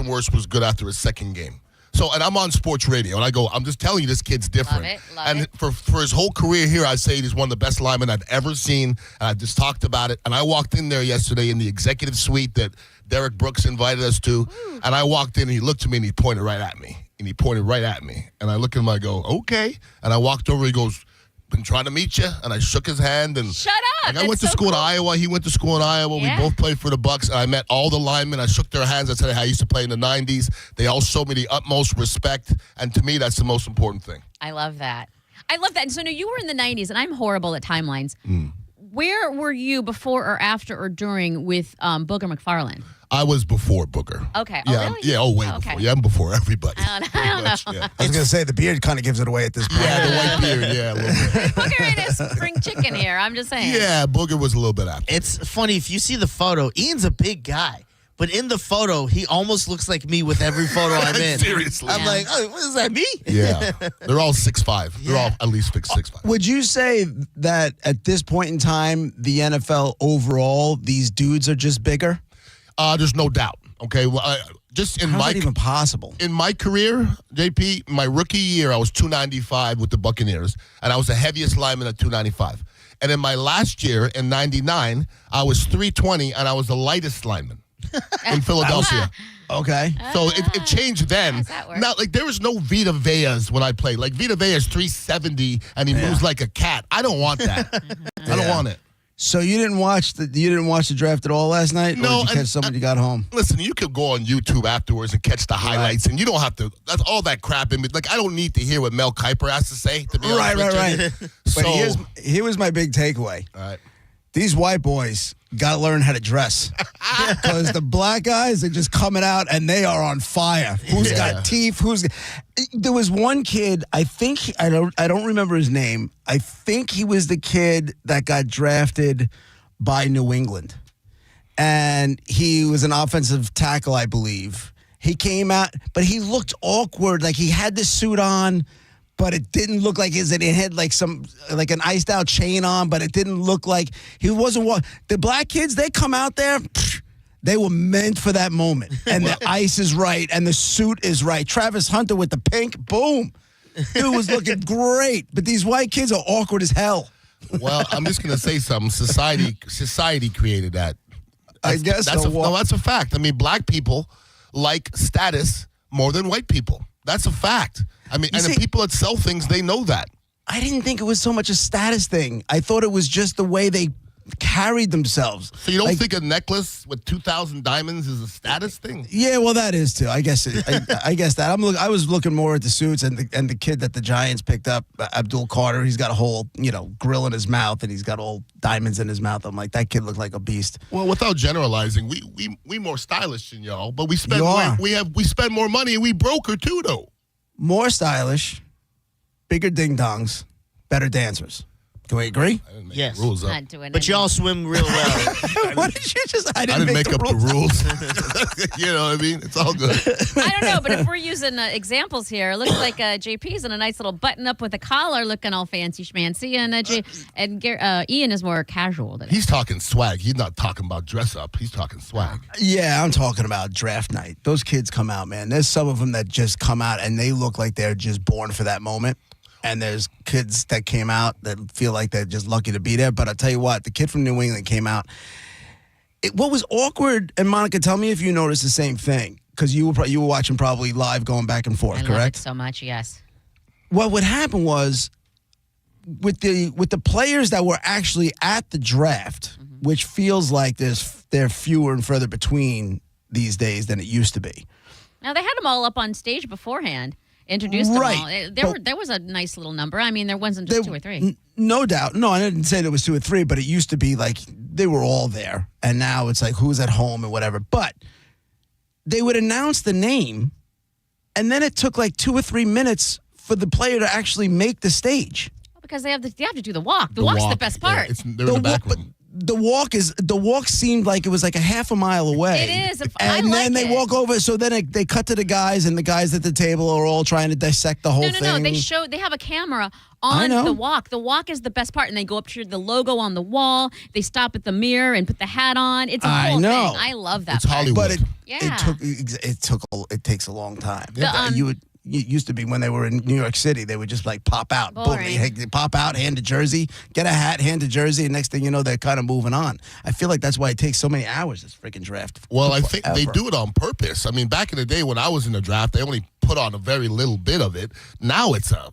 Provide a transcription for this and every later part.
Carson Wentz was good after his second game. So, and I'm on sports radio, and I'm just telling you, this kid's different. Love it. For his whole career here, I say he's one of the best linemen I've ever seen, and I just talked about it. And I walked in there yesterday in the executive suite that Derek Brooks invited us to, and I walked in, and he looked at me, and he pointed right at me. And I look at him, I go, okay. And I walked over, he goes, been trying to meet you, and I shook his hand. And shut up! I went to school in Iowa. He went to school in Iowa. Yeah. We both played for the Bucks, and I met all the linemen. I shook their hands. I said how I used to play in the '90s. They all showed me the utmost respect, and to me, that's the most important thing. I love that. And so, you were in the '90s, and I'm horrible at timelines. Where were you before or after or during with Booger McFarland? I was before Booger. Okay. Yeah, really? Yeah, way before. Yeah, I'm before everybody. I don't know. Yeah. I was going to say, the beard kind of gives it away at this point. Yeah, the white beard, yeah, a little bit. Booger ain't a spring chicken here. I'm just saying. Yeah, Booger was a little bit after. It's funny, if you see the photo, Ian's a big guy. But in the photo, he almost looks like me with every photo I'm in. Seriously. I'm like, oh, what is that, me? Yeah. They're all 6'5". They're all at least 6'5". Would you say that at this point in time, the NFL overall, these dudes are just bigger? There's no doubt. Okay, well, just in How's my that even possible? In my career, JP, my rookie year, I was 295 with the Buccaneers, and I was the heaviest lineman at 295. And in my last year, in '99, I was 320, and I was the lightest lineman in Philadelphia. Okay. So it changed then. How's that work? Now, like, there was no Vita Veas when I played. Like, Vita Vea is 370, and he moves like a cat. I don't want that. I don't want it. So you didn't watch the draft at all last night? No, Or did you catch something you got home? Listen, you could go on YouTube afterwards and catch the highlights, and you don't have to. That's all that crap in me. Like, I don't need to hear what Mel Kiper has to say. To be honest with you. But here was my big takeaway. All right. These white boys got to learn how to dress. Because the black guys are just coming out and they are on fire. Who's got teeth? There was one kid, I don't remember his name. I think he was the kid that got drafted by New England. And he was an offensive tackle, I believe. He came out, but he looked awkward. Like he had the suit on, but it didn't look like it had like an iced out chain on, but it didn't look like he wasn't. The black kids, they come out there, they were meant for that moment. And the ice is right, and the suit is right. Travis Hunter with the pink, boom. Dude was looking great, but these white kids are awkward as hell. Well, I'm just going to say something. Society created that. I guess that's a fact. I mean, black people like status more than white people. That's a fact. I mean, the people that sell things, they know that. I didn't think it was so much a status thing. I thought it was just the way they carried themselves. So you don't think a necklace with 2,000 diamonds is a status thing? Yeah, well, that is too. I guess I guess that. I was looking more at the suits and the kid that the Giants picked up, Abdul Carter. He's got a whole grill in his mouth and he's got all diamonds in his mouth. I'm like, that kid looked like a beast. Well, without generalizing, we more stylish than y'all, but we spend we spend more money and we broker too, though. More stylish, bigger ding dongs, better dancers. Can we agree? I didn't make Yes. the rules up. Not doing But y'all swim real well. What did you just? I didn't make up the rules. rules. You know what I mean? It's all good. I don't know, but if we're using examples here, it looks like JP's in a nice little button-up with a collar, looking all fancy schmancy, and Ian is more casual than He's talking swag. He's not talking about dress up. He's talking swag. Yeah, I'm talking about draft night. Those kids come out, man. There's some of them that just come out and they look like they're just born for that moment. And there's kids that came out that feel like they're just lucky to be there. But I'll tell you what, the kid from New England came out. What was awkward, and Monica, tell me if you noticed the same thing, because you were watching probably live going back and forth, I correct? love it so much, yes. What would happen was with the players that were actually at the draft, which feels like they're fewer and further between these days than it used to be. Now, they had them all up on stage beforehand. Introduced them Right. all. There was a nice little number. I mean, there wasn't just 2 or 3. No doubt. No, I didn't say there was 2 or 3, but it used to be like they were all there. And now it's like who's at home and whatever. But they would announce the name, and then it took like 2 or 3 minutes for the player to actually make the stage. Because they have to do the walk. The walk's the best part. They're in the back room. the walk seemed like it was like a half a mile away. It is. And then they walk over. So then they cut to the guys, and the guys at the table are all trying to dissect the whole thing. No. They have a camera on the walk. The walk is the best part, and they go up to the logo on the wall. They stop at the mirror and put the hat on. It's a whole thing. I love that. It's part. Hollywood. But it takes a long time. It used to be when they were in New York City, they would just like pop out. Boring. Boom, they pop out, hand a jersey, get a hat, hand a jersey, and next thing you know, they're kind of moving on. I feel like that's why it takes so many hours, this freaking draft. Well, I think they do it on purpose. I mean, back in the day when I was in the draft, they only put on a very little bit of it. Now it's a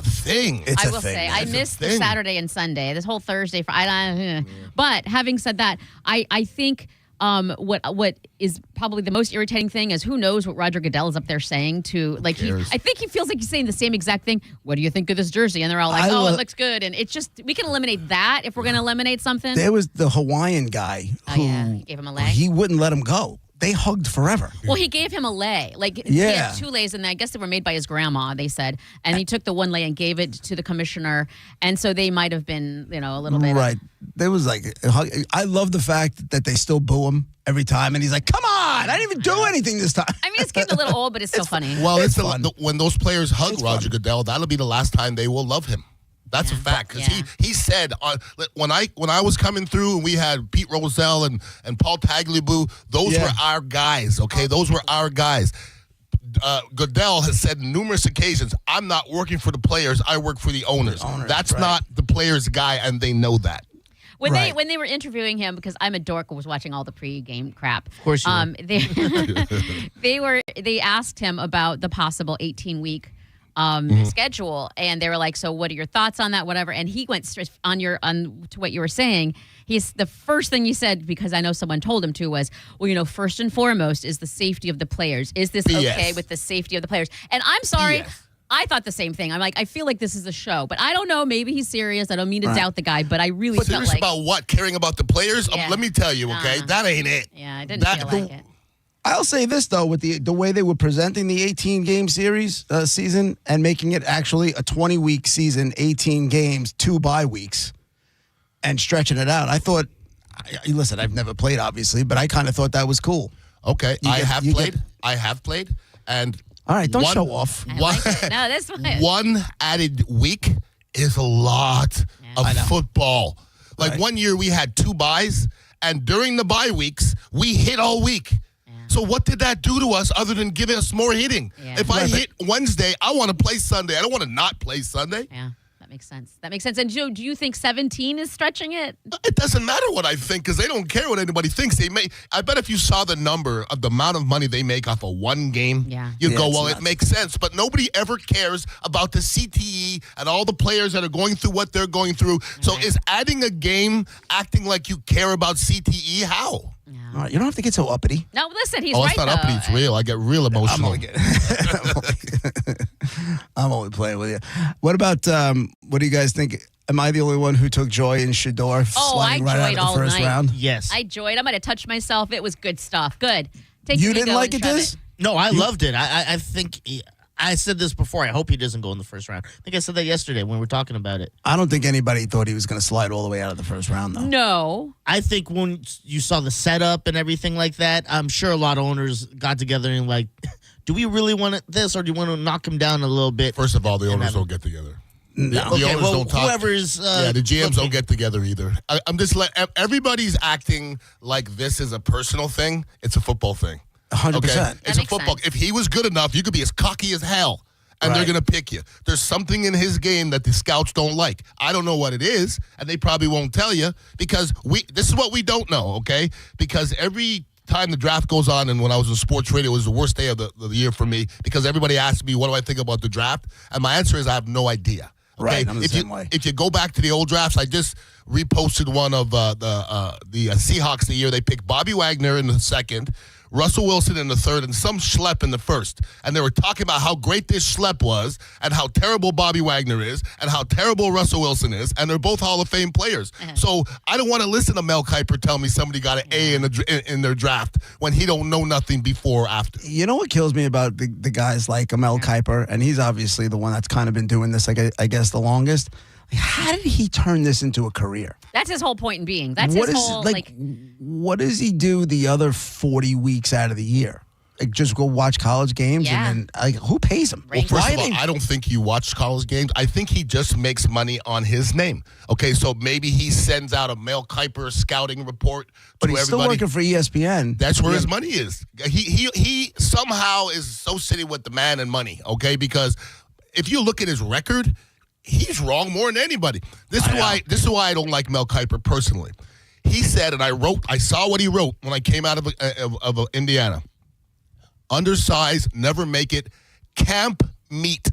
thing. I will say, I missed the Saturday and Sunday. This whole Thursday. But having said that, I think what is probably the most irritating thing is who knows what Roger Goodell is up there saying to, like, I think he feels like he's saying the same exact thing. What do you think of this jersey? And they're all like, it looks good. And it's just, we can eliminate that if we're going to eliminate something. There was the Hawaiian guy who he gave him a leg. He wouldn't let him go. They hugged forever. Well, he gave him a lei. He had 2 leis, and I guess they were made by his grandma, they said. And he took the 1 lei and gave it to the commissioner. And so they might have been, a little bit. Right. There was I love the fact that they still boo him every time. And he's like, come on, I didn't even do anything this time. I mean, it's getting a little old, but it's still funny. Well, it's fun. When those players hug Roger Goodell, that'll be the last time they will love him. That's a fact, because he said when I was coming through and we had Pete Rozelle and Paul Tagliabue, those were our guys. Okay, those were our guys. Goodell has said on numerous occasions, "I'm not working for the players. I work for the owners. That's not the players' guy, and they know that." When they were interviewing him, because I'm a dork who was watching all the pre-game crap. Of course you were. They asked him about the possible 18-week schedule, and they were like, so what are your thoughts on that, whatever, and he went straight on to what you were saying. He's the first thing he said, because I know someone told him to, was, well, first and foremost is the safety of the players. Is this okay with the safety of the players? And I'm sorry, I thought the same thing. I'm like, I feel like this is a show, but I don't know. Maybe he's serious. I don't mean to doubt the guy, but I really felt serious about what? Caring about the players? Let me tell you, okay? That ain't it. Yeah, I didn't feel like it. I'll say this, though, with the way they were presenting the 18-game series season and making it actually a 20-week season, 18 games, 2 bye weeks, and stretching it out. I thought, listen, I've never played, obviously, but I kind of thought that was cool. Okay, I have played, and all right, don't show off. One added week is a lot of football. Like 1 year we had 2 byes, and during the bye weeks, we hit all week. So what did that do to us other than giving us more hitting? Yeah. If I hit Wednesday, I want to play Sunday. I don't want to not play Sunday. Yeah, that makes sense. And Joe, do you think 17 is stretching it? It doesn't matter what I think, because they don't care what anybody thinks. I bet if you saw the number of the amount of money they make off of 1 game, you'd go, well, it makes sense. But nobody ever cares about the CTE and all the players that are going through what they're going through. So is adding a game acting like you care about CTE? How? All right, you don't have to get so uppity. No, listen, he's right, it's not uppity. It's real. I get real emotional. I'm only playing with you. What about, what do you guys think? Am I the only one who took joy in Shador sliding right out of the first round? Yes. I joyed. I might have touched myself. It was good stuff. Good. You didn't like it, this? No, I loved it. I think... I said this before. I hope he doesn't go in the first round. I think I said that yesterday when we were talking about it. I don't think anybody thought he was going to slide all the way out of the first round, though. No. I think when you saw the setup and everything like that, I'm sure a lot of owners got together and like, do we really want this, or do you want to knock him down a little bit? First of all, the owners don't get together. No. The owners don't talk. Whoever's... the GMs don't get together either. I'm just everybody's acting like this is a personal thing. It's a football thing. 100%. Okay? It's a football. If he was good enough, you could be as cocky as hell, and they're going to pick you. There's something in his game that the scouts don't like. I don't know what it is, and they probably won't tell you, because this is what we don't know, okay? Because every time the draft goes on, and when I was in sports radio, it was the worst day of the year for me, because everybody asked me, what do I think about the draft? And my answer is, I have no idea. Okay? Right, I'm the same way. If you go back to the old drafts, I just reposted one of the Seahawks the year they picked Bobby Wagner in the second, Russell Wilson in the third, and some schlep in the first. And they were talking about how great this schlep was, and how terrible Bobby Wagner is, and how terrible Russell Wilson is, and they're both Hall of Fame players. So I don't want to listen to Mel Kiper tell me somebody got an A in their draft when he don't know nothing before or after. You know what kills me about the guys like Mel Kiper, and he's obviously the one that's kind of been doing this, I guess, the longest. How did he turn this into a career? That's his whole point in being. That's What his is whole what does he do the other 40 weeks out of the year? Like just go watch college games Yeah. and then who pays him? Well, First Why of all, they- I don't think he watched college games. I think he just makes money on his name. Okay, so maybe he sends out a Mel Kiper scouting report but to he's still everybody. working for ESPN. That's where his money is. He somehow is associated with the man and money. Okay, because if you look at his record, he's wrong more than anybody. This is why I don't like Mel Kiper personally. He said, and I saw what he wrote when I came out of Indiana. Undersized, never make it, camp meat.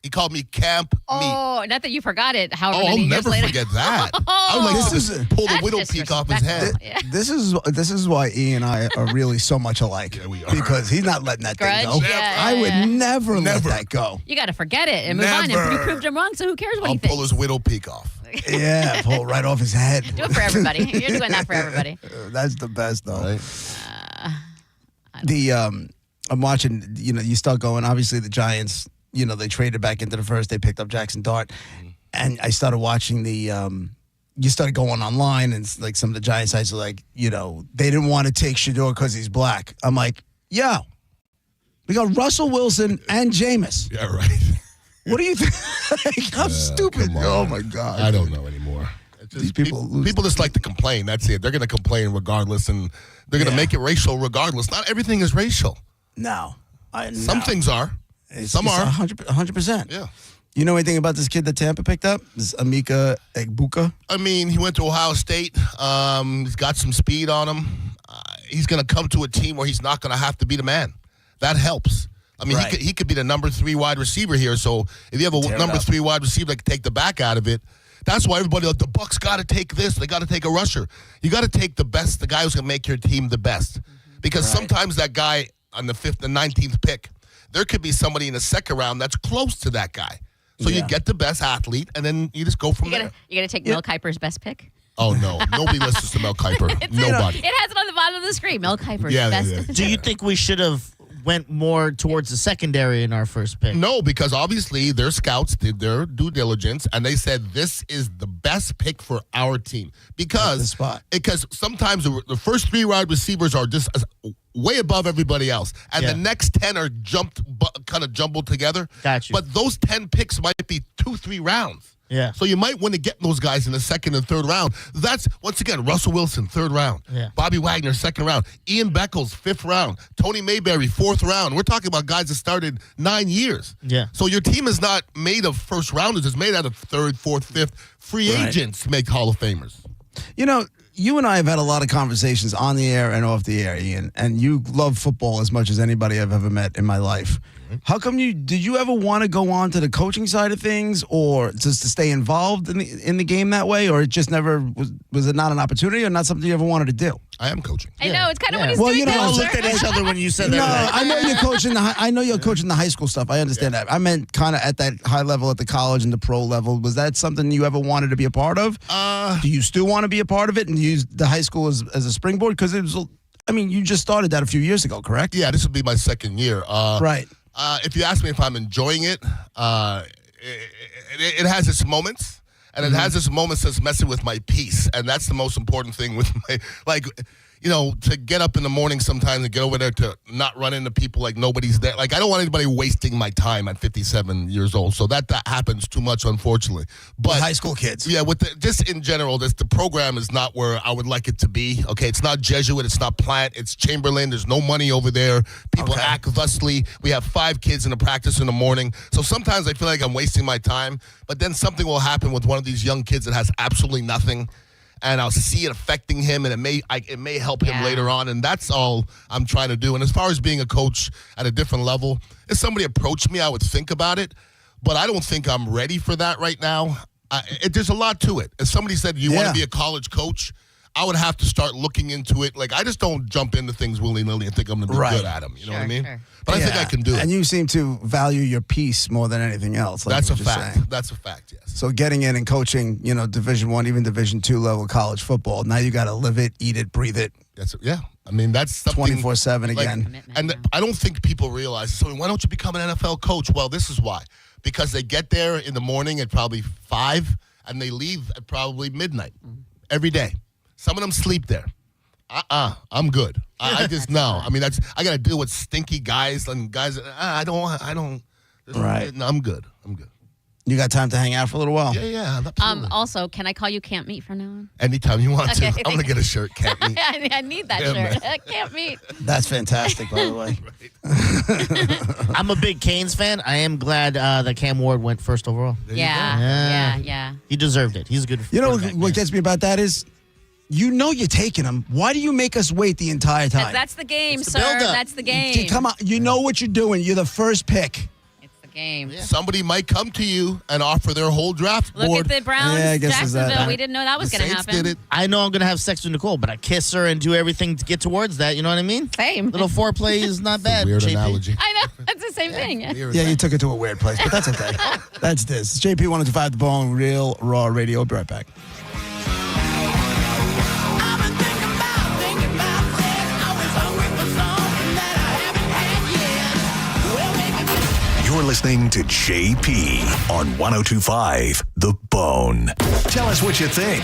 He called me camp meat. Oh, not that you forgot it. However Oh, I'll many years never later. forget that. I would like to This just pull the That's widow peak off his head. disrespectful. Yeah. This is why E and I are really so much alike. Yeah, we are. Because he's not letting that Grudge? thing go. Yeah, I would yeah. never let Never. that go. You got to forget it and move on. Never. And you proved him wrong, so who cares what I'll he pull thinks? his widow peak off. Yeah, pull it right off his head. Do it for everybody. You're doing that for everybody. That's the best though. Right? I'm watching, you start going, obviously the Giants, they traded back into the first, they picked up Jackson Dart. And I started watching you started going online and it's like some of the Giant sites are like, they didn't want to take Shador because he's black. I'm like, yo, we got Russell Wilson and Jameis. Yeah, right. What do you think? Like, how stupid. Come on. Oh my God. I don't know anymore. It's just These people lose- people just like to complain. That's it. They're going to complain regardless, and they're going to Yeah. make it racial regardless. Not everything is racial. No. Some things are. Some are. 100%. Yeah. You know anything about this kid that Tampa picked up? This Emeka Egbuka? I mean, he went to Ohio State. He's got some speed on him. He's going to come to a team where he's not going to have to be the man. That helps. I mean, Right. he could be the number 3 wide receiver here. So if you have a Tear it number up. 3 wide receiver that can take the back out of it, that's why everybody like the Bucks got to take this. They got to take a rusher. You got to take the best, the guy who's going to make your team the best. Because Right. sometimes that guy on the 5th and 19th pick, there could be somebody in the second round that's close to that guy. So you Yeah. get the best athlete, and then you just go from You there. gotta take Mel Kiper's best pick. Oh, no. Nobody listens to Mel Kiper. Nobody. It has it on the bottom of the screen. Mel Kiper's Yeah, best. yeah. Do you think we should have went more towards the secondary in our first pick? No, because obviously their scouts did their due diligence, and they said this is the best pick for our team. That's the spot. Because sometimes the first 3 wide receivers are just way above everybody else, and Yeah. the next 10 are kind of jumbled together. Got you. But those 10 picks might be 2-3 rounds. Yeah. So you might want to get those guys in the 2nd and 3rd round. That's, once again, Russell Wilson, 3rd round. Yeah. Bobby Wagner, 2nd round. Ian Beckles, 5th round. Tony Mayberry, 4th round. We're talking about guys that started 9 years. Yeah. So your team is not made of first rounders. It's made out of 3rd, 4th, 5th. Free Right. agents make Hall of Famers. You and I have had a lot of conversations on the air and off the air, Ian, and you love football as much as anybody I've ever met in my life. How come did you ever want to go on to the coaching side of things, or just to stay involved in the game that way, or it just never was it not an opportunity or not something you ever wanted to do? I am coaching. I know it's kind of Yeah. what he's Well, doing you know, We now, all sir. looked at each other when you said No, that. I know you're coaching I know you're coaching the high school stuff. I understand that. I meant kind of at that high level, at the college and the pro level. Was that something you ever wanted to be a part of? Do you still want to be a part of it and use the high school as a springboard? Because it was, you just started that a few years ago, correct? Yeah, this will be my 2nd year. Right. If you ask me if I'm enjoying it, it has its moments, and it has its moments that's messing with my peace, and that's the most important thing with my, to get up in the morning sometimes and get over there to not run into people like nobody's there. Like, I don't want anybody wasting my time at 57 years old, so that happens too much, unfortunately. But With high school kids. yeah, just in general, the program is not where I would like it to be. Okay, it's not Jesuit, it's not Plant, it's Chamberlain. There's no money over there. People act thusly. We have 5 kids in the practice in the morning, so sometimes I feel like I'm wasting my time. But then something will happen with one of these young kids that has absolutely nothing, and I'll see it affecting him, and it may help him Yeah. later on, and that's all I'm trying to do. And as far as being a coach at a different level, if somebody approached me, I would think about it, but I don't think I'm ready for that right now. There's a lot to it. If somebody said, you want Yeah. to be a college coach, I would have to start looking into it. Like, I just don't jump into things willy-nilly and think I'm going to be Right. good at them. You know what I Sure, mean? sure. But I think Yeah. I can do it. And you seem to value your peace more than anything else. Like That's a you were just fact. saying. That's a fact, yes. So getting in and coaching, Division I, even Division II level college football, now you got to live it, eat it, breathe it Yeah. I mean, that's something 24/7 like- again. Commitment, And yeah. I don't think people realize, so why don't you become an NFL coach? Well, this is why. because they get there in the morning at probably 5 and they leave at probably midnight every day. Some of them sleep there. I'm good. I just know. I mean, I got to deal with stinky guys and guys. I don't. Right. No, I'm good. You got time to hang out for a little while? Yeah. Absolutely. Also, can I call you Can't Meet from now on? Anytime you want Okay. to. I'm gonna get a shirt. Can't meet. I need that shirt. Can't meet. That's fantastic, by the way. I'm a big Canes fan. I am glad that Cam Ward went first overall. Yeah. He deserved it. He's a good. You know quarterback, what man. gets me about that is, you're taking him. Why do you make us wait the entire time? That's the game, It's the sir. buildup. That's the game. Come on. You know what you're doing. You're the first pick. It's the game. Somebody might come to you and offer their whole draft Look board. at the Browns, Yeah, I guess it's that. Jacksonville. We didn't know that was The going to Saints happen. did it. I know I'm gonna have sex with Nicole, but I kiss her and do everything to get towards that. You know what I mean? Same. Little foreplay is not bad. Weird JP. analogy. I know. It's the same thing. Weird. Yeah, you took it to a weird place, but that's okay. That's this. It's JP 105 The Bone, Real Raw Radio. We'll be right back. You're listening to JP on 102.5 The Bone. Tell us what you think.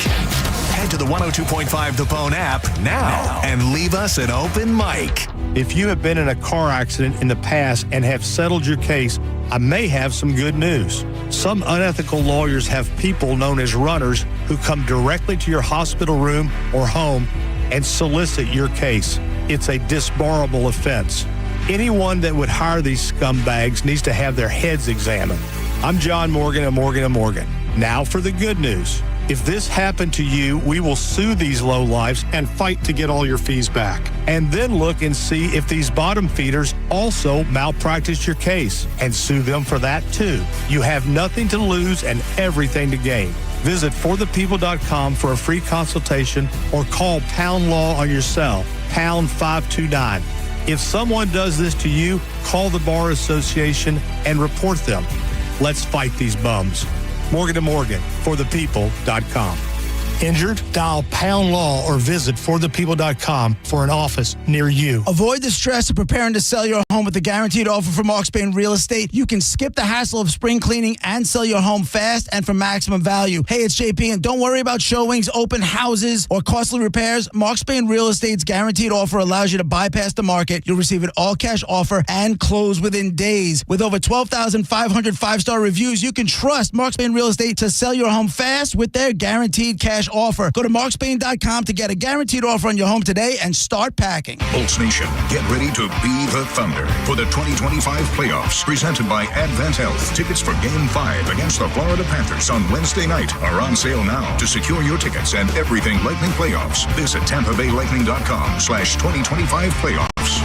Head to the 102.5 The Bone app now and leave us an open mic. If you have been in a car accident in the past and have settled your case, I may have some good news. Some unethical lawyers have people known as runners who come directly to your hospital room or home and solicit your case. It's a disbarable offense. Anyone that would hire these scumbags needs to have their heads examined. I'm John Morgan of Morgan & Morgan. Now for the good news. If this happened to you, we will sue these lowlifes and fight to get all your fees back. And then look and see if these bottom feeders also malpracticed your case and sue them for that too. You have nothing to lose and everything to gain. Visit forthepeople.com for a free consultation or call Pound Law on your cell, pound 529. If someone does this to you, call the Bar Association and report them. Let's fight these bums. Morgan & Morgan, forthepeople.com. Injured? Dial Pound Law or visit forthepeople.com for an office near you. Avoid the stress of preparing to sell your home with the guaranteed offer from Mark Spain Real Estate. You can skip the hassle of spring cleaning and sell your home fast and for maximum value. Hey, it's JP, and don't worry about showings, open houses, or costly repairs. Mark Spain Real Estate's guaranteed offer allows you to bypass the market. You'll receive an all-cash offer and close within days. With over 12,500 five-star reviews, you can trust Mark Spain Real Estate to sell your home fast with their guaranteed cash offer. Go to markspain.com to get a guaranteed offer on your home today and start packing. Bolts Nation, get ready to be the Thunder for the 2025 playoffs. Presented by Advent Health. Tickets for Game 5 against the Florida Panthers on Wednesday night are on sale now. To secure your tickets and everything Lightning playoffs, visit TampaBayLightning.com/2025 playoffs.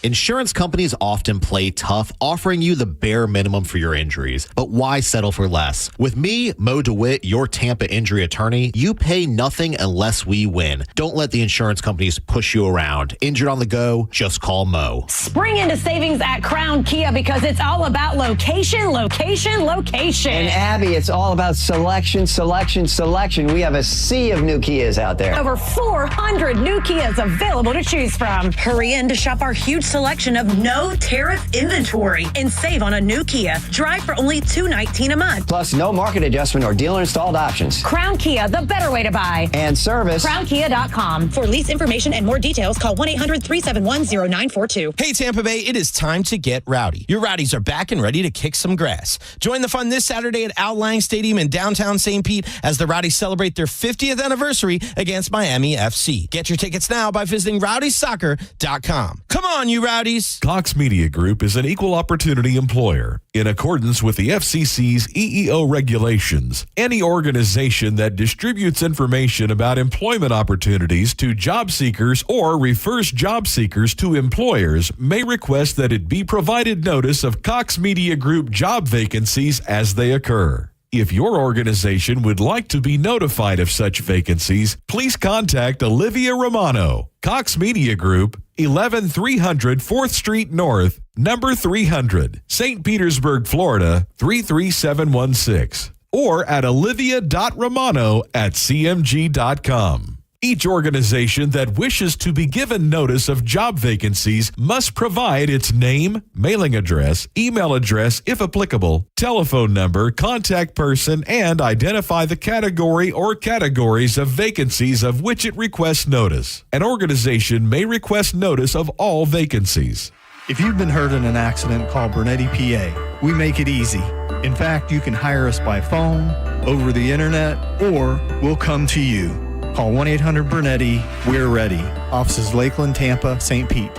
Insurance companies often play tough, offering you the bare minimum for your injuries. But why settle for less? With me, Mo DeWitt, your Tampa injury attorney, you pay nothing unless we win. Don't let the insurance companies push you around. Injured on the go? Just call Mo. Spring into savings at Crown Kia because it's all about location, location, location. And Abby, it's all about selection, selection, selection. We have a sea of new Kias out there. Over 400 new Kias available to choose from. Hurry in to shop our huge selection of no tariff inventory and save on a new Kia. Drive for only $219 a month. Plus, no market adjustment or dealer installed options. Crown Kia, the better way to buy. And service. CrownKia.com. For lease information and more details, call 1-800-371-0942. Hey, Tampa Bay, it is time to get rowdy. Your Rowdies are back and ready to kick some grass. Join the fun this Saturday at Al Lang Stadium in downtown St. Pete as the Rowdies celebrate their 50th anniversary against Miami FC. Get your tickets now by visiting rowdysoccer.com. Come on, you Rowdies. Cox Media Group is an equal opportunity employer. In accordance with the FCC's EEO regulations, any organization that distributes information about employment opportunities to job seekers or refers job seekers to employers may request that it be provided notice of Cox Media Group job vacancies as they occur. If your organization would like to be notified of such vacancies, please contact Olivia Romano, Cox Media Group, 11300 4th Street North, number 300, St. Petersburg, Florida, 33716, or at olivia.romano@cmg.com. Each organization that wishes to be given notice of job vacancies must provide its name, mailing address, email address if applicable, telephone number, contact person, and identify the category or categories of vacancies of which it requests notice. An organization may request notice of all vacancies. If you've been hurt in an accident, call Bernetti PA. We make it easy. In fact, you can hire us by phone, over the internet, or we'll come to you. Call 1-800-BERNETTI. We're ready. Offices Lakeland, Tampa, St. Pete.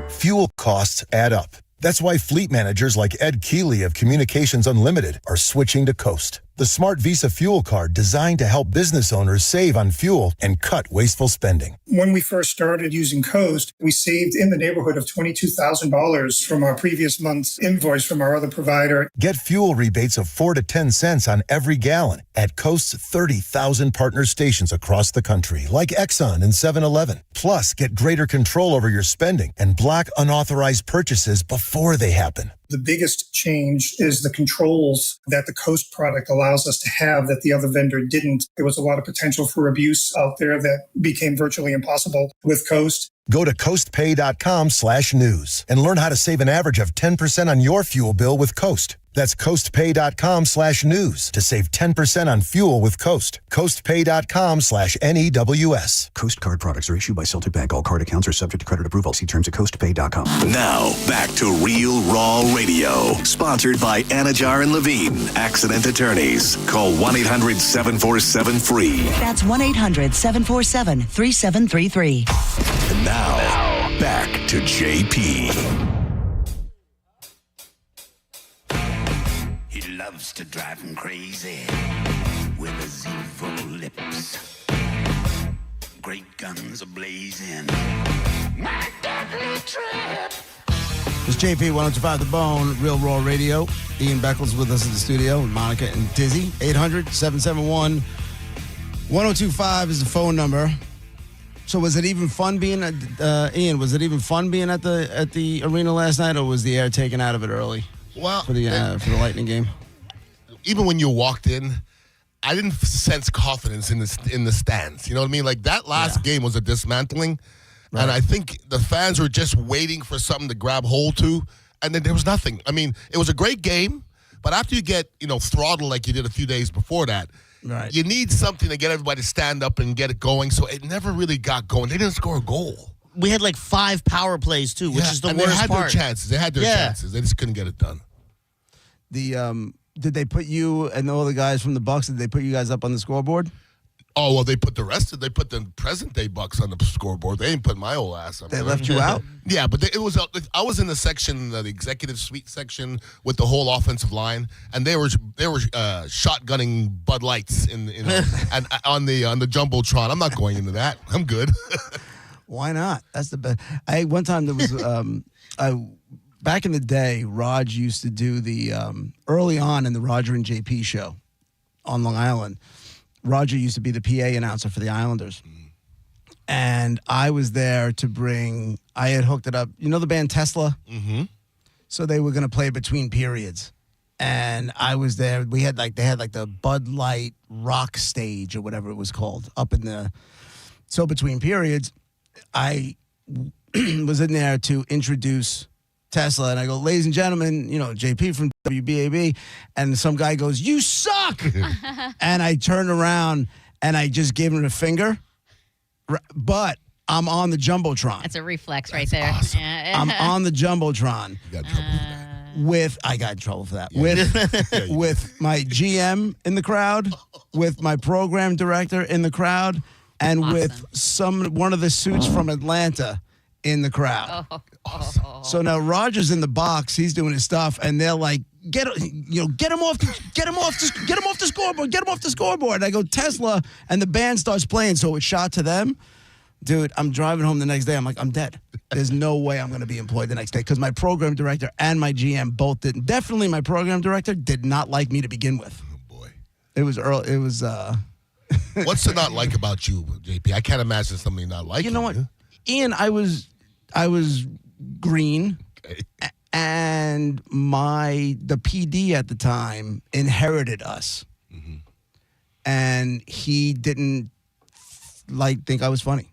Fuel costs add up. That's why fleet managers like Ed Keeley of Communications Unlimited are switching to Coast, the smart Visa fuel card designed to help business owners save on fuel and cut wasteful spending. When we first started using Coast, we saved in the neighborhood of $22,000 from our previous month's invoice from our other provider. Get fuel rebates of 4 to 10 cents on every gallon at Coast's 30,000 partner stations across the country, like Exxon and 7-Eleven. Plus, get greater control over your spending and block unauthorized purchases before they happen. The biggest change is the controls that the Coast product allows us to have that the other vendor didn't. There was a lot of potential for abuse out there that became virtually impossible with Coast. Go to coastpay.com/news and learn how to save an average of 10% on your fuel bill with Coast. That's coastpay.com/news to save 10% on fuel with Coast. Coastpay.com/NEWS. Coast card products are issued by Celtic Bank. All card accounts are subject to credit approval. See terms at coastpay.com. Now, back to Real Raw Radio. Sponsored by Anajar and Levine, Accident Attorneys. Call 1-800-747-FREE. That's 1-800-747-3733. And now, back to JP. He loves to drive him crazy with his evil lips. Great guns are blazing. My deadly trip. It's JP 1025 The Bone, Real Raw Radio. Ian Beckles with us in the studio, and Monica and Dizzy. 800-771-1025 is the phone number. So was it even fun being at Ian? Was it even fun being at the arena last night, or was the air taken out of it early? Well, for the Lightning game. Even when you walked in, I didn't sense confidence in the stands. You know what I mean? Like that last game was a dismantling, and I think the fans were just waiting for something to grab hold to, and then there was nothing. I mean, it was a great game, but after you get throttled like you did a few days before that. Right. You need something to get everybody to stand up and get it going, so it never really got going. They didn't score a goal. We had like 5 power plays, too, which is the worst part. They had their chances. They had their chances. They just couldn't get it done. Did they put you and all the guys from the Bucks, did they put you guys up on the scoreboard? Oh, well, they put the present-day Bucks on the scoreboard. They didn't put my old ass up They there. left you out? Yeah, but I was in the section, the executive suite section with the whole offensive line, and they were shotgunning Bud Lights and on the jumbotron. I'm not going into that. I'm good. Why not? That's the best. One time there was back in the day, Raj used to do the early on in the Roger and JP show on Long Island. Roger used to be the PA announcer for the Islanders. And I was there to I had hooked it up. You know the band Tesla? Mm-hmm. So they were going to play between periods. And I was there. They had the Bud Light rock stage or whatever it was called so between periods, I was in there to introduce Tesla, and I go, ladies and gentlemen, JP from WBAB, and some guy goes, you suck! And I turned around, and I just gave him a finger, but I'm on the Jumbotron. That's a reflex right there. Awesome. I'm on the Jumbotron. You got trouble for that. I got in trouble for that. With my GM in the crowd, with my program director in the crowd, and with one of the suits from Atlanta in the crowd. So now Roger's in the box. He's doing his stuff, and they're like, "Get him off the scoreboard." And I go, Tesla, and the band starts playing. So it shot to them. Dude, I'm driving home the next day. I'm like, I'm dead. There's no way I'm going to be employed the next day because my program director and my GM both didn't. Definitely my program director did not like me to begin with. Oh, boy. It was early. It was. What's to not like about you, JP? I can't imagine somebody not liking you. You know what? Ian, I was green, and the PD at the time inherited us, and he didn't think I was funny.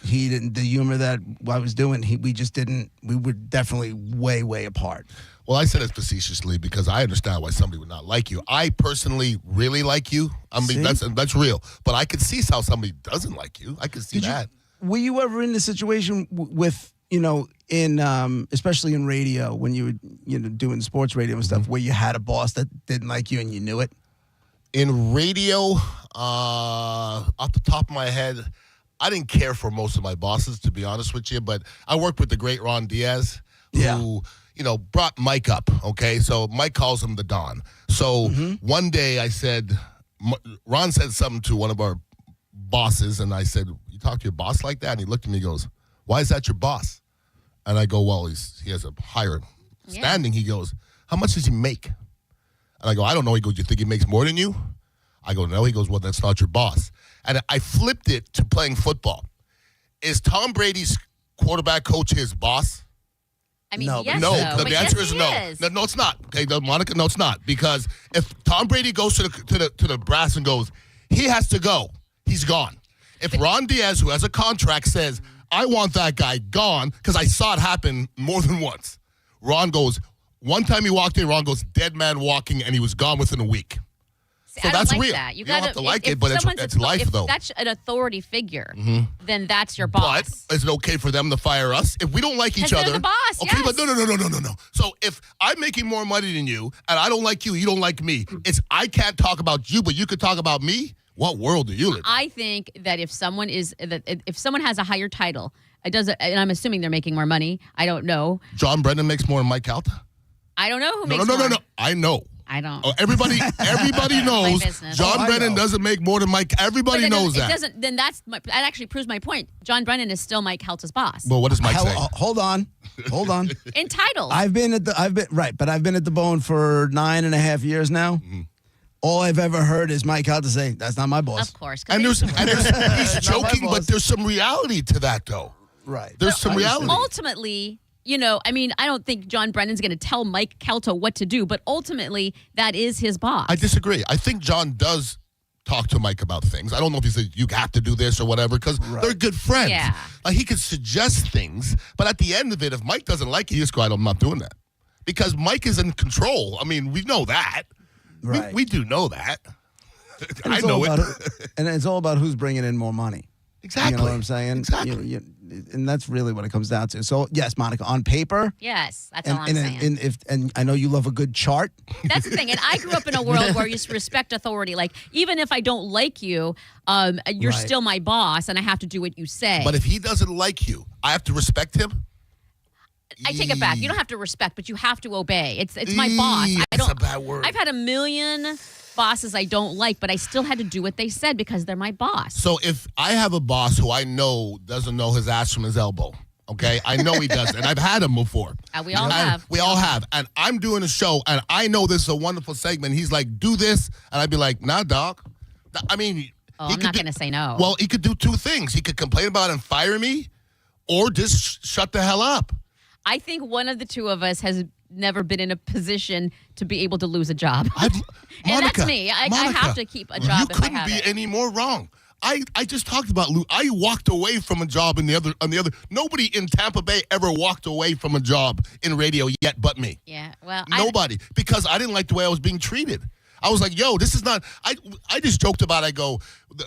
He didn't. The humor that I was doing, we just didn't. We were definitely way, way apart. Well, I said it facetiously because I understand why somebody would not like you. I personally really like you. I mean, that's real. But I could see how somebody doesn't like you. I could see that. Were you ever in the situation with, in especially in radio when you were, doing sports radio and stuff, where you had a boss that didn't like you and you knew it? In radio, off the top of my head, I didn't care for most of my bosses, to be honest with you. But I worked with the great Ron Diaz, who brought Mike up, okay? So Mike calls him the Don. So one day I said, Ron said something to one of our bosses, and I said, you talk to your boss like that? And he looked at me and goes, why is that your boss? And I go, well, he has a higher standing. He goes, how much does he make? And I go, I don't know. He goes, you think he makes more than you? I go, no. He goes, well, that's not your boss. And I flipped it to playing football. Is Tom Brady's quarterback coach his boss? I mean, no, yes, no. but The yes, answer is he no. is. No, it's not. Okay, Monica, no, it's not. Because if Tom Brady goes to the brass and goes, he has to go, he's gone. If Ron Diaz, who has a contract, says, I want that guy gone, because I saw it happen more than once. Ron goes, one time he walked in, Ron goes, dead man walking, and he was gone within a week. See, So I don't that's like real. that. You don't have to like it, but someone's it's life, if though. that's an authority figure, then that's your boss. But is it okay for them to fire us if we don't like each Because other? they're the boss, Okay, yes. but no. So if I'm making more money than you and I don't like you, you don't like me. It's I can't talk about you, but you could talk about me. What world do you live in? I think that if someone has a higher title, it doesn't. And I'm assuming they're making more money. I don't know. John Brennan makes more than Mike Calta? I don't know who makes No. more. I know. I don't. Oh, everybody knows business. John I Brennan know. doesn't make more than Mike. Everybody But knows it that. doesn't. Then that actually proves my point. John Brennan is still Mike Heltz's boss. Well, what does Mike say? Hold on. In titles. I've been at the Bone for 9.5 years now. Mm-hmm. All I've ever heard is Mike out to say, that's not my boss. Of course. 'cause And they there's used to- he's joking, but there's some reality to that, though. Right. There's some reality. Ultimately, I mean, I don't think John Brennan's going to tell Mike Calta what to do, but ultimately, that is his boss. I disagree. I think John does talk to Mike about things. I don't know if he says you have to do this or whatever, because they're good friends. Yeah. He could suggest things, but at the end of it, if Mike doesn't like it, he just go, I'm not doing that. Because Mike is in control. I mean, we know that. Right. We do know that. And I it's know all it. about and it's all about who's bringing in more money. Exactly. You know what I'm saying? Exactly. And that's really what it comes down to. So, yes, Monica, on paper. Yes, that's all I'm saying. And I know you love a good chart. That's the thing. And I grew up in a world where you respect authority. Like, even if I don't like you, you're Right. still my boss, and I have to do what you say. But if he doesn't like you, I have to respect him? I take it back. You don't have to respect, but you have to obey. It's my boss. That's a bad word. I've had a million bosses I don't like, but I still had to do what they said because they're my boss. So if I have a boss who I know doesn't know his ass from his elbow, okay? I know he doesn't, and I've had him before. We all have. We all have. And I'm doing a show, and I know this is a wonderful segment. He's like, do this. And I'd be like, nah, dog. I mean, I'm not going to say no. Well, he could do two things. He could complain about it and fire me, or just shut the hell up. I think one of the two of us has never been in a position to be able to lose a job. and Monica, that's me. I have to keep a job You if I couldn't have be it. any more wrong. I just talked about Lou. I walked away from a job on the other. Nobody in Tampa Bay ever walked away from a job in radio yet but me. Yeah, well, Nobody. Because I didn't like the way I was being treated. I was like, yo, this is not. I just joked about it. I go,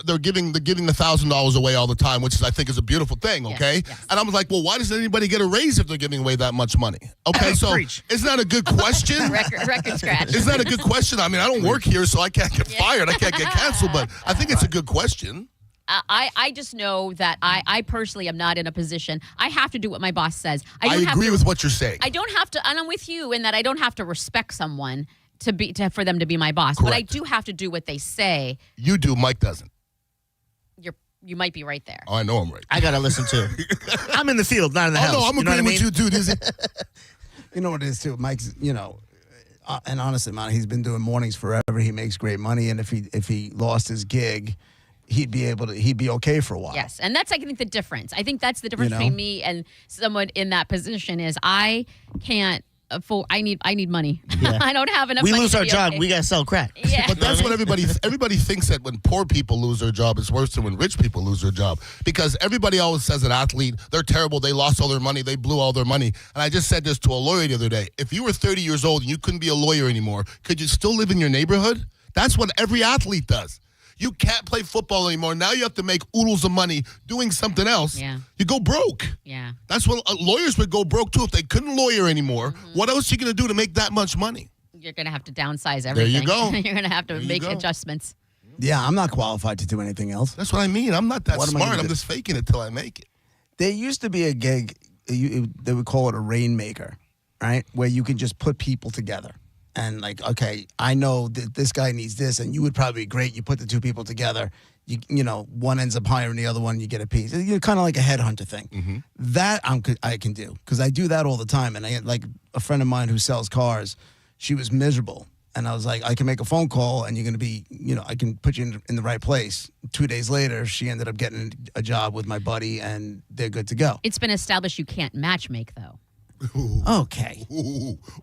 they're giving the $1,000 away all the time, which I think is a beautiful thing, okay? Yes. And I was like, well, why doesn't anybody get a raise if they're giving away that much money? Okay, so isn't that a good question? record scratch. Isn't that a good question? I mean, I don't work here, so I can't get fired. I can't get canceled, but I think it's a good question. I just know that I personally am not in a position. I have to do what my boss says. I agree with what you're saying. I don't have to, and I'm with you in that I don't have to respect someone for them to be my boss. Correct. But I do have to do what they say. You do. Mike doesn't. You might be right there. Oh, I know I'm right. I got to listen to it. I'm in the field, not in the house. No, I'm you know agreeing what I mean? with you, dude. Is it? You know what it is, too? Mike's, and honestly, man, he's been doing mornings forever. He makes great money. And if he lost his gig, he'd be okay for a while. Yes, and that's, I think, the difference. I think that's the difference You know? between me and someone in that position is I can't I need money. Yeah. I don't have enough We money lose to our be job, okay. we gotta sell crack. Yeah. But that's what everybody thinks, that when poor people lose their job, it's worse than when rich people lose their job. Because everybody always says an athlete, they're terrible, they lost all their money, they blew all their money. And I just said this to a lawyer the other day. If you were 30 years old and you couldn't be a lawyer anymore, could you still live in your neighborhood? That's what every athlete does. You can't play football anymore. Now you have to make oodles of money doing something else. Yeah. You go broke. Yeah. That's what lawyers would go broke too if they couldn't lawyer anymore. What else are you going to do to make that much money? You're going to have to downsize There everything. you go. You're going to have to There you make go. adjustments. Yeah, I'm not qualified to do anything else. That's what I mean. I'm not that What am I smart. gonna I'm do? just faking it till I make it. There used to be a gig, they would call it a rainmaker, right? Where you can just put people together. And like, okay, I know that this guy needs this, and you would probably be great. You put the two people together, you know, one ends up hiring the other one, you get a piece. You're kind of like a headhunter thing. Mm-hmm. That I can do, because I do that all the time. And I had like a friend of mine who sells cars. She was miserable. And I was like, I can make a phone call and you're going to be, you know, I can put you in the right place. 2 days later, she ended up getting a job with my buddy and they're good to go. It's been established you can't matchmake, though. Okay.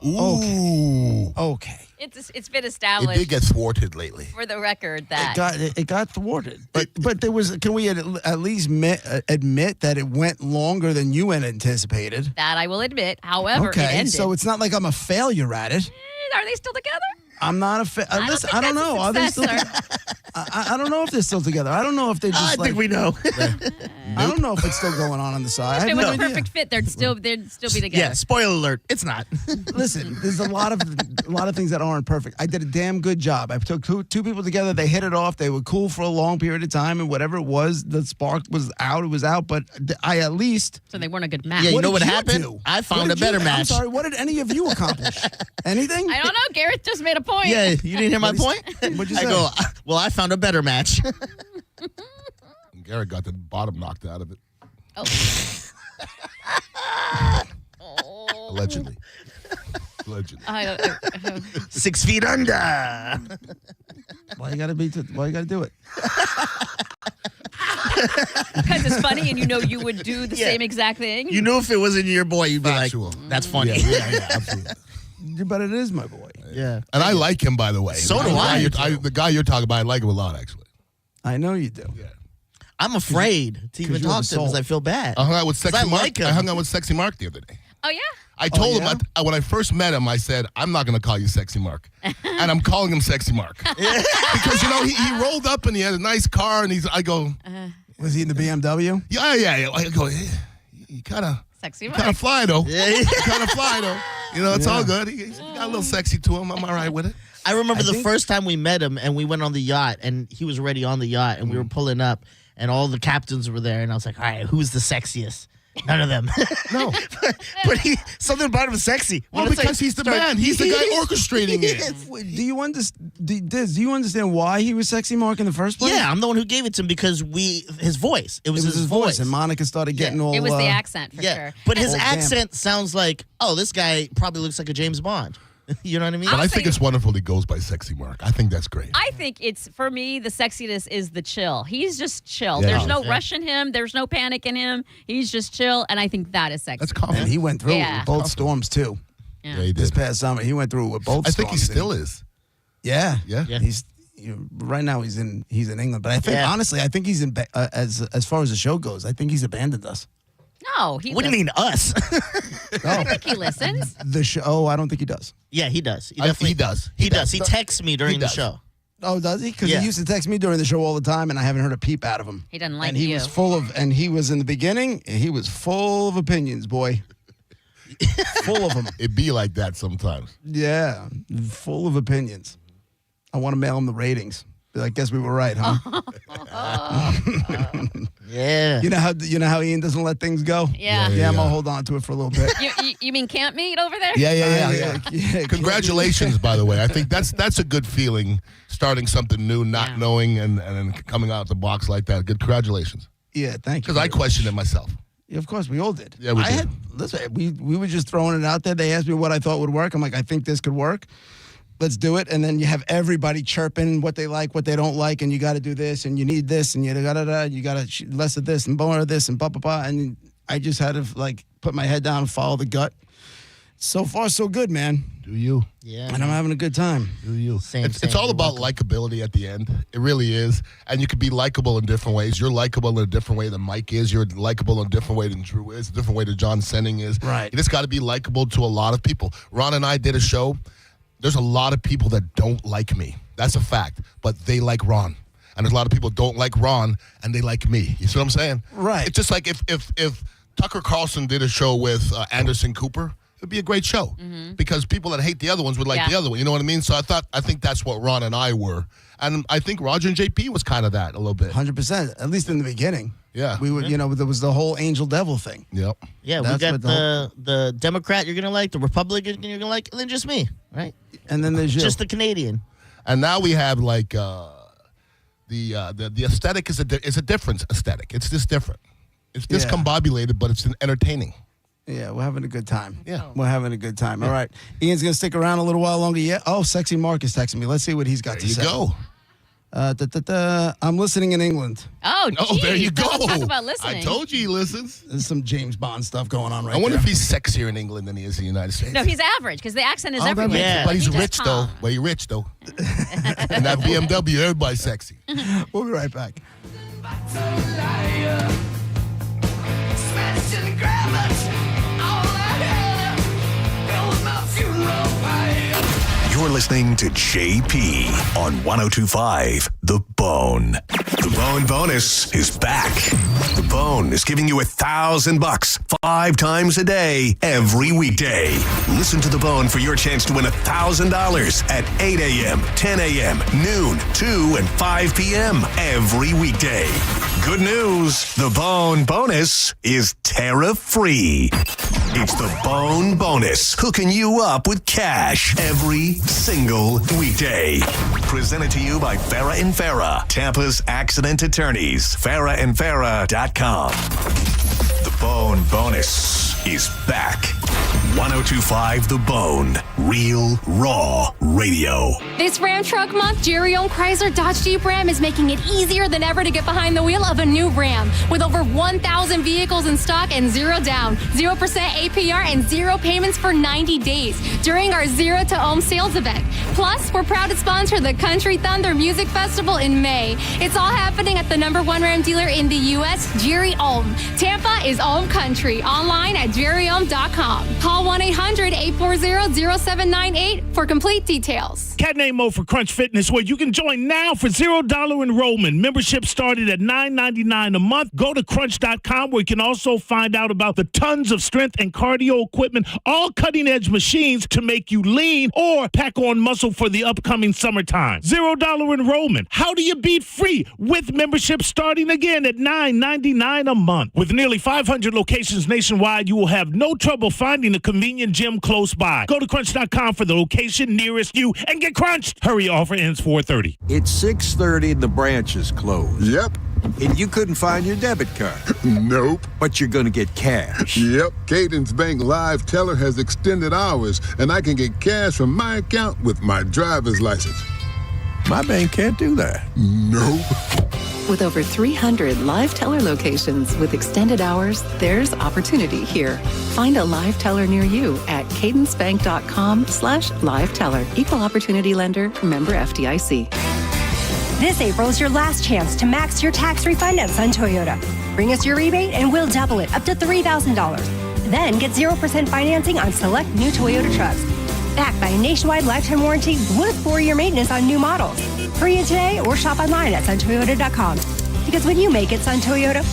Ooh. Okay. It's been It established did get thwarted lately. for the record that It got thwarted. But there was, can we at least admit that it went longer than you had anticipated? I will admit. However, it Okay, ended. so it's not like I'm a failure at it. Are they still together? I'm not a listen, I don't know. Are they still? I don't know if they're still together. I don't know if they just. I think we know. I don't know if it's still going on the side. I If have it was no a idea. perfect fit, they'd still be together. Yeah, spoiler alert, it's not. Listen, there's a lot of things that aren't perfect. I did a damn good job. I took two people together. They hit it off. They were cool for a long period of time, and whatever it was, the spark was out. It was out. But I at least. So they weren't a good match. Yeah, you know did what happened? do? I found What a did you better do? match. I'm sorry. What did any of you accomplish? Anything? I don't know. Gareth just made a point. Yeah, you didn't hear my point? What'd you I say? go, well, I found a better match. Garrett got the bottom knocked out of it. Oh. Allegedly. 6 feet under. Why you gotta do it? Because it's funny and you know you would do the Yeah. same exact thing. You knew if it wasn't your boy, you'd be Factual. like, that's funny. Yeah, absolutely. But it is my boy. Yeah. And I like him, by the way. So do The guy I. The guy you're talking about, I like him a lot, actually. I know you do. Yeah. I'm afraid to even you're talk the to him because soul. I feel bad. I hung out with Sexy Mark. like him. I hung out with Sexy Mark the other day. Oh, yeah? I told yeah? him when I first met him, I said, I'm not going to call you Sexy Mark. And I'm calling him Sexy Mark. Because, you know, he rolled up and he had a nice car and I go, Was he in the BMW? yeah. I go, hey, you kind of Sexy kind Mark. of fly, though. Yeah. You kind of fly, though. You know, it's all good. He's got a little sexy to him. I'm all right with it. I remember the think- first time we met him and we went on the yacht and he was already on the yacht and we were pulling up and all the captains were there and I was like, all right, who's the sexiest? None of them. No. but something about him was sexy. Well, When it's because like, he's the start- man. He's the guy orchestrating it. Do you understand? Do you understand why he was Sexy Mark in the first place? Yeah, I'm the one who gave it to him because his voice. It was his voice. and Monica started getting all. It was the accent, for Yeah, sure. but his Oh, damn. accent sounds like, oh, this guy probably looks like a James Bond. You know what I mean? But I I'll think say- it's wonderful he goes by Sexy Mark. I think that's great. I think it's, for me, the sexiness is the chill. He's just chill. Yeah. There's no Yeah. rush in him. There's no panic in him. He's just chill, and I think that is sexy. That's And confident. he went through it Yeah. with both storms too. Yeah, he This did. past summer, he went through it with both. I think he storms. still is. Yeah, Yeah. Yeah. He's right now. He's in England, but I think Yeah. honestly, I think he's in as far as the show goes. I think he's abandoned us. No, he What do you mean us? I think he listens. The show. Oh, I don't think he does. Yeah, he does. He He definitely does. He does. He texts me during the does. show. Oh, does he? Because Yeah. he used to text me during the show all the time, and I haven't heard a peep out of him. He doesn't like and he you. was full of, and he was in the beginning. He was full of opinions, boy. Full of them. It be like that sometimes. Yeah, full of opinions. I want to mail him the ratings. But I guess we were right, huh? Yeah. You know how Ian doesn't let things go. Yeah. Yeah, I'm gonna hold on to it for a little bit. You mean camp meet over there? Yeah. Congratulations, by the way. I think that's a good feeling, starting something new, not Yeah. knowing, and then coming out the box like that. Good, congratulations. Yeah, thank you. Because I questioned it myself. Yeah, of course, we all did. Yeah, we did. Listen, we were just throwing it out there. They asked me what I thought would work. I'm like, I think this could work. Let's do it. And then you have everybody chirping what they like, what they don't like, and you got to do this, and you need this, and you got less of this and more of this, and blah blah blah. And I just had to like put my head down and follow the gut. So far, so good, man. Do you? Yeah. And I'm having a good time. Do you? Same, It's all about likability at the end. It really is. And you can be likable in different ways. You're likable in a different way than Mike is. You're likable in a different way than Drew is, a different way that John Senning is. Right. You just got to be likable to a lot of people. Ron and I did a show. There's a lot of people that don't like me. That's a fact. But they like Ron. And there's a lot of people don't like Ron, and they like me. You see what I'm saying? Right. It's just like if Tucker Carlson did a show with Anderson Cooper, it'd be a great show because people that hate the other ones would like the other one. You know what I mean? So I think that's what Ron and I were. And I think Roger and JP was kind of that a little bit. 100%, at least in the beginning. Yeah. We would, there was the whole angel devil thing. Yep. Yeah, we got the Democrat you're going to like, the Republican you're going to like, and then just me, right? And then there's you. Just the Canadian. And now we have like the aesthetic is a different aesthetic. It's just different. It's discombobulated, but it's entertaining. Yeah, we're having a good time. Yeah. We're having a good time. All right. Ian's going to stick around a little while longer. Yeah. Oh, Sexy Mark is texting me. Let's see what he's got to say. There you go. I'm listening in England. Oh, geez. There you go. Talk about listening. I told you he listens. There's some James Bond stuff going on right I wonder there. if he's sexier in England than he is in the United States. No, he's average because the accent is that everywhere. makes it- But he's He just rich, though. calm. But he's rich, though. And that BMW, everybody's sexy. We'll be right back. You're listening to JP on 102.5 The Bone. The Bone Bonus is back. The Bone is giving you $1,000 5 times a day, every weekday. Listen to The Bone for your chance to win $1,000 at 8 a.m., 10 a.m., noon, 2, and 5 p.m. every weekday. Good news, The Bone Bonus is tariff-free. It's The Bone Bonus, hooking you up with cash every single weekday. Presented to you by Farah & Farah, Tampa's accident attorneys. FarahandFarah.com. The Bone Bonus is back. 102.5 The Bone. Real, raw radio. This Ram Truck Month, Jerry-owned Chrysler Dodge Jeep Ram is making it easier than ever to get behind the wheel of a new Ram. With over 1,000 vehicles in stock and 0 down, 0% APR, and 0 payments for 90 days during our Zero to Ohm sales event. Plus, we're proud to sponsor the Country Thunder Music Festival in May. It's all happening at the #1 Ram dealer in the U.S., Jerry Ohm. Tampa is Ohm Country. Online at jerryohm.com. Call 1-800-840-0798 for complete details. Cat name Mo for Crunch Fitness, where you can join now for $0 enrollment. Membership started at $9.99 a month. Go to crunch.com, where you can also find out about the tons of strength and cardio equipment, all cutting-edge machines to make you lean or pack on muscle for the upcoming summertime. $0 enrollment. How do you beat free with membership starting again at $9.99 a month? With nearly 500 locations nationwide, you will have no trouble finding a convenient gym close by. Go to crunch.com for the location nearest you and get crunched. Hurry, offer ends 4:30. It's 6:30 and the branch is closed. Yep. And you couldn't find your debit card. Nope. But you're going to get cash. Yep. Cadence Bank Live Teller has extended hours, and I can get cash from my account with my driver's license. My bank can't do that. Nope. With over 300 live teller locations with extended hours, there's opportunity here. Find a live teller near you at cadencebank.com/live teller. Equal opportunity lender, member FDIC. This April is your last chance to max your tax refund at Sun Toyota. Bring us your rebate and we'll double it up to $3,000. Then get 0% financing on select new Toyota trucks. Backed by a nationwide lifetime warranty with 4-year maintenance on new models. Hurry in today or shop online at suntoyota.com. Because when you make it Sun Toyota,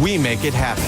We make it happen.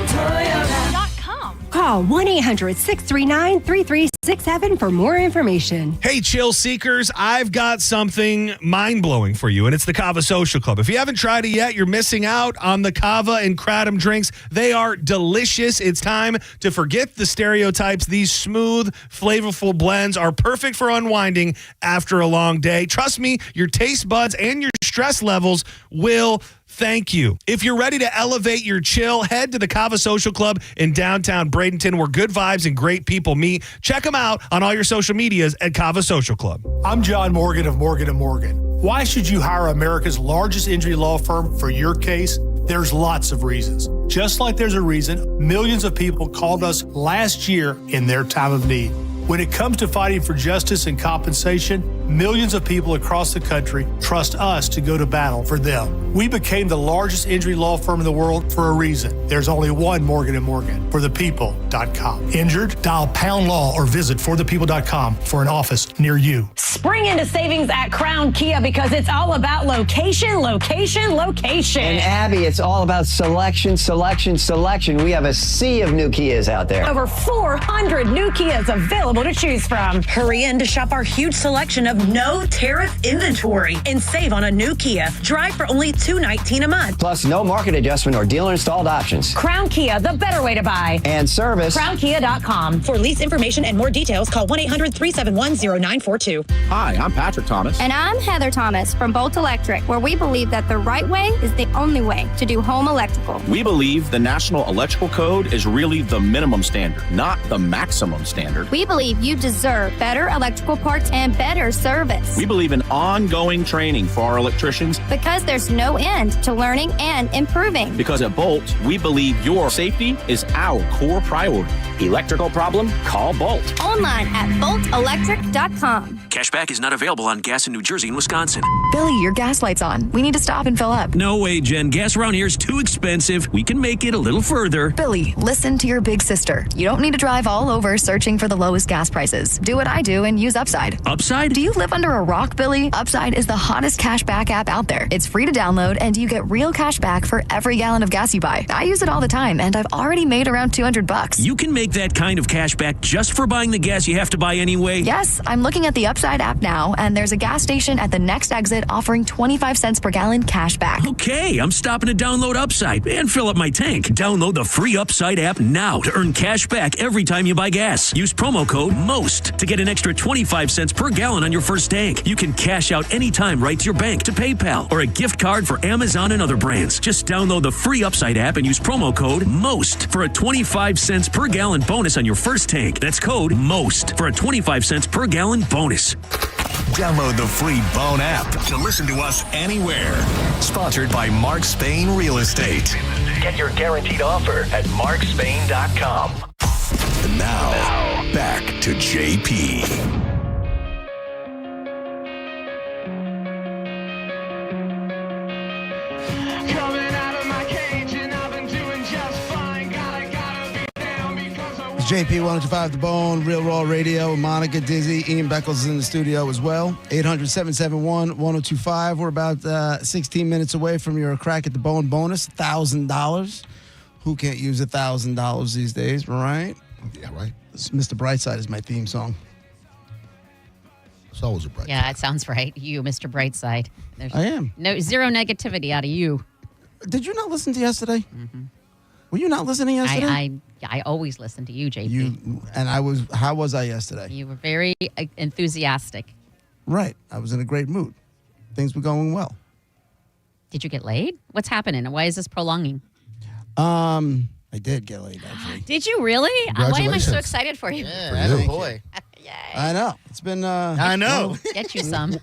Toyota.com. Call 1-800-639-3367 for more information. Hey, chill seekers, I've got something mind-blowing for you, and it's the Kava Social Club. If you haven't tried it yet, you're missing out on the Kava and Kratom drinks. They are delicious. It's time to forget the stereotypes. These smooth, flavorful blends are perfect for unwinding after a long day. Trust me, your taste buds and your stress levels will thank you. If you're ready to elevate your chill, head to the Kava Social Club in downtown Bradenton, where good vibes and great people meet. Check them out on all your social medias at Kava Social Club. I'm John Morgan of Morgan & Morgan. Why should you hire America's largest injury law firm for your case? There's lots of reasons. Just like there's a reason millions of people called us last year in their time of need. When it comes to fighting for justice and compensation, millions of people across the country trust us to go to battle for them. We became the largest injury law firm in the world for a reason. There's only one Morgan & Morgan, forthepeople.com. Injured? Dial pound law or visit forthepeople.com for an office near you. Spring into savings at Crown Kia because it's all about location, location, location. And Abby, it's all about selection, selection, selection. We have a sea of new Kias out there. Over 400 new Kias available to choose from. Hurry in to shop our huge selection of no tariff inventory and save on a new Kia. Drive for only $219 a month. Plus, no market adjustment or dealer installed options. Crown Kia, the better way to buy. And service. CrownKia.com. For lease information and more details, call 1-800-371-0942. Hi, I'm Patrick Thomas. And I'm Heather Thomas from Bolt Electric, where we believe that the right way is the only way to do home electrical. We believe the National Electrical Code is really the minimum standard, not the maximum standard. We believe you deserve better electrical parts and better service. We believe in ongoing training for our electricians because there's no end to learning and improving. Because at Bolt, we believe your safety is our core priority. Electrical problem? Call Bolt. Online at boltelectric.com. Cashback is not available on gas in New Jersey and Wisconsin. Billy, your gas light's on. We need to stop and fill up. No way, Jen. Gas around here is too expensive. We can make it a little further. Billy, listen to your big sister. You don't need to drive all over searching for the lowest gas prices. Do what I do and use Upside. Upside? Do you live under a rock, Billy? Upside is the hottest cashback app out there. It's free to download and you get real cash back for every gallon of gas you buy. I use it all the time and I've already made around $200. You can make that kind of cash back just for buying the gas you have to buy anyway? Yes, I'm looking at the Upside app now and there's a gas station at the next exit offering 25 cents per gallon cash back. Okay, I'm stopping to download Upside and fill up my tank. Download the free Upside app now to earn cash back every time you buy gas. Use promo code MOST to get an extra 25 cents per gallon on your first tank. You can cash out anytime right to your bank, to PayPal, or a gift card for Amazon and other brands. Just download the free Upside app and use promo code MOST for a 25 cents per gallon bonus on your first tank. That's code MOST for a 25 cents per gallon bonus. Download the free Bone app to listen to us anywhere. Sponsored by Mark Spain Real Estate. Get your guaranteed offer at markspain.com. And now, back to JP. JP 105 The Bone, Real Raw Radio. Monica Dizzy, Ian Beckles is in the studio as well. 800-771-1025. We're about 16 minutes away from your Crack at the Bone bonus, $1,000. Who can't use $1,000 these days, right? Yeah, right. Mr. Brightside is my theme song. It's always a bright. Yeah, it sounds right. You, Mr. Brightside. I am. Zero negativity out of you. Did you not listen to yesterday? Mm-hmm. Were you not listening yesterday? I always listen to you, JP. How was I yesterday? You were very enthusiastic. Right. I was in a great mood. Things were going well. Did you get laid? What's happening? Why is this prolonging? I did get laid, actually. Did you really? Why am I so excited for you? Yeah, boy. Yay. I know. It's been I know. Get you some.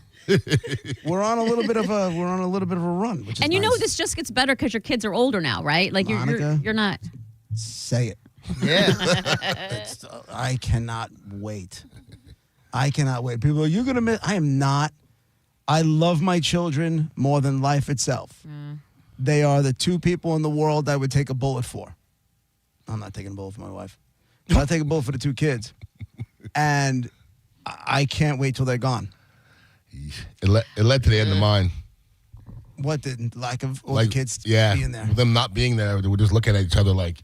We're on a little bit of a run, which is and you nice. know this just gets better because your kids are older now, right? Like you're not. Say it. Yeah. I cannot wait. People are, you're gonna miss. I am not. I love my children more than life itself. They are the two people in the world I would take a bullet for. I'm not taking a bullet for my wife. But I'll take a bullet for the two kids. And I can't wait till they're gone. It led to the end of mine. What, the lack of all the kids being there? Them not being there, we're just looking at each other like,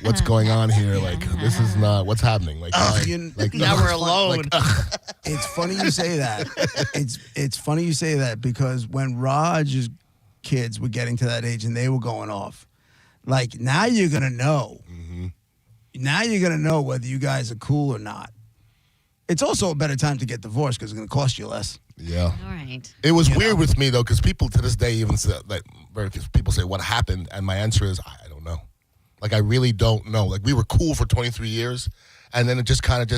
what's going on here? Like, this is not, what's happening? Like, now we're alone. It's funny you say that. It's funny you say that because when Raj's kids were getting to that age and they were going off, like, now you're going to know. Mm-hmm. Now you're going to know whether you guys are cool or not. It's also a better time to get divorced because it's going to cost you less. Yeah. All right. It was weird with me, though, because people to this day even say, people say, what happened? And my answer is, I don't know. Like, I really don't know. Like, we were cool for 23 years, and then it just kind of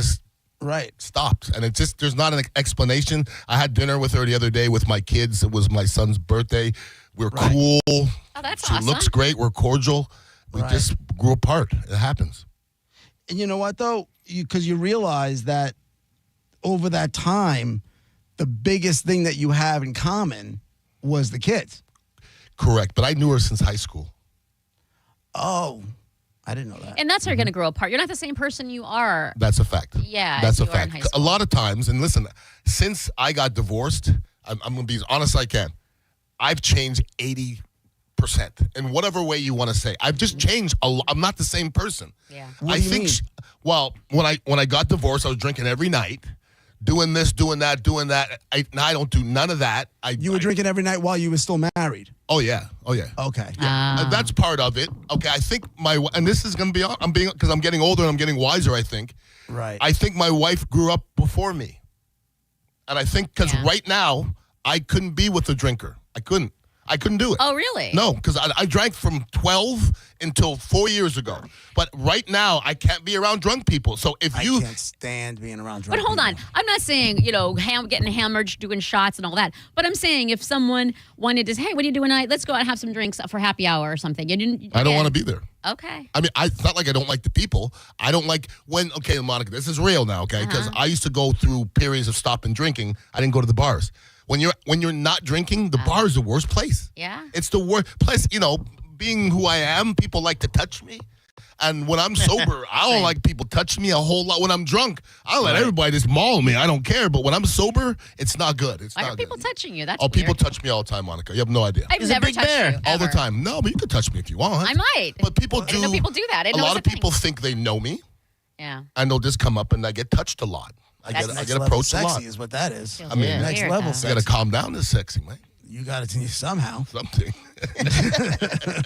Right. Stopped. And it just, there's not an explanation. I had dinner with her the other day with my kids. It was my son's birthday. We're cool. Oh, that's she awesome. looks great. We're cordial. We just grew apart. It happens. And you know what, though? Because you realize that over that time, the biggest thing that you have in common was the kids. Correct. But I knew her since high school. Oh, I didn't know that. And that's how you're going to grow apart. You're not the same person you are. That's a fact. Yeah, That's as a you are in fact. high A school. lot of times, and listen, since I got divorced, I'm going to be as honest as I can. I've changed 80%. In whatever way you want to say. I've just changed a lot. I'm not the same person. Yeah. What do you mean? Well, when I got divorced, I was drinking every night, doing this, doing that. Now I don't do none of that. You were drinking every night while you were still married. Oh yeah. Okay. That's part of it. Okay, I think and this is going to be, because I'm getting older and I'm getting wiser, I think. Right. I think my wife grew up before me. And I think because right now, I couldn't be with a drinker. I couldn't do it. Oh, really? No, because I drank from 12 until 4 years ago. But right now, I can't be around drunk people. So if I you... can't stand being around drunk But hold on. I'm not saying, getting hammered, doing shots and all that. But I'm saying if someone wanted to say, hey, what are you doing tonight? Let's go out and have some drinks for happy hour or something. I don't want to be there. Okay. I mean, it's not like I don't like the people. I don't like okay, Monica, this is real now, okay? Because I used to go through periods of stopping drinking. I didn't go to the bars. When you're not drinking, the bar is the worst place. Yeah. It's the worst. Plus, being who I am, people like to touch me. And when I'm sober, I don't like people touch me a whole lot. When I'm drunk, I let everybody just maul me. I don't care. But when I'm sober, it's not good. It's Why not are good. people touching you? That's people weird. touch me all the time, Monica. You have no idea. I've never touched you. All the ever. time. No, but you can touch me if you want. I might. But people I didn't know people do that. I didn't A know lot it of was a people think they know me, Yeah. and they'll just come up and I get touched a lot. I That's get Next level approached a lot. sexy is what that is. Feels I mean, next weird, level though. You got to calm down. This sexy, man. You got it somehow. Something.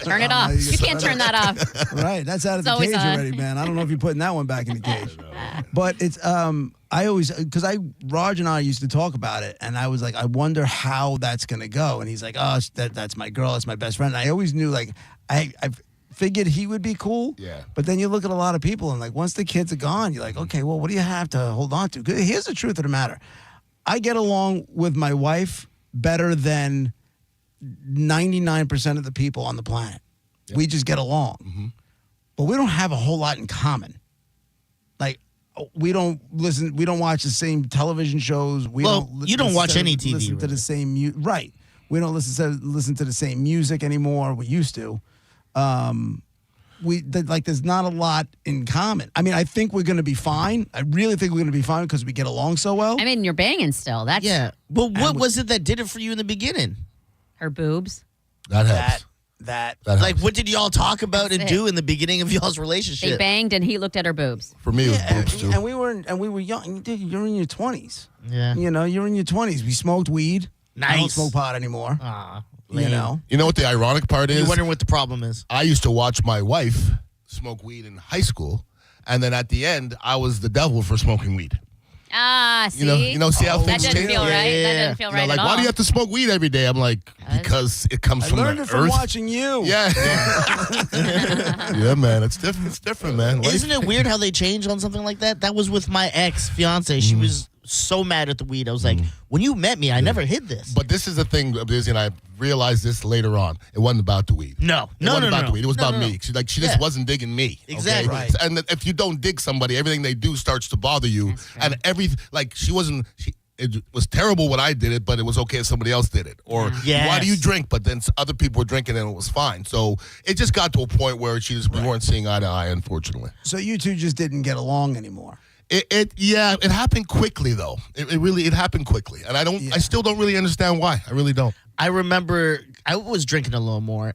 Turn it off. You can't turn that off. Right, that's out of It's the always cage on. already, man. I don't know if you're putting that one back in the cage. But it's I always Raj and I used to talk about it, and I was like, I wonder how that's gonna go. And he's like, oh, that's my girl, that's my best friend. And I always knew, like, I figured he would be cool. Yeah. But then you look at a lot of people, and like once the kids are gone, you're like, okay, well, what do you have to hold on to? 'Cause here's the truth of the matter: I get along with my wife better than 99% of the people on the planet. We just get along. But we don't have a whole lot in common. Like, we don't watch the same television shows. You don't watch any TV, Listen to the same right. We don't listen to the same music anymore. We used to. There's not a lot in common. I mean, I think we're going to be fine. I really think we're going to be fine because we get along so well. I mean, you're banging still. That's Well, what was it that did it for you in the beginning? her boobs. That helps. That like, what did y'all talk about That's and it. do in the beginning of y'all's relationship? They banged and he looked at her boobs. For me, it was boobs too. and we were young. Dude, you're in your 20s. Yeah. You're in your 20s. We smoked weed. I don't Nice. smoke pot anymore. You know what the ironic part is? You're wondering what the problem is. I used to watch my wife smoke weed in high school, and then at the end, I was the devil for smoking weed. Ah, see? See how that things didn't change? feel right. That didn't feel right like, at all. why do you have to smoke weed every day? I'm like, because it comes I from learned the it from earth. watching you. Yeah. Yeah, man. It's different. It's different, man. Life- Isn't it weird how they change on something like that? That was with my ex-fiance. She was so mad at the weed. I was like, when you met me, I never hid this. But this is the thing, Dizzy, and I realized this later on. It wasn't about the weed. No. It wasn't about the weed. It was about No. me. She just wasn't digging me. Okay? Exactly. Right. And if you don't dig somebody, everything they do starts to bother you. And it was terrible when I did it, but it was okay if somebody else did it. Or why do you drink? But then other people were drinking and it was fine. So it just got to a point where we weren't seeing eye to eye, unfortunately. So you two just didn't get along anymore. It happened quickly though. It happened quickly, and I still don't really understand why. I really don't. I remember I was drinking a little more,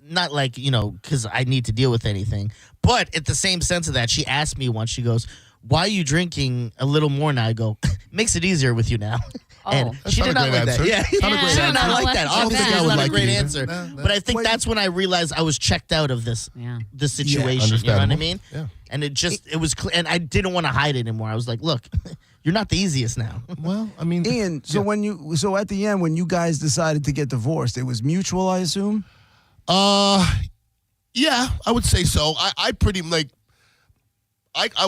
not like, because I need to deal with anything. But at the same sense of that, she asked me once, she goes, why are you drinking a little more now? I go, makes it easier with you now. And That's she not did a not great like answer. that. Yeah, It's not a great she did not answer. like that. I don't Obviously, think I it's would not a like great it either. answer. No. But I think that's when I realized I was checked out of this situation. You know what I Understandable. mean? Yeah. And it was and I didn't want to hide it anymore. I was like, look, you're not the easiest now. Well, I mean, Ian, so at the end when you guys decided to get divorced, it was mutual, I assume? Yeah, I would say so. I pretty like I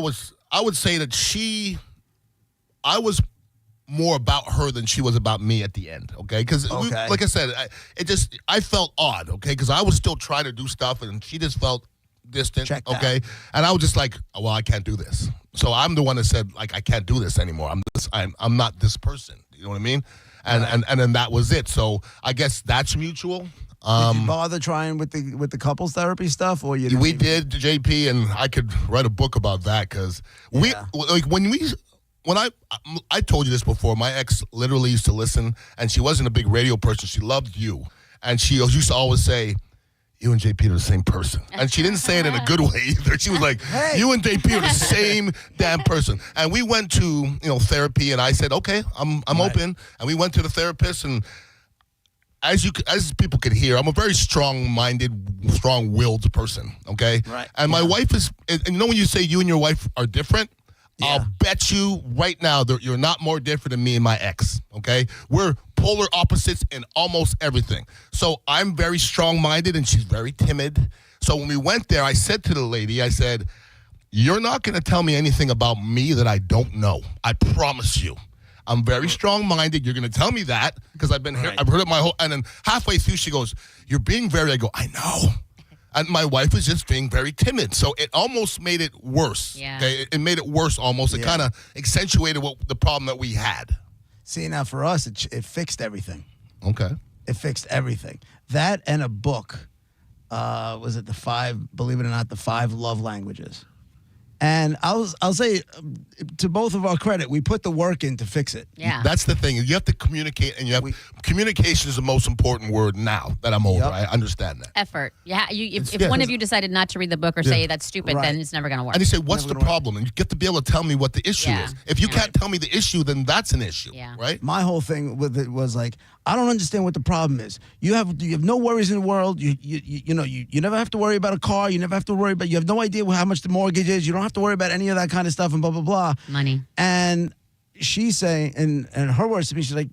would say that she I was more about her than she was about me at the end, okay? Because, like I said, I felt odd, okay? Because I was still trying to do stuff, and she just felt distant, okay? And I was just like, well, I can't do this. So I'm the one that said, like, I can't do this anymore. I'm not this person. You know what I mean? And then that was it. So I guess that's mutual. Did you bother trying with the couples therapy stuff, or you? We did, JP, and I could write a book about that because when I told you this before, my ex literally used to listen, and she wasn't a big radio person. She loved you, and she used to always say, "You and JP are the same person," and she didn't say it in a good way either. She was like, "You and JP are the same damn person." And we went to therapy, and I said, "Okay, I'm open," and we went to the therapist and. As people could hear, I'm a very strong-minded, strong-willed person, okay? Right. And my wife is, and when you say you and your wife are different, I'll bet you right now that you're not more different than me and my ex, okay? We're polar opposites in almost everything. So I'm very strong-minded, and she's very timid. So when we went there, I said to the lady, I said, "You're not going to tell me anything about me that I don't know. I promise you. I'm very strong-minded. You're going to tell me that because I've been here. I've heard it my whole. And then halfway through, she goes, "You're being very." I go, "I know." And my wife was just being very timid, so it almost made it worse. Yeah. Okay, it made it worse almost. It kind of accentuated the problem that we had. See, now for us, it fixed everything. Okay. It fixed everything. That and a book. Was it the 5? Believe it or not, the 5 love languages. And I'll say, to both of our credit, we put the work in to fix it. Yeah. That's the thing. You have to communicate, and communication is the most important word now that I'm older. I understand that. Effort. Yeah. If one of you decided not to read the book or say that's stupid, then it's never going to work. And you say, "What's the problem?" And you get to be able to tell me what the issue is. If you can't tell me the issue, then that's an issue, right? My whole thing with it was like, I don't understand what the problem is. You have no worries in the world. You never have to worry about a car. You never have to worry about. You have no idea how much the mortgage is. You don't have to worry about any of that kind of stuff and blah blah blah. Money. And she's saying, and her words to me, she's like,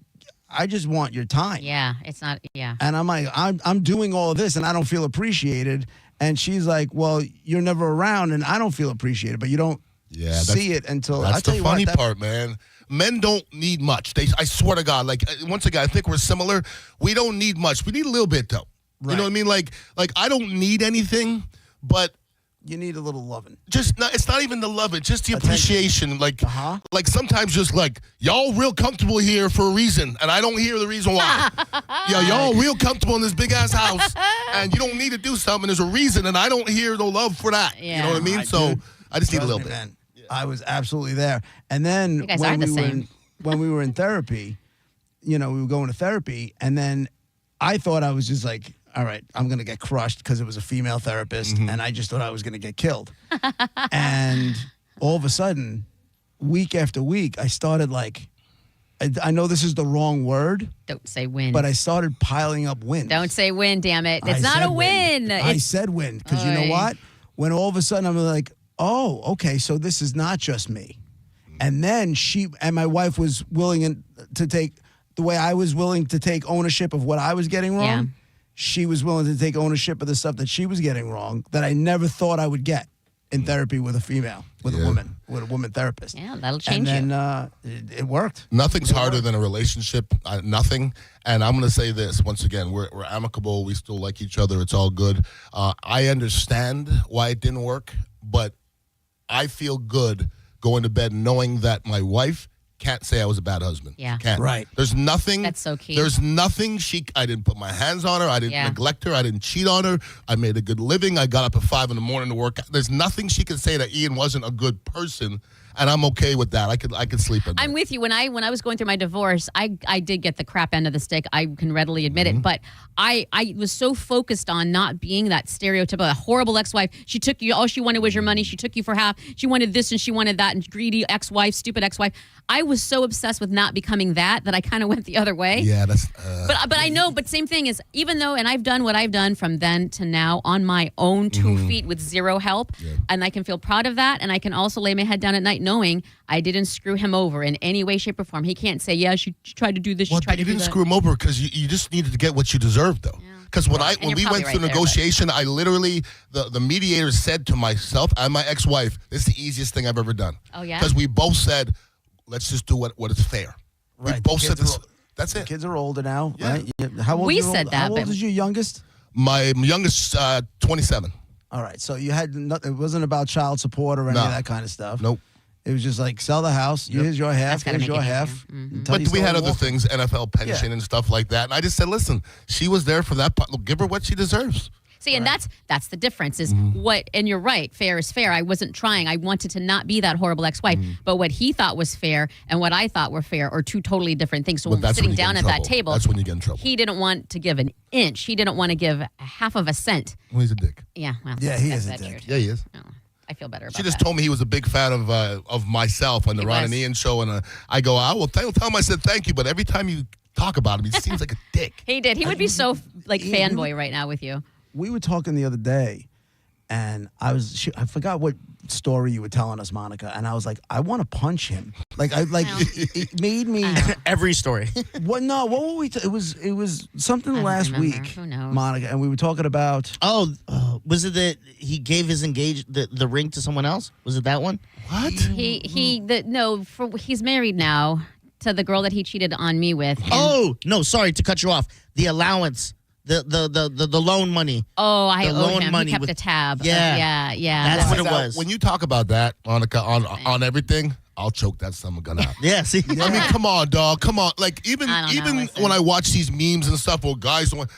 "I just want your time." Yeah, it's not. Yeah. And I'm like, I'm doing all of this, and I don't feel appreciated. And she's like, "Well, you're never around, and I don't feel appreciated, but you don't see it until." That's the funny part, man. Men don't need much. I swear to God, like, once again, I think we're similar. We don't need much. We need a little bit, though. Right. You know what I mean? Like I don't need anything, but you need a little loving. It's not even the love, it's just the appreciation. Like sometimes just like, y'all real comfortable here for a reason, and I don't hear the reason why. Y'all real comfortable in this big ass house, and you don't need to do something. There's a reason, and I don't hear no love for that. Yeah. You know what I mean? I just need a little bit. Man. I was absolutely there. And then you guys are the same. When we were in therapy, we were going to therapy, and then I thought I was just like, all right, I'm going to get crushed because it was a female therapist, and I just thought I was going to get killed. And all of a sudden, week after week, I started like, I know this is the wrong word. Don't say win. But I started piling up wins. Don't say win, damn it. It's not a win. I said win because you know what? When all of a sudden I'm like, oh, okay, so this is not just me. And then my wife was willing to take, the way I was willing to take ownership of what I was getting wrong, Yeah. she was willing to take ownership of the stuff that she was getting wrong that I never thought I would get in therapy with a woman therapist. Yeah, that'll change and then, it worked. Nothing's harder than a relationship. Nothing. And I'm going to say this once again: we're amicable. We still like each other. It's all good. I understand why it didn't work, but I feel good going to bed knowing that my wife can't say I was a bad husband. Yeah. Can't. Right. There's nothing. That's so key. There's nothing I didn't put my hands on her. I didn't neglect her. I didn't cheat on her. I made a good living. I got up at 5 a.m. to work. There's nothing she could say that Ian wasn't a good person. And I'm okay with that. I could sleep at night. I'm with you. When I was going through my divorce, I did get the crap end of the stick. I can readily admit it. But I was so focused on not being that stereotypical, horrible ex-wife. She took you, all she wanted was your money. She took you for half. She wanted this and she wanted that, and greedy ex-wife, stupid ex-wife. I was so obsessed with not becoming that I kind of went the other way. Yeah, that's. But I know. But same thing is, even though, and I've done what I've done from then to now on my own 2 feet with zero help, and I can feel proud of that, and I can also lay my head down at night knowing I didn't screw him over in any way, shape, or form. He can't say, "Yeah, she tried to do this." Well, she tried to you do didn't that. screw him over because you just needed to get what you deserved, though. Because when we went through negotiation, I literally the mediator said to myself and my ex-wife, "This is the easiest thing I've ever done." Oh yeah. Because we both said, let's just do what is fair. Right. We both said The kids this. That's The it. kids are older now, Yeah. right? Yeah. How old We your said old- that, How old but- is your youngest? My youngest, 27. All right, so you had it wasn't about child support or any No. of that kind of stuff. Nope. It was just like sell the house. Here's your half. That's gotta Here's make your it half. easier. Mm-hmm. until But you we start had other walking. things, NFL pension and stuff like that. And I just said, listen, she was there for that part. Look, give her what she deserves. See, and that's the difference is what, and you're right, fair is fair. I wasn't trying. I wanted to not be that horrible ex-wife. But what he thought was fair and what I thought were fair are two totally different things. So Well, when we're that's when sitting you get down in at that trouble. table, That's when you get in trouble. he didn't want to give an inch. He didn't want to give a half of a cent. Well, he's a dick. Yeah, well, Yeah, he that's is a that dick. true. Yeah, he is. No, I feel better about She just that. told me he was a big fan of myself on the He Ron was. and Ian show. And I go, I will tell him I said thank you. But every time you talk about him, he seems like a dick. He did. He would be so like Ian, fanboy right now with you. We were talking the other day, and I forgot what story you were telling us, Monica, and I was like, I want to punch him. It made me. Every story. What? No, what were we? It was something don't last remember. week, Who knows? Monica, and we were talking about. Was it that he gave his the ring to someone else? Was it that one? What? He's married now to the girl that he cheated on me with. and- Oh no, sorry to cut you off. The allowance, the loan money. Oh, I The owed loan him. money He kept with- a tab. Yeah. Yeah. That's what it Now, was. When you talk about that, Monica, on everything, I'll choke that son of a gun out. Yeah, see. I mean, come on, dog. Come on. Like, even I don't know, listen. when I watch these memes and stuff where guys don't want,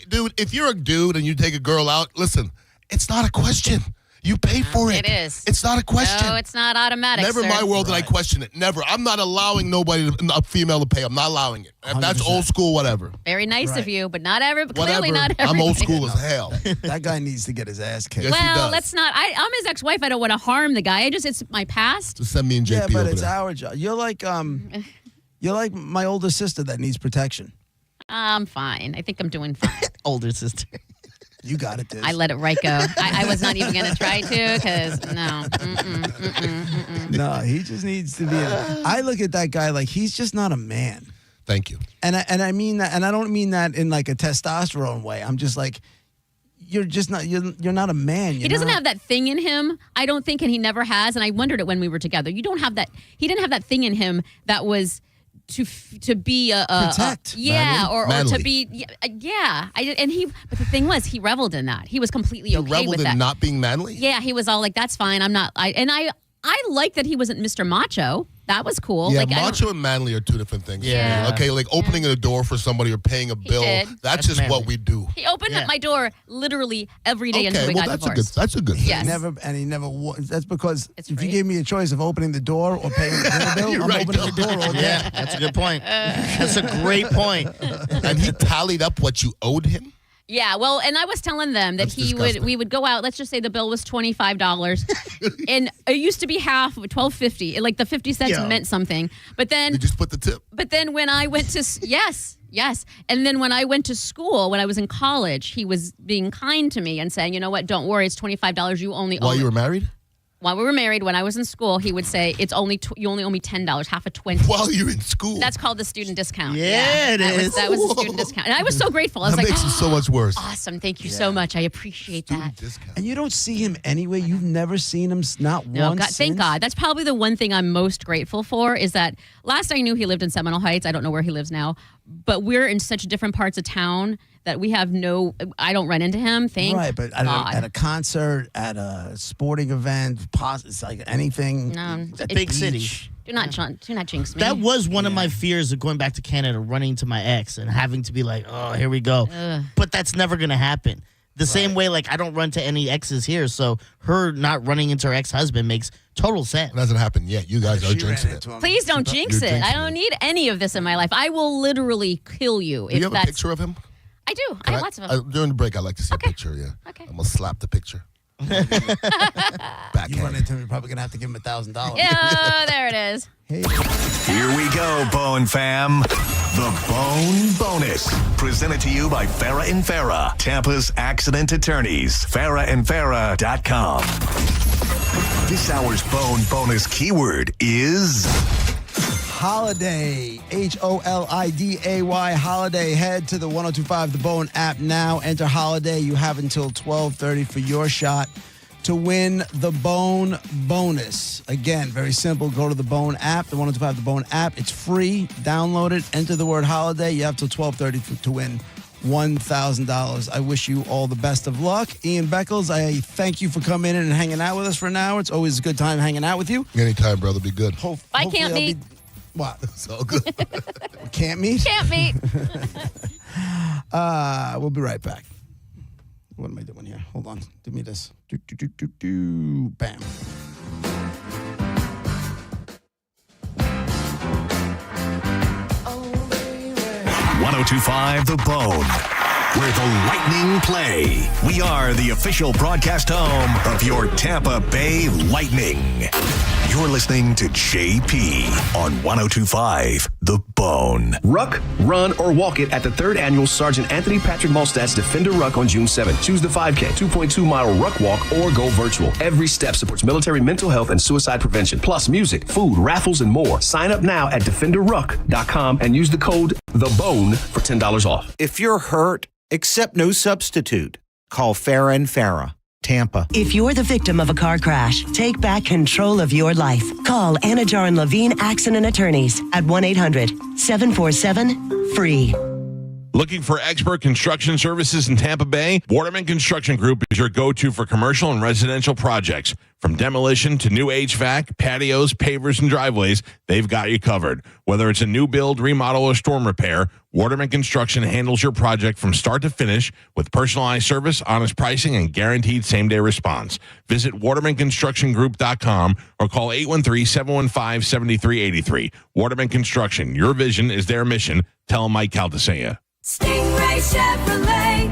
dude, if you're a dude and you take a girl out, listen, it's not a question. You pay for it. It is. It's not a question. No, it's not automatic. Never in sir. my world did I question it. Never. I'm not allowing a female to pay. I'm not allowing it. If that's 100%. old school, whatever. Very nice Right. of you, but not Whatever. clearly not everybody. I'm old school as hell. That guy needs to get his ass kicked. Yes, he Well, does. let's not. I'm his ex-wife. I don't want to harm the guy. It's my past. Just send me and JP Yeah, but over it's there. our job. You're like my older sister that needs protection. I'm fine. I think I'm doing fine. Older sister. You got it, Diz. I let it right go. I was not even going to try to because no. No, he just needs to be. I look at that guy like he's just not a man. Thank you. And I mean that, and I don't mean that in like a testosterone way. I'm just like, you're just not. You're not a man. He doesn't have that thing in him, I don't think, and he never has. And I wondered it when we were together. You don't have that. He didn't have that thing in him that was to be a Protect. yeah, or Manly. to be yeah. But the thing was, he reveled in that. He was completely You okay reveled with in that. not being manly? Yeah, he was all like, "That's fine. I'm not." I like that he wasn't Mr. Macho. That was cool. Yeah, like, I don't- macho and manly are two different things. Yeah. Okay, like opening a door for somebody or paying a bill. did. That's That's just what manly. we do. He opened up my door literally every day Okay, until we well, got that's divorced. a good thing. Yes. He never. That's because It's if free. you gave me a choice of opening the door or paying the bill, You're I'm right, opening the door all day. Yeah, that's a good point. That's a great point. And he tallied up what you owed him? Yeah, well, and I was telling them that That's disgusting. we would go out. Let's just say the bill was $25, and it used to be half, $12.50. Like the 50 cents Yeah. meant something. But then, You just put the tip. but then when I went to yes, and then when I went to school, when I was in college, he was being kind to me and saying, you know what, don't worry, it's $25. You only owe While you it." were married? While we were married, when I was in school, he would say, "It's only you only owe me $10, half of 20." While you're in school? That's called the student discount. Yeah, it that is. Was, that was the student discount, and I was so grateful. I was that like, makes it so much worse. "Awesome, thank you so much. I appreciate that." Discount. And you don't see him anyway. You've never seen him not No, once. God, thank since? God. That's probably the one thing I'm most grateful for is that last I knew he lived in Seminole Heights. I don't know where he lives now, but we're in such different parts of town that we have I don't run into him. Thank Right, but God. at a concert, at a sporting event, it's like anything. No, at the big beach. city. do not jinx me. That was one of my fears of going back to Canada, running to my ex and having to be like, oh, here we go. But that's never going to happen. The same way, like, I don't run to any exes here, so her not running into her ex-husband makes total sense. It hasn't happened yet. You guys are She jinxing ran it. into him. Please don't jinx You're it. I jinxing don't it. need any of this in my life. I will literally kill you Do if you have a that's. picture of him? I do. I have lots of them. During the break, I'd like to see a picture, yeah. Okay. I'm going to slap the picture. You run Backhand. into him, you're probably gonna have to give him $1,000. Yeah, there it is. Here we go, Bone fam. The Bone Bonus. Presented to you by Farah and Farah, Tampa's accident attorneys. FarahandFarah.com. This hour's Bone Bonus keyword is Holiday, HOLIDAY, holiday. Head to the 1025 The Bone app now. Enter holiday. You have until 12:30 for your shot to win the Bone Bonus. Again, very simple. Go to the Bone app, the 102.5 The Bone app. It's free. Download it. Enter the word holiday. You have till 12:30 to win $1,000. I wish you all the best of luck. Ian Beckles, I thank you for coming in and hanging out with us for an hour. It's always a good time hanging out with you. Anytime, brother. Be good. I can't meet. What? It's all good. Can't meet? Can't meet. We'll be right back. What am I doing here? Hold on. Give me this. Bam. 1025 The Bone, where the Lightning play. We are the official broadcast home of your Tampa Bay Lightning. You're listening to JP on 1025 The Bone. Ruck, run, or walk it at the 3rd Annual Sergeant Anthony Patrick Malstat's Defender Ruck on June 7th. Choose the 5K, 2.2-mile Ruck Walk, or go virtual. Every step supports military mental health and suicide prevention, plus music, food, raffles, and more. Sign up now at DefenderRuck.com and use the code THEBONE for $10 off. If you're hurt, accept no substitute. Call Farah and Farah, Tampa. If you're the victim of a car crash, take back control of your life. Call Anajar and Levine Accident Attorneys at 1-800-747-FREE. Looking for expert construction services in Tampa Bay? Waterman Construction Group is your go-to for commercial and residential projects. From demolition to new HVAC, patios, pavers, and driveways, they've got you covered. Whether it's a new build, remodel, or storm repair, Waterman Construction handles your project from start to finish with personalized service, honest pricing, and guaranteed same-day response. Visit watermanconstructiongroup.com or call 813-715-7383. Waterman Construction, your vision is their mission. Tell them Mike Caldesia. Stingray Chevrolet.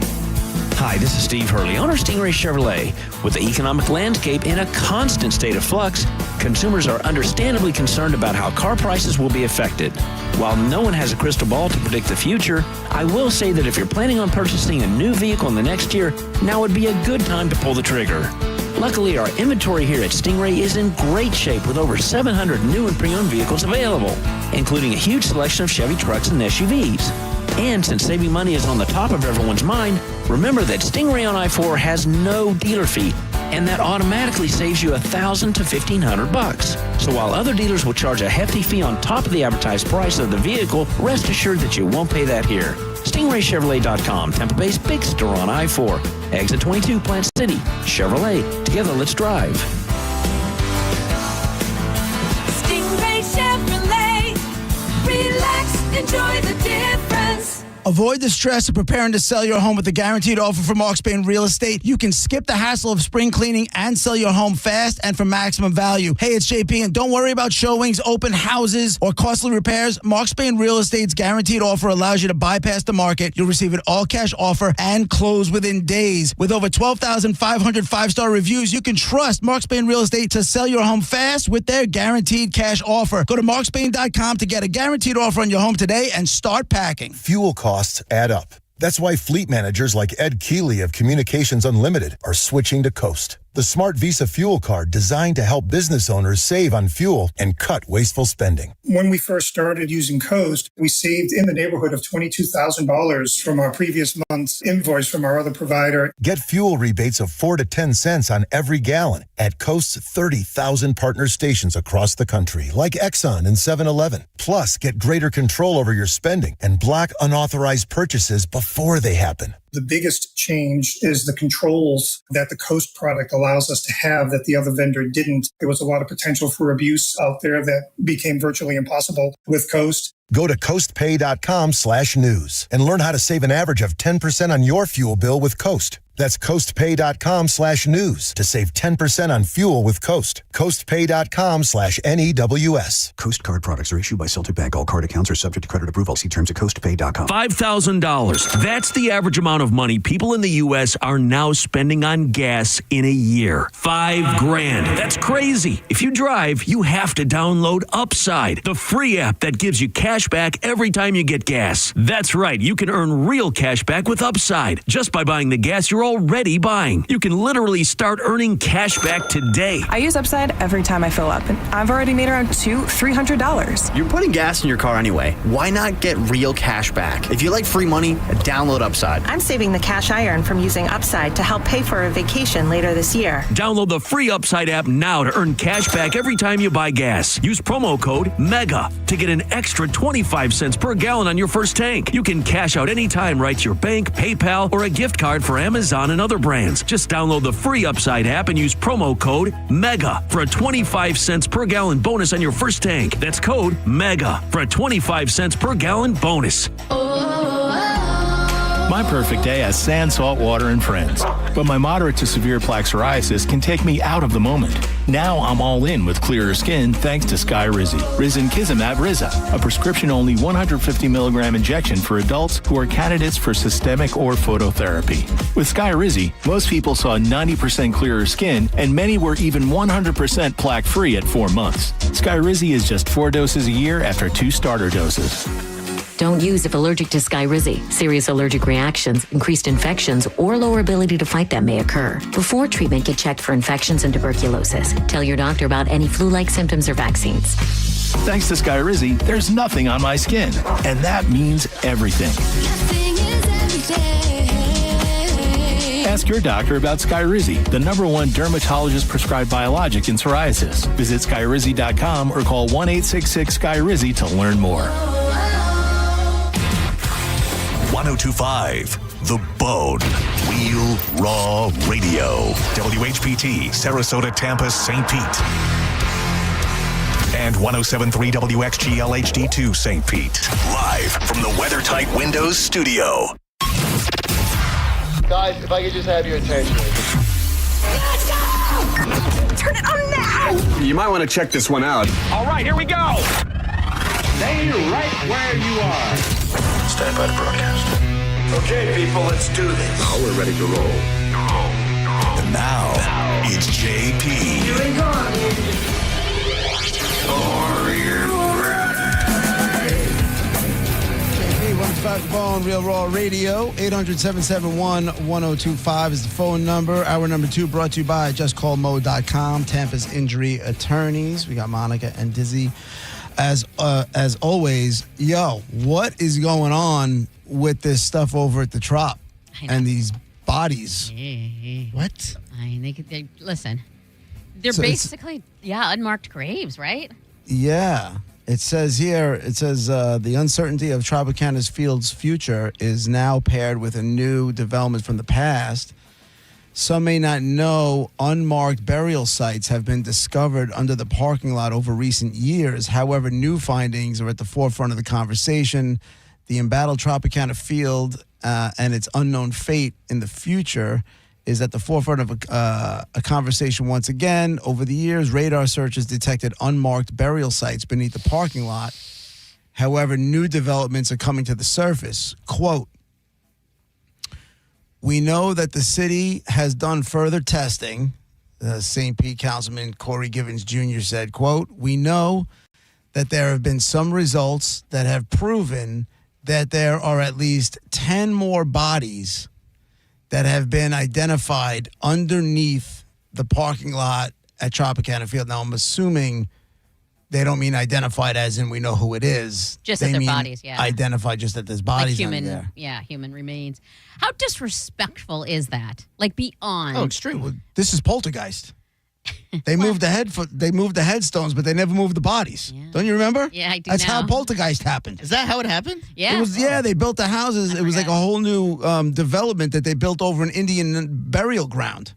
Hi, this is Steve Hurley, owner of Stingray Chevrolet. With the economic landscape in a constant state of flux, consumers are understandably concerned about how car prices will be affected. While no one has a crystal ball to predict the future, I will say that if you're planning on purchasing a new vehicle in the next year, now would be a good time to pull the trigger. Luckily, our inventory here at Stingray is in great shape with over 700 new and pre-owned vehicles available, including a huge selection of Chevy trucks and SUVs. And since saving money is on the top of everyone's mind, remember that Stingray on I-4 has no dealer fee, and that automatically saves you $1,000 to $1,500. So while other dealers will charge a hefty fee on top of the advertised price of the vehicle, rest assured that you won't pay that here. StingrayChevrolet.com, Tampa Bay's big store on I-4. Exit 22, Plant City. Chevrolet. Together, let's drive. Stingray Chevrolet. Relax, enjoy the difference. Avoid the stress of preparing to sell your home with a guaranteed offer from Mark Spain Real Estate. You can skip the hassle of spring cleaning and sell your home fast and for maximum value. Hey, it's JP, and don't worry about showings, open houses, or costly repairs. Mark Spain Real Estate's guaranteed offer allows you to bypass the market. You'll receive an all-cash offer and close within days. With over 12,500 five-star reviews, you can trust Mark Spain Real Estate to sell your home fast with their guaranteed cash offer. Go to markspain.com to get a guaranteed offer on your home today and start packing. Fuel costs add up. That's why fleet managers like Ed Keeley of Communications Unlimited are switching to Coast, the smart Visa fuel card designed to help business owners save on fuel and cut wasteful spending. When we first started using Coast, we saved in the neighborhood of $22,000 from our previous month's invoice from our other provider. Get fuel rebates of 4 to 10 cents on every gallon at Coast's 30,000 partner stations across the country, like Exxon and 7-Eleven. Plus, get greater control over your spending and block unauthorized purchases before they happen. The biggest change is the controls that the Coast product allows us to have that the other vendor didn't. There was a lot of potential for abuse out there that became virtually impossible with Coast. Go to coastpay.com/news and learn how to save an average of 10% on your fuel bill with Coast. That's coastpay.com/news to save 10% on fuel with Coast. Coastpay.com/NEWS. Coast card products are issued by Celtic Bank. All card accounts are subject to credit approval. See terms at coastpay.com. $5,000. That's the average amount of money people in the U.S. are now spending on gas in a year. $5,000. That's crazy. If you drive, you have to download Upside, the free app that gives you cash back every time you get gas. That's right. You can earn real cash back with Upside just by buying the gas you're already buying. You can literally start earning cash back today. I use Upside every time I fill up, and I've already made around $300. You're putting gas in your car anyway. Why not get real cash back? If you like free money, download Upside. I'm saving the cash I earn from using Upside to help pay for a vacation later this year. Download the free Upside app now to earn cash back every time you buy gas. Use promo code MEGA to get an extra 25 cents per gallon on your first tank. You can cash out anytime right to your bank, PayPal, or a gift card for Amazon and other brands. Just download the free Upside app and use promo code MEGA for a 25 cents per gallon bonus on your first tank. That's code MEGA for a 25 cents per gallon bonus. My perfect day has sand, salt water, and friends. But my moderate to severe plaque psoriasis can take me out of the moment. Now I'm all in with clearer skin thanks to Skyrizi. Risankizumab Riza, a prescription-only 150 milligram injection for adults who are candidates for systemic or phototherapy. With Skyrizi, most people saw 90% clearer skin, and many were even 100% plaque-free at 4 months. Skyrizi is just 4 doses a year after 2 starter doses. Don't use if allergic to Skyrizi. Serious allergic reactions, increased infections, or lower ability to fight them may occur. Before treatment, get checked for infections and tuberculosis. Tell your doctor about any flu-like symptoms or vaccines. Thanks to Skyrizi, there's nothing on my skin, and that means everything. Ask your doctor about Skyrizi, the #1 dermatologist-prescribed biologic in psoriasis. Visit Skyrizi.com or call 1-866-SKYRIZI to learn more. 1025 The Bone. Real Raw Radio. WHPT, Sarasota, Tampa, St. Pete. And 1073 WXGL HD2 St. Pete. Live from the WeatherTight Windows studio. Guys, if I could just have your attention. Turn it on now! You might want to check this one out. All right, here we go. Stay right where you are. Stand by the broadcast. Okay, people, let's do this. Now we're ready to roll. And now, it's JP. Here we go. Are you ready? JP, 105 The Bone, Real Raw Radio. 800-771-1025 is the phone number. Hour number 2 brought to you by JustCallMo.com, Tampa's injury attorneys. We got Monica and Dizzy. As always, yo, what is going on with this stuff over at the Trop and these bodies? What? I mean, they listen. They're basically, unmarked graves, right? Yeah. It says here, the uncertainty of Tropicana's field's future is now paired with a new development from the past. Some may not know unmarked burial sites have been discovered under the parking lot over recent years. However, new findings are at the forefront of the conversation. The embattled Tropicana field and its unknown fate in the future is at the forefront of a conversation once again. Over the years, radar searches detected unmarked burial sites beneath the parking lot. However, new developments are coming to the surface. Quote, "We know that the city has done further testing," St. Pete Councilman Corey Givens Jr. said, quote, "We know that there have been some results that have proven that there are at least 10 more bodies that have been identified underneath the parking lot at Tropicana Field." Now, I'm assuming they don't mean identified as in we know who it is. Just they that their mean bodies, yeah. identified just that there's bodies like under there. Yeah, human remains. How disrespectful is that? Like beyond. Oh, extreme. Well, this is poltergeist. They moved the headstones, but they never moved the bodies. Yeah. Don't you remember? Yeah, I do. That's now. how poltergeist happened. Is that how it happened? Yeah. It was. Yeah, they built the houses. It was like a whole new development that they built over an Indian burial ground.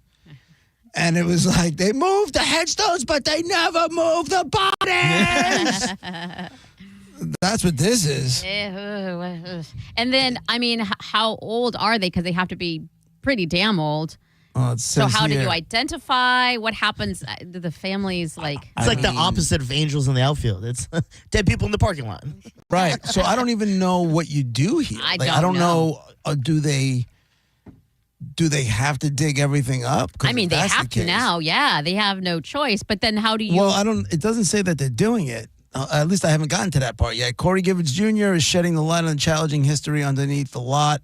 And it was like they moved the headstones, but they never moved the bodies. That's what this is. And then, I mean, how old are they? Because they have to be pretty damn old. So how do you identify? What happens? Do the families like? It's like the opposite of angels in the outfield. It's dead people in the parking lot. Right. So I don't even know what you do here. I don't know. Do they have to dig everything up? I mean, they have to now. Yeah, they have no choice. But then how do you? Well, it doesn't say that they're doing it. At least I haven't gotten to that part yet. Corey Givens Jr. is shedding the light on the challenging history underneath the lot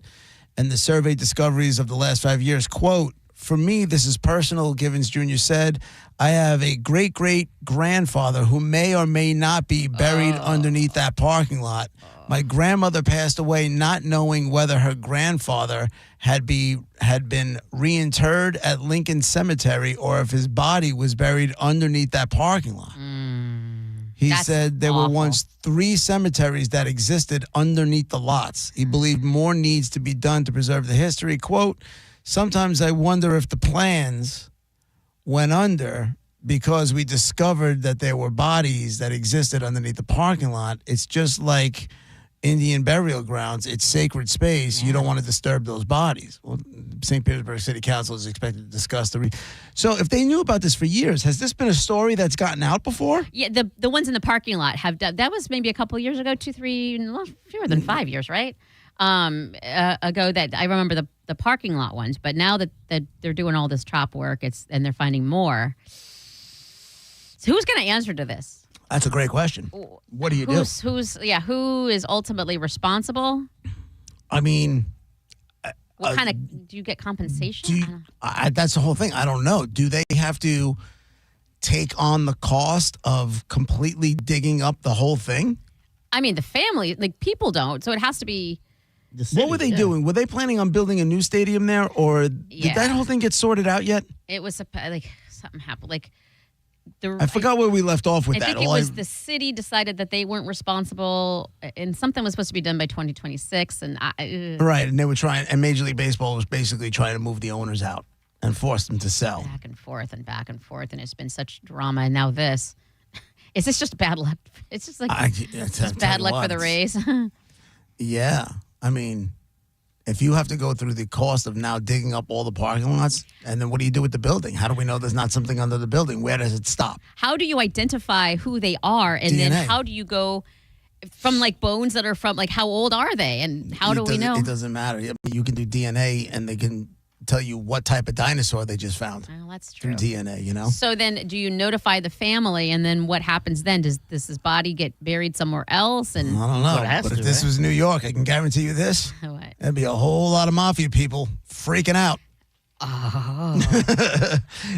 and the survey discoveries of the last 5 years. Quote, for me, this is personal, Givens Jr. said. I have a great-great-grandfather who may or may not be buried underneath that parking lot. My grandmother passed away not knowing whether her grandfather had been reinterred at Lincoln Cemetery or if his body was buried underneath that parking lot. He said there were once 3 cemeteries that existed underneath the lots. He believed more needs to be done to preserve the history. Quote, sometimes I wonder if the plans went under because we discovered that there were bodies that existed underneath the parking lot. It's just like Indian burial grounds. It's sacred space. You don't want to disturb those bodies. Well, St. Petersburg City Council is expected to discuss So if they knew about this for years, has this been a story that's gotten out before? Yeah, the ones in the parking lot have done. That was maybe a couple of years ago, 2, 3, fewer than 5 years, right? Ago that I remember the parking lot ones, but now that they're doing all this trop work, and they're finding more. So who's going to answer to this? That's a great question. What do you do? Who is ultimately responsible? I mean, what kind of do you get compensation? That's the whole thing. I don't know. Do they have to take on the cost of completely digging up the whole thing? I mean, the family, people don't, so it has to be. What were they doing? Were they planning on building a new stadium there, or did that whole thing get sorted out yet? It was something happened. I forgot where we left off with that. I think it was the city decided that they weren't responsible, and something was supposed to be done by 2026. Right, and they were trying, and Major League Baseball was basically trying to move the owners out and force them to sell. Back and forth, and it's been such drama, and now this. Is this just bad luck? It's just just bad luck for the Rays. Yeah, I mean, if you have to go through the cost of now digging up all the parking lots, and then what do you do with the building? How do we know there's not something under the building? Where does it stop? How do you identify who they are? And then how do you go from bones that are from how old are they? And how do we know? It doesn't matter. You can do DNA and they can tell you what type of dinosaur they just found. Well, that's true. Through DNA, So then do you notify the family, and then what happens then? Does his body get buried somewhere else? And I don't know. But if this was New York, I can guarantee you this. What? There'd be a whole lot of mafia people freaking out. Oh.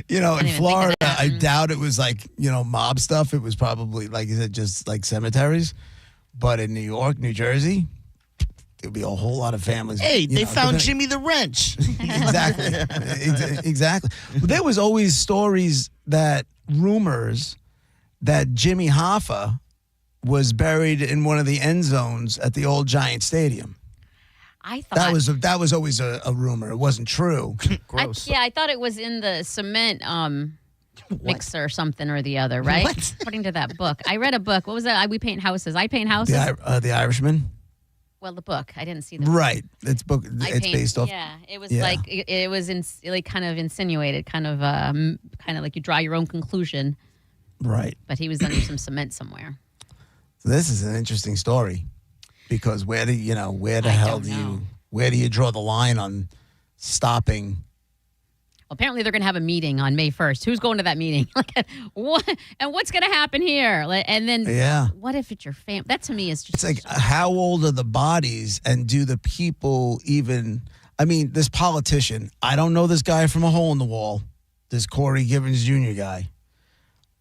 In Florida, I doubt it was mob stuff. It was probably, like you said, just cemeteries. But in New York, New Jersey, there'd be a whole lot of families. Hey, they found Jimmy the Wrench. Exactly. Exactly. There was always rumors that Jimmy Hoffa was buried in one of the end zones at the old Giant Stadium. I thought that was always a rumor. It wasn't true. Gross. I thought it was in the cement mixer or something or the other, right? What? According to that book. I read a book. What was that? We Paint Houses. I Paint Houses. The Irishman. Well, the book. I didn't see the book. Right. It's based off. Yeah, it was it was kind of insinuated, kind of like you draw your own conclusion. Right. But he was under some cement somewhere. So this is an interesting story, because where do you draw the line on stopping? Well, apparently they're going to have a meeting on May 1st. Who's going to that meeting? What? And what's going to happen here? And then, what if it's your family? That to me is just. It's how old are the bodies, and do the people even? I mean, this politician. I don't know this guy from a hole in the wall. This Corey Givens Jr. guy,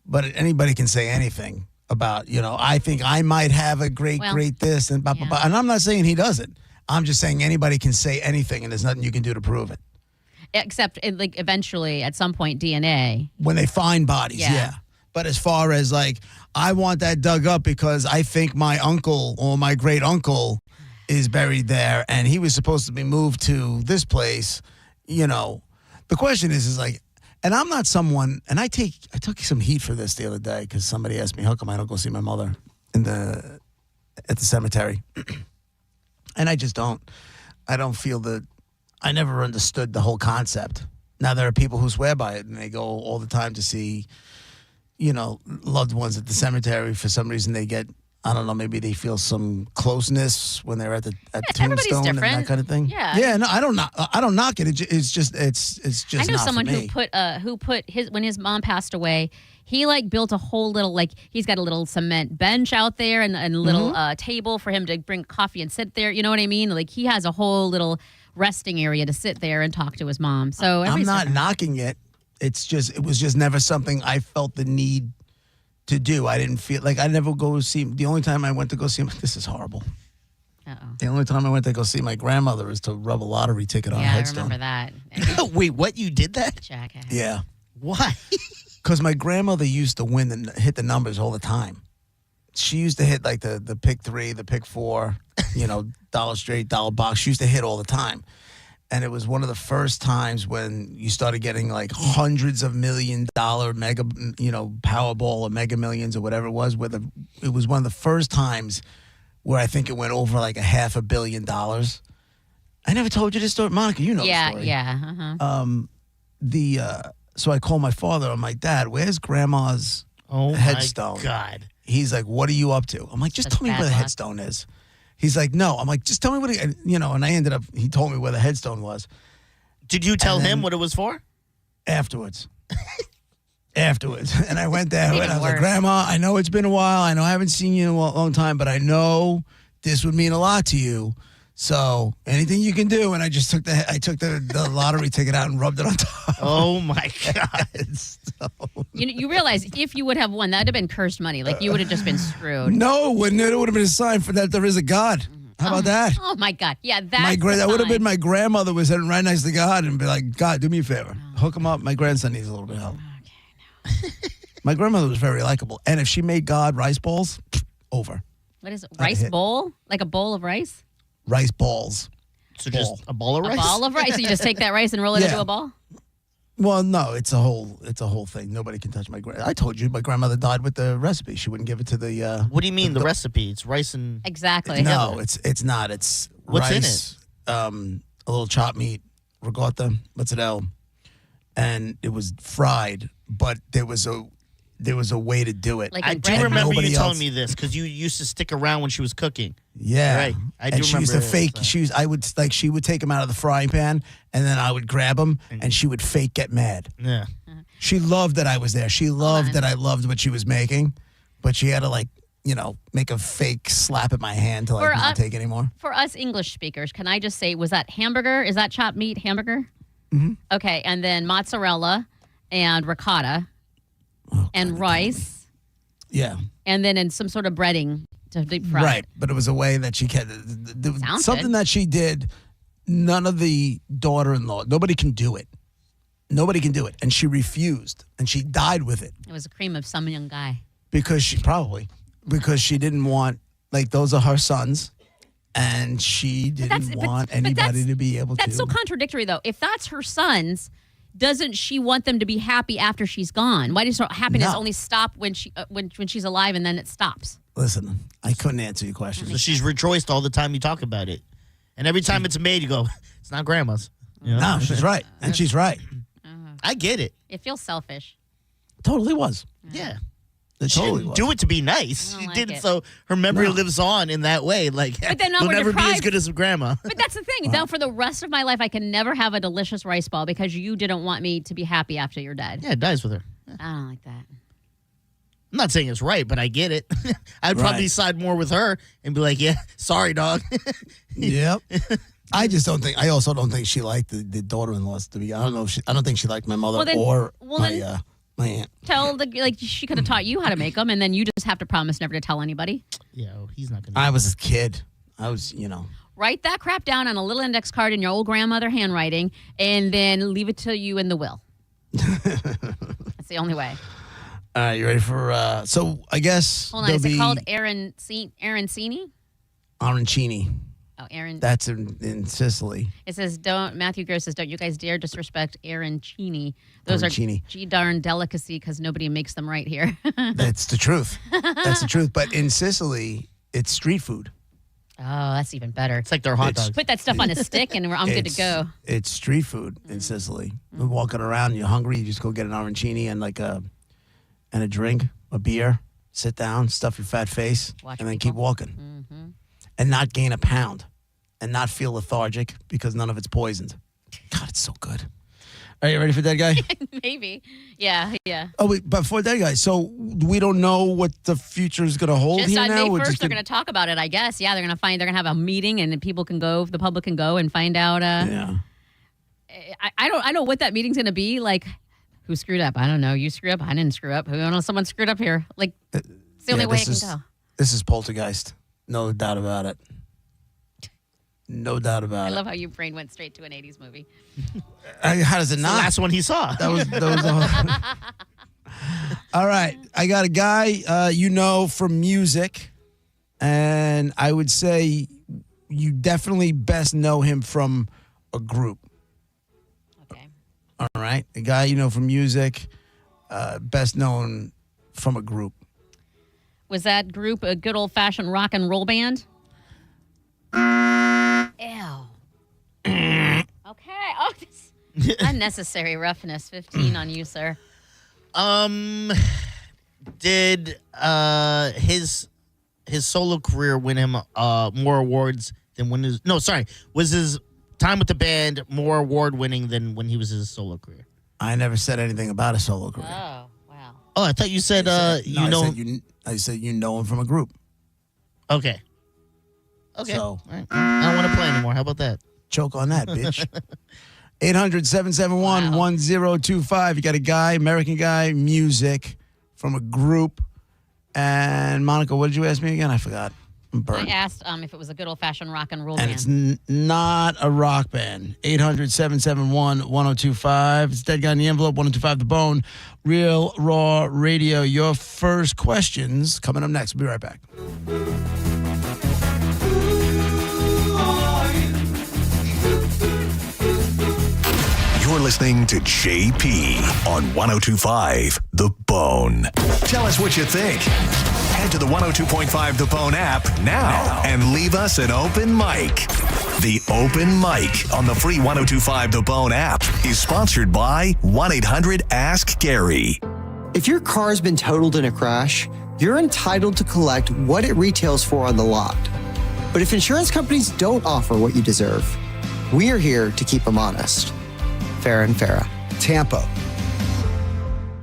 but anybody can say anything about. I think I might have a great this and blah blah blah. And I'm not saying he doesn't. I'm just saying anybody can say anything, and there's nothing you can do to prove it. Except, eventually, at some point, DNA. When they find bodies, yeah. But as far as, I want that dug up because I think my uncle or my great uncle is buried there, and he was supposed to be moved to this place, the question is and I'm not someone, and I took some heat for this the other day because somebody asked me, how come I don't go see my mother at the cemetery? And I just don't. I don't feel that. I never understood the whole concept. Now, there are people who swear by it, and they go all the time to see, loved ones at the cemetery. For some reason, they get, I don't know, maybe they feel some closeness when they're at the tombstone and that kind of thing. Yeah. Yeah, no, I don't knock it. It's just I know not someone for me. who put when his mom passed away, he built a whole little he's got a little cement bench out there and a little table for him to bring coffee and sit there. You know what I mean? He has a whole little resting area to sit there and talk to his mom. So I'm not knocking it. It was just never something I felt the need to do. I didn't feel like I never go see him. The only time I went to go see him, this is horrible. The only time I went to go see my grandmother is to rub a lottery ticket on a headstone. I remember that. Wait, what? You did that? Jackass. Yeah. Why? Because my grandmother used to win and hit the numbers all the time. She used to hit like the pick 3, the pick 4, dollar straight, dollar box. She used to hit all the time. And it was one of the first times when you started getting like hundreds of $1 million mega, Powerball or Mega Millions or whatever it was. It was one of the first times where I think it went over like $500 million. I never told you this story, Monica. You know the story. Yeah. Uh-huh. So I called my father. I'm like, Dad, where's Grandma's headstone? My God. He's like, what are you up to? I'm like, just tell me where the headstone is. He's like, no. I'm like, just tell me what and I ended up, he told me where the headstone was. Did you tell him what it was for? Afterwards. And I went there and I was like, Grandma, I know it's been a while. I know I haven't seen you in a long time, but I know this would mean a lot to you. So anything you can do. And I just took the lottery ticket out and rubbed it on top. Oh my God. You realize if you would have won, that would have been cursed money. Like you would have just been screwed. No, wouldn't it? It would have been a sign for that there is a God. How about that? Oh my God. Yeah, that would have been my grandmother was sitting right next to God and be like, God, do me a favor. Hook him up. My grandson needs a little bit of help. My grandmother was very likable. And if she made God rice balls, over. What is it? Rice bowl? Like a bowl of rice? Rice balls. So just a ball of rice? A ball of rice. So you just take that rice and roll it into a ball? Well, no, it's a whole thing. Nobody can touch my grandmother. I told you my grandmother died with the recipe. She wouldn't give it to the What do you mean the recipe? It's rice and Exactly. No, it's not. It's what's rice, in it? A little chopped meat, ricotta, mozzarella, and it was fried, but there was a way to do it. Like I do remember you telling me this because you used to stick around when she was cooking. Yeah, right. I do and she remember. used to fake. She would take them out of the frying pan, and then I would grab them, and she would fake get mad. Yeah. She loved that I was there. She loved that I loved what she was making, but she had to make a fake slap at my hand to not take anymore. For us English speakers, can I just say, was that hamburger? Is that chopped meat hamburger? Mm-hmm. Okay, and then mozzarella and ricotta and rice. Yeah. And then in some sort of breading to deep fry. Right, but it was a way that she kept something good. that she did. None of the daughter-in-law, nobody can do it. Nobody can do it, and she refused, and she died with it It was a cream of some young guy. because she didn't want those are her sons, and she didn't want anybody to be able to. That's so contradictory, though. If that's her sons, doesn't she want them to be happy after she's gone? Why does her happiness only stop when she's alive and then it stops? Listen, I couldn't answer your question. So she's rejoiced all the time you talk about it, and every time it's made, you go, "It's not grandma's." You know? No, she's right, and she's right. I get it. It feels selfish. Totally was. Yeah. It She totally didn't was. do it to be nice. She did it so her memory lives on in that way. Like, But then now you'll we're never be as deprived. good as grandma. But that's the thing. Now, for the rest of my life, I can never have a delicious rice ball because you didn't want me to be happy after you're dead. Yeah, it dies with her. I don't like that. I'm not saying it's right, but I get it. I'd probably side more with her and be like, "Yeah, sorry, dog." Yep. I just don't think. I also don't think she liked the daughter-in-laws to be. I don't know. I don't think she liked my mother my aunt. Tell she could have taught you how to make them, and then you just have to promise never to tell anybody. Yeah, he's not gonna. I was a kid. I was, Write that crap down on a little index card in your old grandmother handwriting, and then leave it to you in the will. That's the only way. All right, you ready for? So I guess. Hold on, is it called arancini? Arancini. Oh, Aaron. That's in Sicily. It says, Matthew Greer says, don't you guys dare disrespect arancini. Those Arancini. are gee-darn delicacy because nobody makes them right here. That's the truth. That's the truth. But in Sicily, it's street food. Oh, that's even better. It's like their hot dogs. Put that stuff on a stick and I'm good to go. It's street food in Sicily. You're walking around, you're hungry, you just go get an arancini and a drink, a beer, sit down, stuff your fat face, and then keep walking. Mm-hmm. And not gain a pound and not feel lethargic because none of it's poisoned. God, it's so good. Are you ready for Dead Guy? Maybe. Yeah. Oh, wait, but for Dead Guy, so we don't know what the future is going to hold Just here on now? May We're 1st, just they're going to talk about it, I guess. Yeah, they're going to have a meeting and people can go, the public can go and find out. Yeah. I don't know what that meeting's going to be. Like, who screwed up? I don't know. You screwed up. I didn't screw up. Who knows? Someone screwed up here. Like, it's the only way it can go. This is Poltergeist. No doubt about it. No doubt about it. I love how your brain went straight to an 80s movie. How does it It's not? the last one he saw. That was All right. I got a guy you know from music, and I would say you definitely best know him from a group. Okay. All right. A guy you know from music, best known from a group. Was that group a good old-fashioned rock and roll band? Ew. Okay. Oh, this unnecessary roughness. 15 on you, sir. Did his solo career win him more awards than when his was his time with the band more award winning than when he was his solo career? I never said anything about a solo career. Oh, wow. Oh, I thought you said I said you know him from a group. Okay. Okay. So, all right. I don't want to play anymore. How about that? Choke on that, bitch. 800-771-1025. You got a guy, American guy, music from a group. And Monica, what did you ask me again? I forgot. I'm burnt. I asked if it was a good old-fashioned rock and roll And band. it's not a rock band. 800-771-1025. It's Dead Guy in the Envelope, 1025 The Bone. Real Raw Radio. Your first questions coming up next. We'll be right back. You're listening to JP on 1025 The Bone. Tell us what you think. Head to the 102.5 The Bone app now and leave us an open mic. The open mic on the free 1025 The Bone app is sponsored by 1-800-ASK-GARY. If your car's been totaled in a crash, you're entitled to collect what it retails for on the lot. But if insurance companies don't offer what you deserve, we are here to keep them honest. Farah and Farah, Tampa.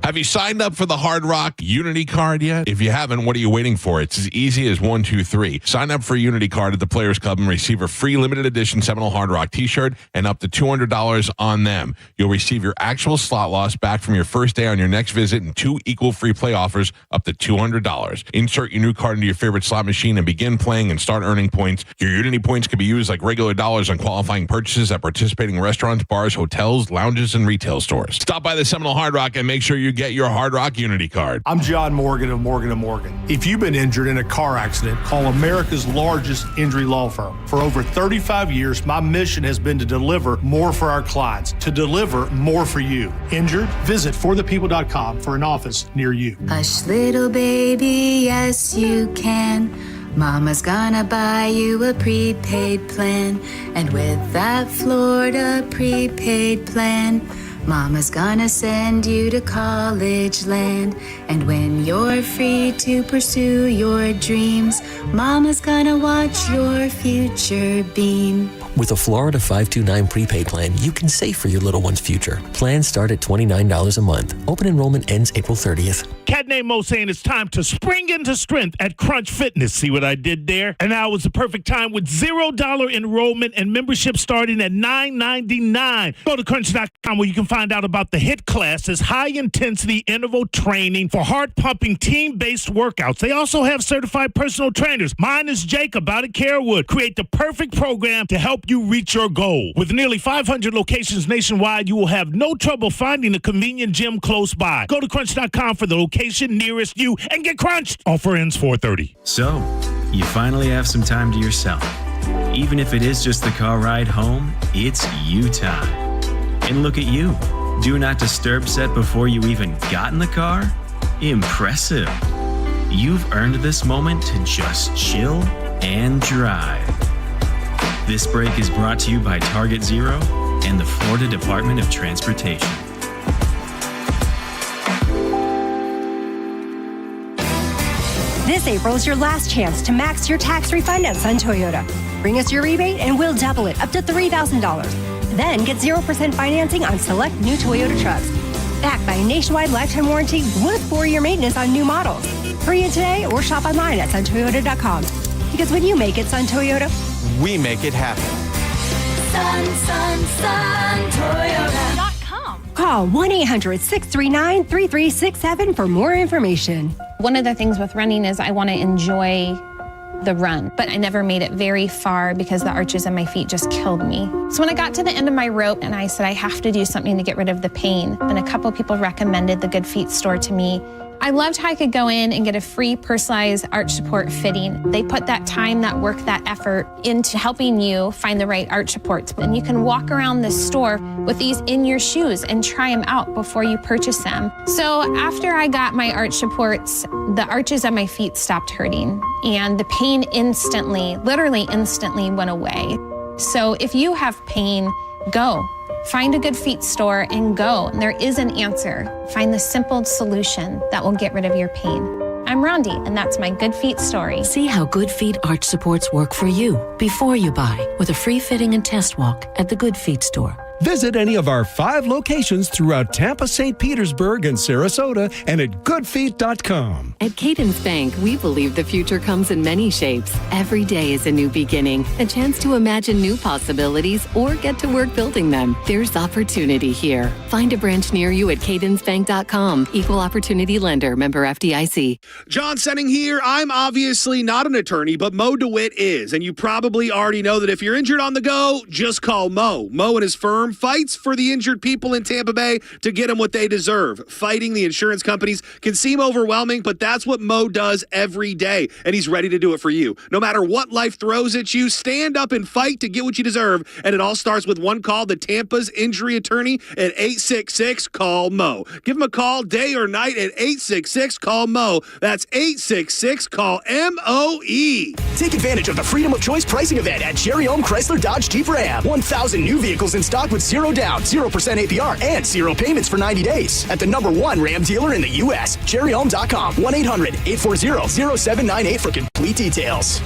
Have you signed up for the Hard Rock Unity Card yet? If you haven't, what are you waiting for? It's as easy as 1, 2, 3. Sign up for Unity Card at the Players Club and receive a free limited edition Seminole Hard Rock t-shirt and up to $200 on them. You'll receive your actual slot loss back from your first day on your next visit and 2 equal free play offers up to $200. Insert your new card into your favorite slot machine and begin playing and start earning points. Your Unity points can be used like regular dollars on qualifying purchases at participating restaurants, bars, hotels, lounges, and retail stores. Stop by the Seminole Hard Rock and make sure you get your Hard Rock Unity Card. I'm John Morgan of Morgan & Morgan. If you've been injured in a car accident, call America's largest injury law firm. For over 35 years, my mission has been to deliver more for our clients, to deliver more for you. Injured? Visit forthepeople.com for an office near you. Hush, little baby, yes, you can. Mama's gonna buy you a prepaid plan. And with that Florida prepaid plan, Mama's gonna send you to college land. And when you're free to pursue your dreams, Mama's gonna watch your future beam. With a Florida 529 prepaid plan, you can save for your little one's future. Plans start at $29 a month. Open enrollment ends April 30th. Cat named Mo saying it's time to spring into strength at Crunch Fitness. See what I did there? And now is the perfect time with $0 enrollment and membership starting at $9.99. Go to crunch.com where you can find out about the HIT classes, high-intensity interval training for heart-pumping team-based workouts. They also have certified personal trainers. Mine is Jacob out of Carewood. Create the perfect program to help you reach your goal. With nearly 500 locations nationwide, you will have no trouble finding a convenient gym close by. Go to crunch.com for the location nearest you and get crunched. Offer ends 4/30. So, you finally have some time to yourself. Even if it is just the car ride home, it's you time. And look at you. Do not disturb set before you even got in the car? Impressive. You've earned this moment to just chill and drive. This break is brought to you by Target Zero and the Florida Department of Transportation. This April is your last chance to max your tax refund at Sun Toyota. Bring us your rebate and we'll double it up to $3,000. Then get 0% financing on select new Toyota trucks. Backed by a nationwide lifetime warranty with 4-year maintenance on new models. Hurry in today or shop online at suntoyota.com. Because when you make it Sun Toyota, we make it happen. Toyota.com. Call 1-800-639-3367 for more information. One of the things with running is I want to enjoy the run, but I never made it very far because the arches in my feet just killed me. So when I got to the end of my rope and I said I have to do something to get rid of the pain, and a couple people recommended the Good Feet store to me. I loved how I could go in and get a free personalized arch support fitting. They put that time, that work, that effort into helping you find the right arch supports. And you can walk around the store with these in your shoes and try them out before you purchase them. So after I got my arch supports, the arches of my feet stopped hurting and the pain instantly, literally instantly went away. So if you have pain, go. Find a Good Feet store and go. And there is an answer. Find the simple solution that will get rid of your pain. I'm Rondi, and that's my Good Feet story. See how Good Feet arch supports work for you before you buy with a free fitting and test walk at the Good Feet store. Visit any of our 5 locations throughout Tampa, St. Petersburg, and Sarasota, and at goodfeet.com. At Cadence Bank, we believe the future comes in many shapes. Every day is a new beginning, a chance to imagine new possibilities or get to work building them. There's opportunity here. Find a branch near you at cadencebank.com. Equal opportunity lender, member FDIC. John Senning here. I'm obviously not an attorney, but Mo DeWitt is. And you probably already know that if you're injured on the go, just call Mo. Mo and his firm fights for the injured people in Tampa Bay to get them what they deserve. Fighting the insurance companies can seem overwhelming, but that's what Mo does every day, and he's ready to do it for you. No matter what life throws at you, stand up and fight to get what you deserve, and it all starts with one call to Tampa's injury attorney at 866-CALL-MO. Give him a call day or night at 866-CALL-MO. That's 866-CALL-MOE. Take advantage of the Freedom of Choice pricing event at Cherry Home Chrysler Dodge Jeep Ram. 1,000 new vehicles in stock with 0 down, 0% APR, and 0 payments for 90 days. At the #1 Ram dealer in the U.S., cherryhome.com. 1-800-840-0798 for complete details.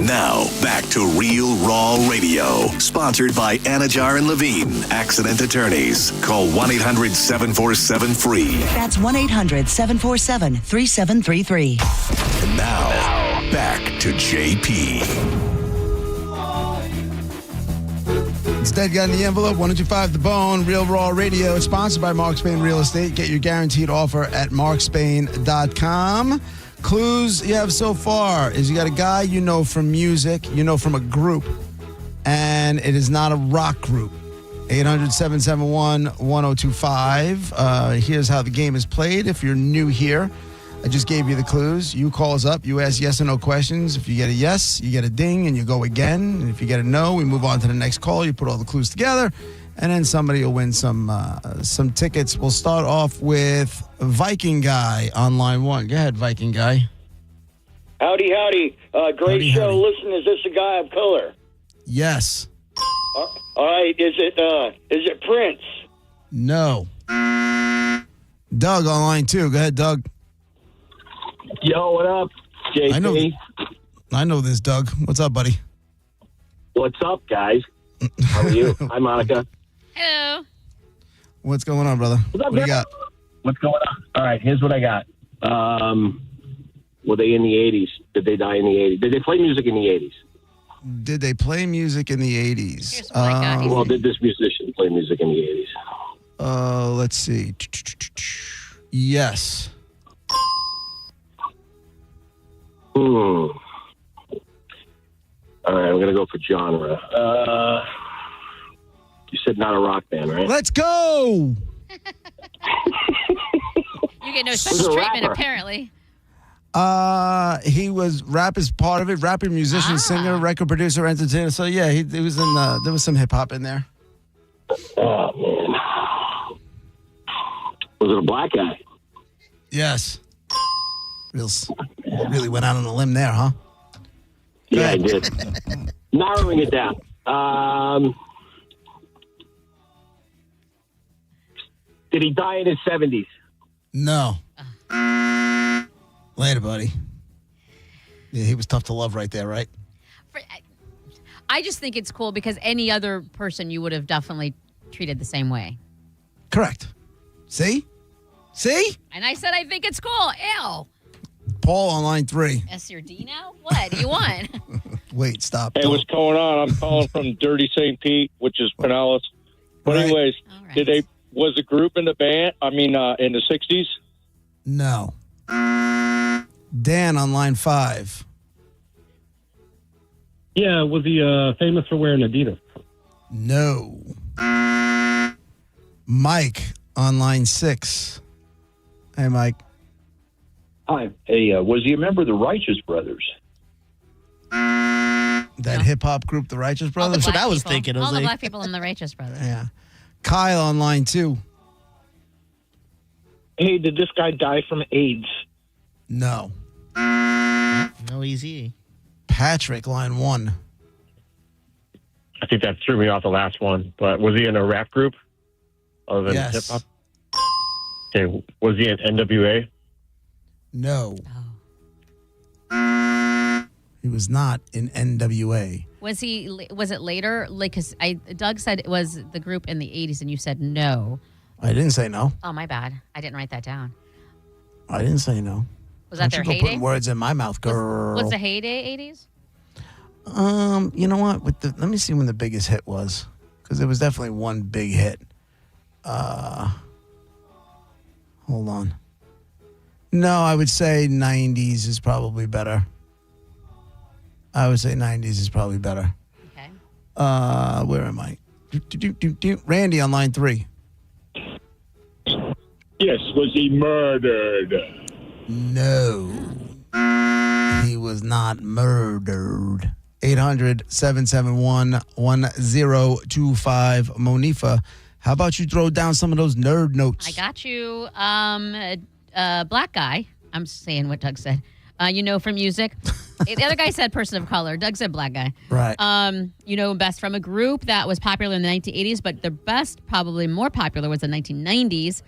Now, back to Real Raw Radio. Sponsored by Anajar and Levine, Accident Attorneys. Call 1-800-747-FREE. That's 1-800-747-3733. And now, back to JP. Instead, got in the envelope, 105 The Bone, Real Raw Radio, sponsored by Mark Spain Real Estate. Get your guaranteed offer at markspain.com. Clues you have so far is you got a guy you know from music, you know from a group, and it is not a rock group. 800-771-1025. Here's how the game is played if you're new here. I just gave you the clues. You call us up. You ask yes or no questions. If you get a yes, you get a ding, and you go again. And if you get a no, we move on to the next call. You put all the clues together, and then somebody will win some tickets. We'll start off with Viking Guy on line 1. Go ahead, Viking Guy. Howdy, howdy. Great Howdy, show. howdy. Listen, is this a guy of color? Yes. All right. Is it Prince? No. Doug on line 2. Go ahead, Doug. Yo, what up, JP? I know this, Doug. What's up, buddy? What's up, guys? How are you? Hi, Monica. Hello. What's going on, brother? What's up, what do you man? got? What's going on? All right, here's what I got. Were they in the 80s? Did they die in the 80s? Did they play music in the 80s? Did they play music in the 80s? Well, did this musician play music in the 80s? Let's see. Yes. All right, I'm going to go for genre. You said not a rock band, right? Let's go! You get no Who's special a treatment, rapper? apparently. He was rap is part of it. Rapper, musician, singer, record producer, entertainer. So yeah, he was in. There was some hip hop in there. Oh man, was it a black guy? Yes. Really went out on a limb there, huh? Yeah, I did. Narrowing it down. Did he die in his 70s? No. Later, buddy. Yeah, he was tough to love right there, right? I just think it's cool because any other person you would have definitely treated the same way. Correct. See? And I said I think it's cool. Ew. Paul on line 3. S your D now? What? You won. Wait, stop. Hey, what's going on? I'm calling from Dirty St. Pete, which is Pinellas. But anyways, was the group in the band? I mean, in the 60s? No. Dan on line 5. Yeah, was he famous for wearing Adidas? No. Mike on line 6. Hey, Mike. Hi. Hey, was he a member of the Righteous Brothers? That hip-hop group, the Righteous Brothers? That's what I was thinking. All the black people in the Righteous Brothers. Yeah. Kyle on line 2. Hey, did this guy die from AIDS? No. No easy. Patrick, line 1. I think that threw me off the last one. But was he in a rap group other than Yes. hip hop? Okay, was he in NWA? No. He was not in NWA. Was it later? Like, because Doug said it was the group in the 80s, and you said no. I didn't say no. Oh, my bad. I didn't write that down. I didn't say no. Was that their Don't you go heyday? putting words in my mouth, girl. Was the heyday 80s? You know what? Let me see when the biggest hit was, because there was definitely one big hit. Hold on. No, I would say 90s is probably better. I would say 90s is probably better. Okay. Where am I? Randy on line 3. Yes, was he murdered? No. He was not murdered. 800-771-1025. Monifa, how about you throw down some of those nerd notes? I got you. Black guy. I'm saying what Doug said. From music. The other guy said person of color. Doug said black guy. Right. Best from a group that was popular in the 1980s, but the best, probably more popular, was the 1990s.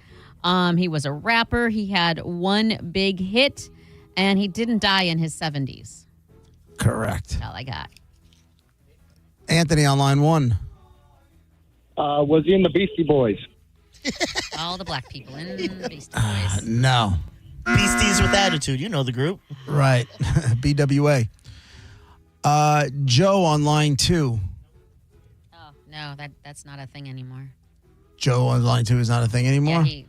He was a rapper. He had one big hit, and he didn't die in his 70s. Correct. That's all I got. Anthony on line 1. Was he in the Beastie Boys? All the black people in the Beastie Boys. No. Beasties with attitude. You know the group. Right. BWA. Joe on line 2. Oh, no, that's not a thing anymore. Joe on line 2 is not a thing anymore? Yeah,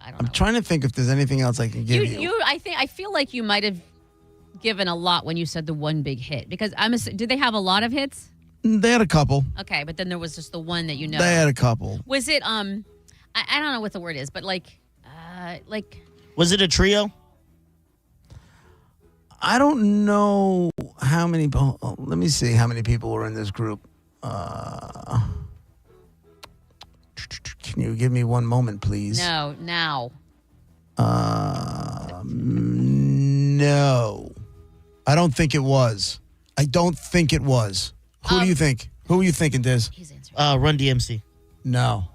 I don't know. I'm trying to think if there's anything else I can give you. I feel like you might have given a lot when you said the one big hit, because did they have a lot of hits? They had a couple. Okay, but then there was just the one that you know. They had a couple. Was it I don't know what the word is, but like was it a trio? I don't know how many. Let me see how many people were in this group. Can you give me one moment, please? No, now. No. I don't think it was. Who do you think? Who are you thinking, Diz? Run DMC. No.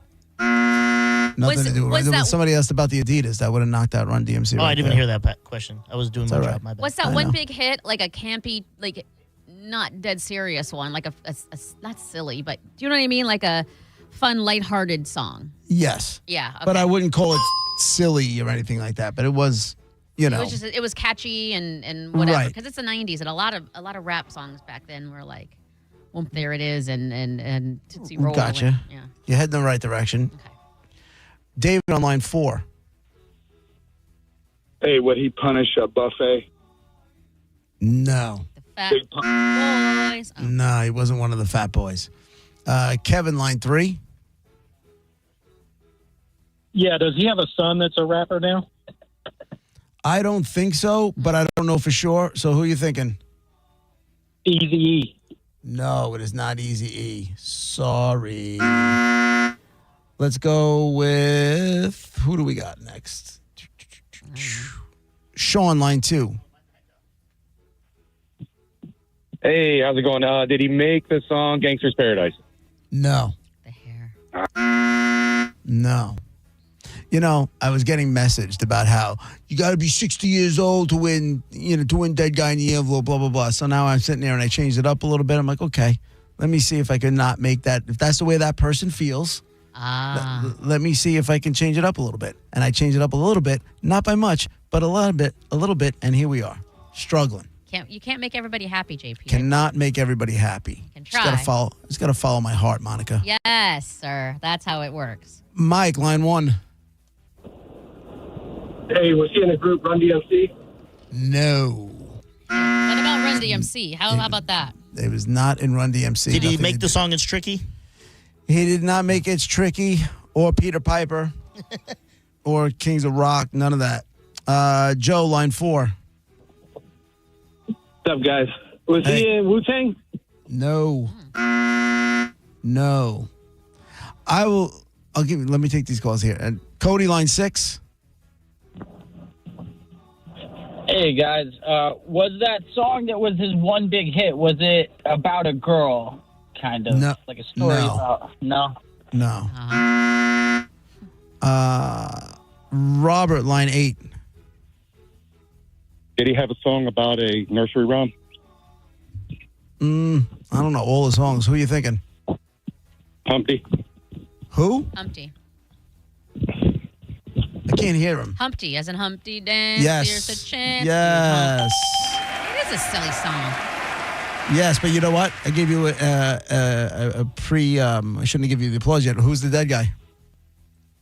Nothing to do with it. Somebody asked about the Adidas. That would have knocked out Run DMC. Oh, I didn't even hear that question. I was doing my job. My bad. What's that one big hit? Like a campy, like not dead serious one, like a not silly, but do you know what I mean? Like a fun, lighthearted song. Yes. Yeah. Okay. But I wouldn't call it silly or anything like that. But it was, It was catchy and whatever, Right. because it's the 90s, and a lot of rap songs back then were like, "Whoop, there it is," and Tootsie Roll. Gotcha. And, yeah. You're heading in the right direction. Okay. David on line 4. Hey, would he punish a buffet? No. Fat Boys. Oh. No, he wasn't one of the fat boys. Kevin, line 3. Yeah, does he have a son that's a rapper now? I don't think so, but I don't know for sure. So who are you thinking? Eazy-E. No, it is not Eazy-E. Sorry. Let's go with, who do we got next? Sean, line 2. Hey, how's it going? Did he make the song Gangster's Paradise? No. The hair. No. I was getting messaged about how you got to be 60 years old to win Dead Guy in the Envelope, blah, blah, blah. So now I'm sitting there and I changed it up a little bit. I'm like, okay, Let me see if I can not make that. If that's the way that person feels, let me see if I can change it up a little bit. And I change it up a little bit, not by much, but a little bit. And here we are, struggling. You can't make everybody happy, JP. Cannot make everybody happy. Can try. Just gotta follow my heart, Monica. Yes, sir. That's how it works. Mike, line 1. Hey, was he in a group, Run DMC? No. What about Run DMC? How about that? It was not in Run DMC. Did he make the song It's Tricky? He did not make It's Tricky or Peter Piper or Kings of Rock. None of that. Joe, line 4. What's up, guys? Was he in Wu-Tang? No. No. Let me take these calls here. Cody, line 6. Hey, guys. Was that song that was his one big hit, was it about a girl, kind of? No. Like a story about... No? No. Robert, line 8. Did he have a song about a nursery rhyme? I don't know all the songs. Who are you thinking? Humpty. Who? Humpty. I can't hear him. Humpty, as in Humpty Dance. Yes. Here's a chance. Yes. It is a silly song. Yes, but you know what? I gave you a pre. I shouldn't give you the applause yet. Who's the dead guy?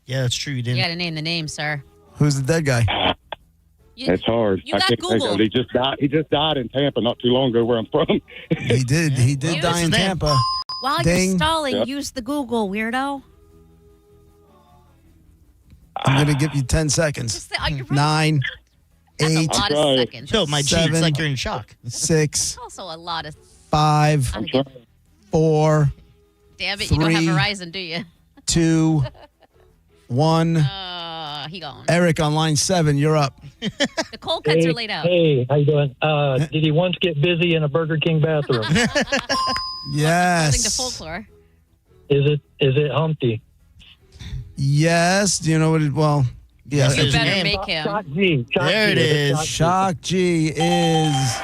Yeah, that's true. You didn't. You got to name the name, sir. Who's the dead guy? It's hard. You got Google. He just died in Tampa not too long ago, where I'm from. He did. He did die in Tampa. While you're stalling, use the Google, weirdo. I'm going to give you 10 seconds. 9, 8, That's a lot of seconds. Yo, my G, it's like you're in shock. 6, Also a lot of... 5, 4. Damn it, you don't have 3, Verizon, do you? 2, 1. He gone. Eric on line 7, you're up. The cold cuts are laid out. Hey, how you doing? Did he once get busy in a Burger King bathroom? Yes. According to folklore. Is it Humpty? Yes. Do you know what it? Well, yeah. You better make him. Shock G. There it is. Shock G is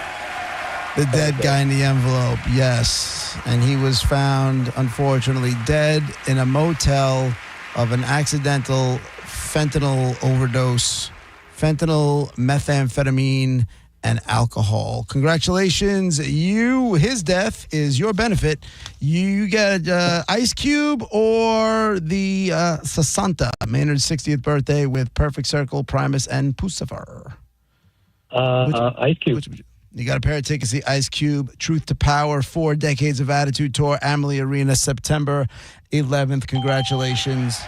the dead guy in the envelope. Yes, and he was found, unfortunately, dead in a motel of an accidental fentanyl overdose, fentanyl, methamphetamine, and alcohol. Congratulations. His death is your benefit. You get Ice Cube or the Sasanta, Maynard's 60th birthday with Perfect Circle, Primus, and Pucifer. Ice Cube. You got a pair of tickets to see Ice Cube, Truth to Power, 4 Decades of Attitude Tour, Amalie Arena, September 11th. Congratulations.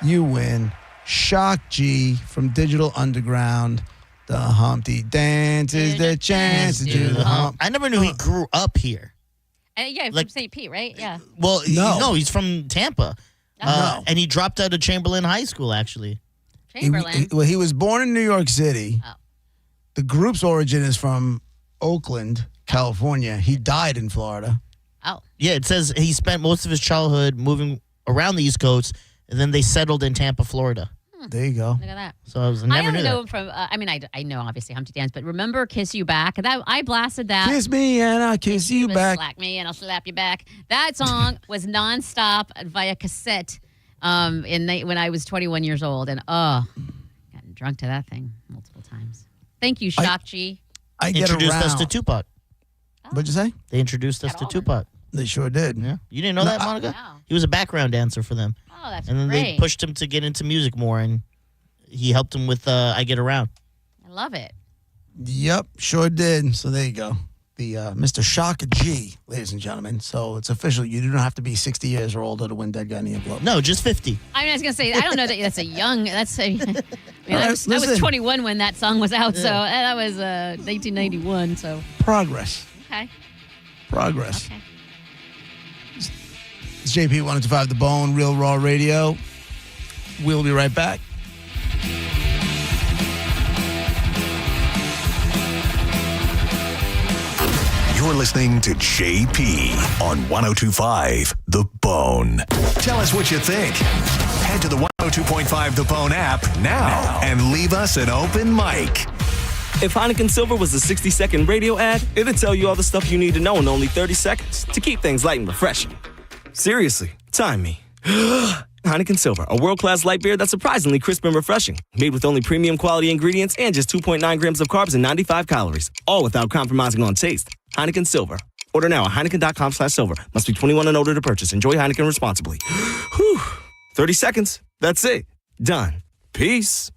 You win. Shock G from Digital Underground. The Humpty Dance is the chance to do the hump. I never knew he grew up here. Yeah, Like- from St. Pete, right? Yeah. Well, No. he's from Tampa. No. And he dropped out of Chamberlain High School, actually. Chamberlain. He was born in New York City. Oh. The group's origin is from Oakland, California. He died in Florida. Oh. Yeah, it says he spent most of his childhood moving around the East Coast, and then they settled in Tampa, Florida. There you go. Look at that. So I I never only knew know that. him from, I know obviously Humpty Dance, but remember Kiss You Back? I blasted that. Kiss me and I'll kiss you back. Slap me and I'll slap you back. That song was nonstop via cassette when I was 21 years old. And gotten drunk to that thing multiple times. Thank you, Shock G. I get Introduced us around. to Tupac. What'd you say? They introduced us to Tupac. They sure did. Yeah. You didn't know that, Monica? Wow. He was a background dancer for them. Oh, that's And then great. they pushed him to get into music more, and he helped him with I Get Around. I love it. Yep, sure did. So there you go. The Mr. Shock G, ladies and gentlemen. So it's official. You do not have to be 60 years or older to win Dead Guy in the Envelope. No, just 50. I mean, I was going to say, I don't know that that's a young, I mean, I was listen. 21 when that song was out, so that was 1991, so. Progress. Okay. Progress. Okay. It's JP 105 The Bone, Real Raw Radio. We'll be right back. You're listening to JP on 102.5 The Bone. Tell us what you think. Head to the 102.5 The Bone app now and leave us an open mic. If Heineken Silver was a 60-second radio ad, it'd tell you all the stuff you need to know in only 30 seconds to keep things light and refreshing. Seriously, time me. Heineken Silver, a world-class light beer that's surprisingly crisp and refreshing. Made with only premium quality ingredients and just 2.9 grams of carbs and 95 calories. All without compromising on taste. Heineken Silver. Order now at Heineken.com/silver. Must be 21 and older to purchase. Enjoy Heineken responsibly. Whew. 30 seconds. That's it. Done. Peace.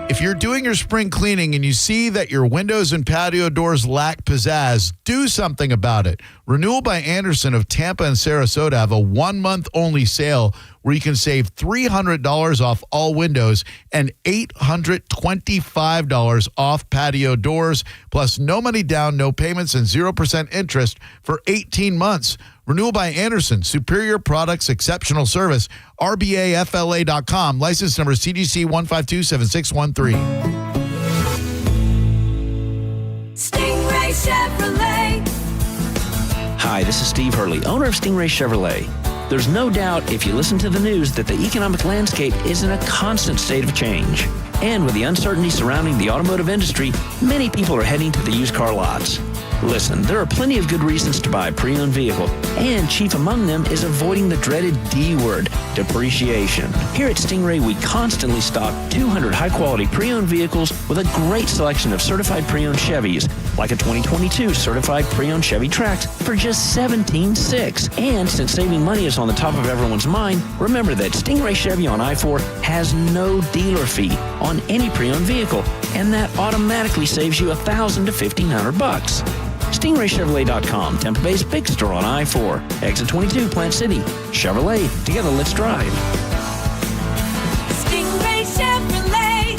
If you're doing your spring cleaning and you see that your windows and patio doors lack pizzazz, do something about it. Renewal by Andersen of Tampa and Sarasota have a 1-month only sale where you can save $300 off all windows and $825 off patio doors, plus no money down, no payments, and 0% interest for 18 months. Renewal by Andersen, superior products, exceptional service. RBAFLA.com. License number CGC 1527613. Stingray Chevrolet. Hi, this is Steve Hurley, owner of Stingray Chevrolet. There's no doubt, if you listen to the news, that the economic landscape is in a constant state of change. And with the uncertainty surrounding the automotive industry, many people are heading to the used car lots. Listen, there are plenty of good reasons to buy a pre-owned vehicle, and chief among them is avoiding the dreaded D word, depreciation. Here at Stingray, we constantly stock 200 high-quality pre-owned vehicles with a great selection of certified pre-owned Chevys, like a 2022 certified pre-owned Chevy Trax for just $17,600. And since saving money is on the top of everyone's mind, remember that Stingray Chevy on I-4 has no dealer fee on any pre-owned vehicle, and that automatically saves you $1,000 to $1,500. StingrayChevrolet.com, Tampa Bay's big store on I-4, exit 22, Plant City. Chevrolet, together let's drive. Stingray Chevrolet.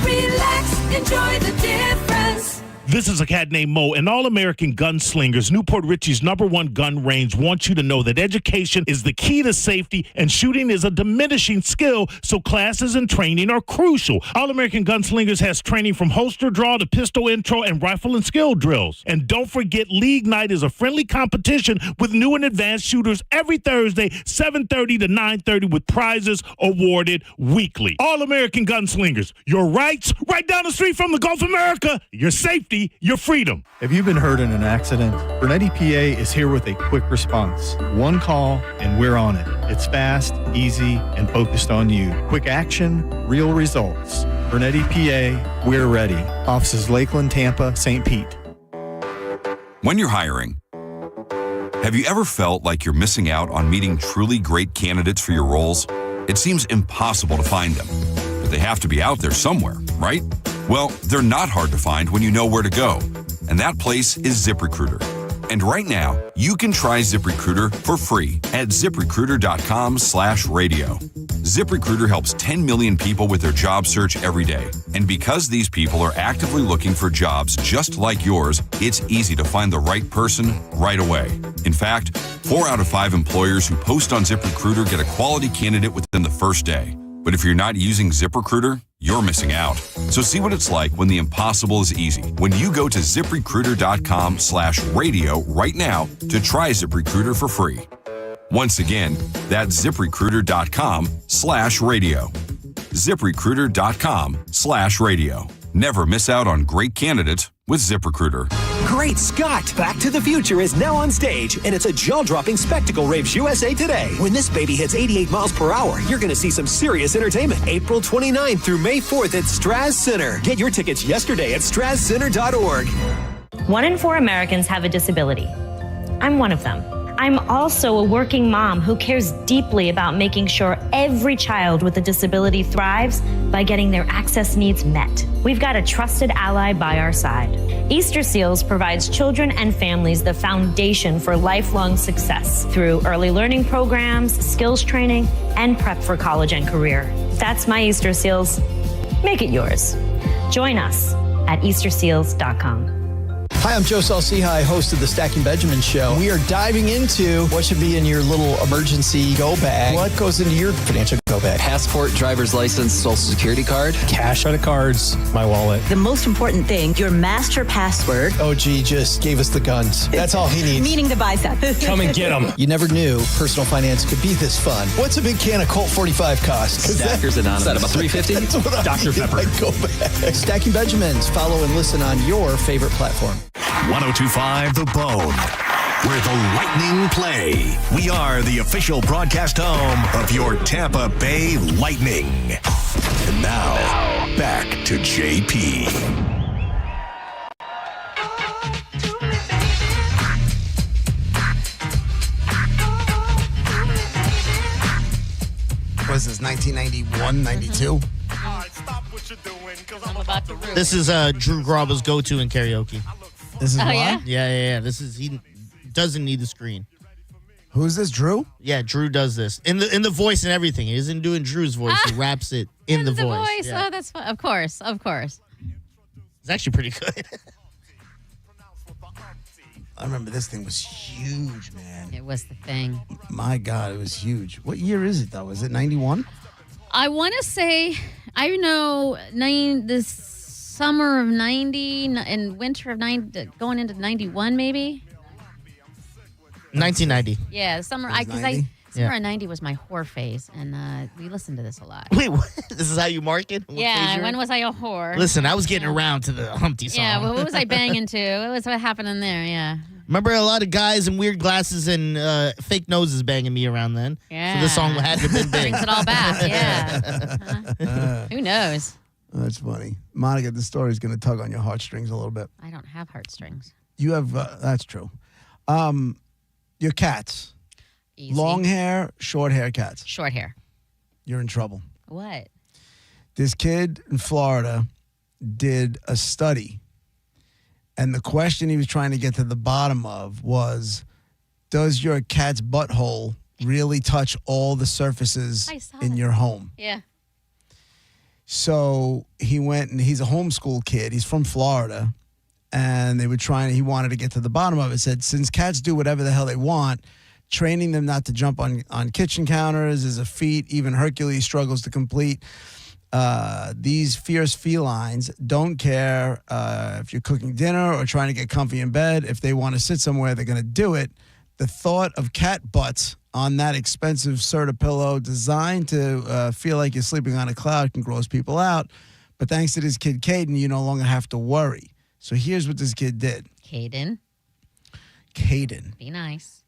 Relax, enjoy the difference. This is a cat named Mo, and All-American Gunslingers, Newport Richie's #1 gun range, wants you to know that education is the key to safety, and shooting is a diminishing skill, so classes and training are crucial. All-American Gunslingers has training from holster draw to pistol intro and rifle and skill drills. And don't forget, League Night is a friendly competition with new and advanced shooters every Thursday, 7:30 to 9:30, with prizes awarded weekly. All-American Gunslingers, your rights right down the street from the Gulf of America, your safety, your freedom. If you've been hurt in an accident, Burnett EPA is here with a quick response. One call and we're on it. It's fast, easy, and focused on you. Quick action, real results. Burnett EPA, we're ready. Offices Lakeland, Tampa, St. Pete. When you're hiring, have you ever felt like you're missing out on meeting truly great candidates for your roles? It seems impossible to find them, but they have to be out there somewhere, right? Well, they're not hard to find when you know where to go, and that place is ZipRecruiter. And right now, you can try ZipRecruiter for free at ZipRecruiter.com/radio. ZipRecruiter helps 10 million people with their job search every day. And because these people are actively looking for jobs just like yours, it's easy to find the right person right away. In fact, 4 out of 5 employers who post on ZipRecruiter get a quality candidate within the first day. But if you're not using ZipRecruiter, you're missing out. So see what it's like when the impossible is easy. When you go to ZipRecruiter.com/radio right now to try ZipRecruiter for free. Once again, that's ZipRecruiter.com/radio. ZipRecruiter.com/radio. Never miss out on great candidates with ZipRecruiter. Great Scott! Back to the Future is now on stage, and it's a jaw-dropping spectacle raves USA today. When this baby hits 88 miles per hour, you're going to see some serious entertainment. April 29th through May 4th at Straz Center. Get your tickets yesterday at StrazCenter.org. 1 in 4 Americans have a disability. I'm one of them. I'm also a working mom who cares deeply about making sure every child with a disability thrives by getting their access needs met. We've got a trusted ally by our side. Easter Seals provides children and families the foundation for lifelong success through early learning programs, skills training, and prep for college and career. That's my Easter Seals. Make it yours. Join us at EasterSeals.com. Hi, I'm Joe Salciha, host of the Stacking Benjamin Show. We are diving into what should be in your little emergency go bag. What goes into your financial Go back. Passport, driver's license, social security card. Cash, credit cards, my wallet. The most important thing, your master password. OG just gave us the guns. That's all he needs. Meaning the bicep. Come and get them. You never knew personal finance could be this fun. What's a big can of Colt 45 cost? Stackers Anonymous. Is that about $3.50? That's what Dr. Pepper. Go back. Stacking Benjamins. Follow and listen on your favorite platform. 1025 The Bone, where the Lightning play. We are the official broadcast home of your Tampa Bay Lightning. And now, back to JP. What is this, 1991, 92? I'm about to root. This is Drew Garbo's go-to in karaoke. This is what? Yeah. This is he doesn't need the screen. Who's this, Drew? Yeah, Drew does this in the voice and everything. He isn't doing Drew's voice. He raps it in the voice. Yeah. Oh, that's fun. Of course. It's actually pretty good. I remember this thing was huge, man. It was the thing. My God, it was huge. What year is it, though? Is it 91? I want to say, I know this summer of 90 and winter of 90, going into 91 maybe. 1990. Yeah, the summer. It was Because 90? summer of 90 was my whore phase, and we listened to this a lot. Wait, what? This is how you mark it? What phase Yeah, you're when in? was I a whore? Listen, I was getting around to the Humpty song. Yeah, well, what was I banging to? What happened in there? Yeah. Remember a lot of guys in weird glasses and fake noses banging me around then? Yeah. So this song had to have been big. Brings it all back, yeah. Who knows? That's funny. Monica, this story is going to tug on your heartstrings a little bit. I don't have heartstrings. You have, that's true. Your cats. Easy. Long hair, short hair cats. Short hair. You're in trouble. What? This kid in Florida did a study, and the question he was trying to get to the bottom of was, does your cat's butthole really touch all the surfaces in your home? Yeah. So he went, and he's a homeschool kid. He's from Florida, and he wanted to get to the bottom of it. Said, since cats do whatever the hell they want, training them not to jump on kitchen counters is a feat even Hercules struggles to complete. These fierce felines don't care if you're cooking dinner or trying to get comfy in bed. If they want to sit somewhere, they're going to do it. The thought of cat butts on that expensive Serta pillow designed to feel like you're sleeping on a cloud can gross people out. But thanks to this kid, Caden, you no longer have to worry. So here's what this kid did. Caden. Be nice.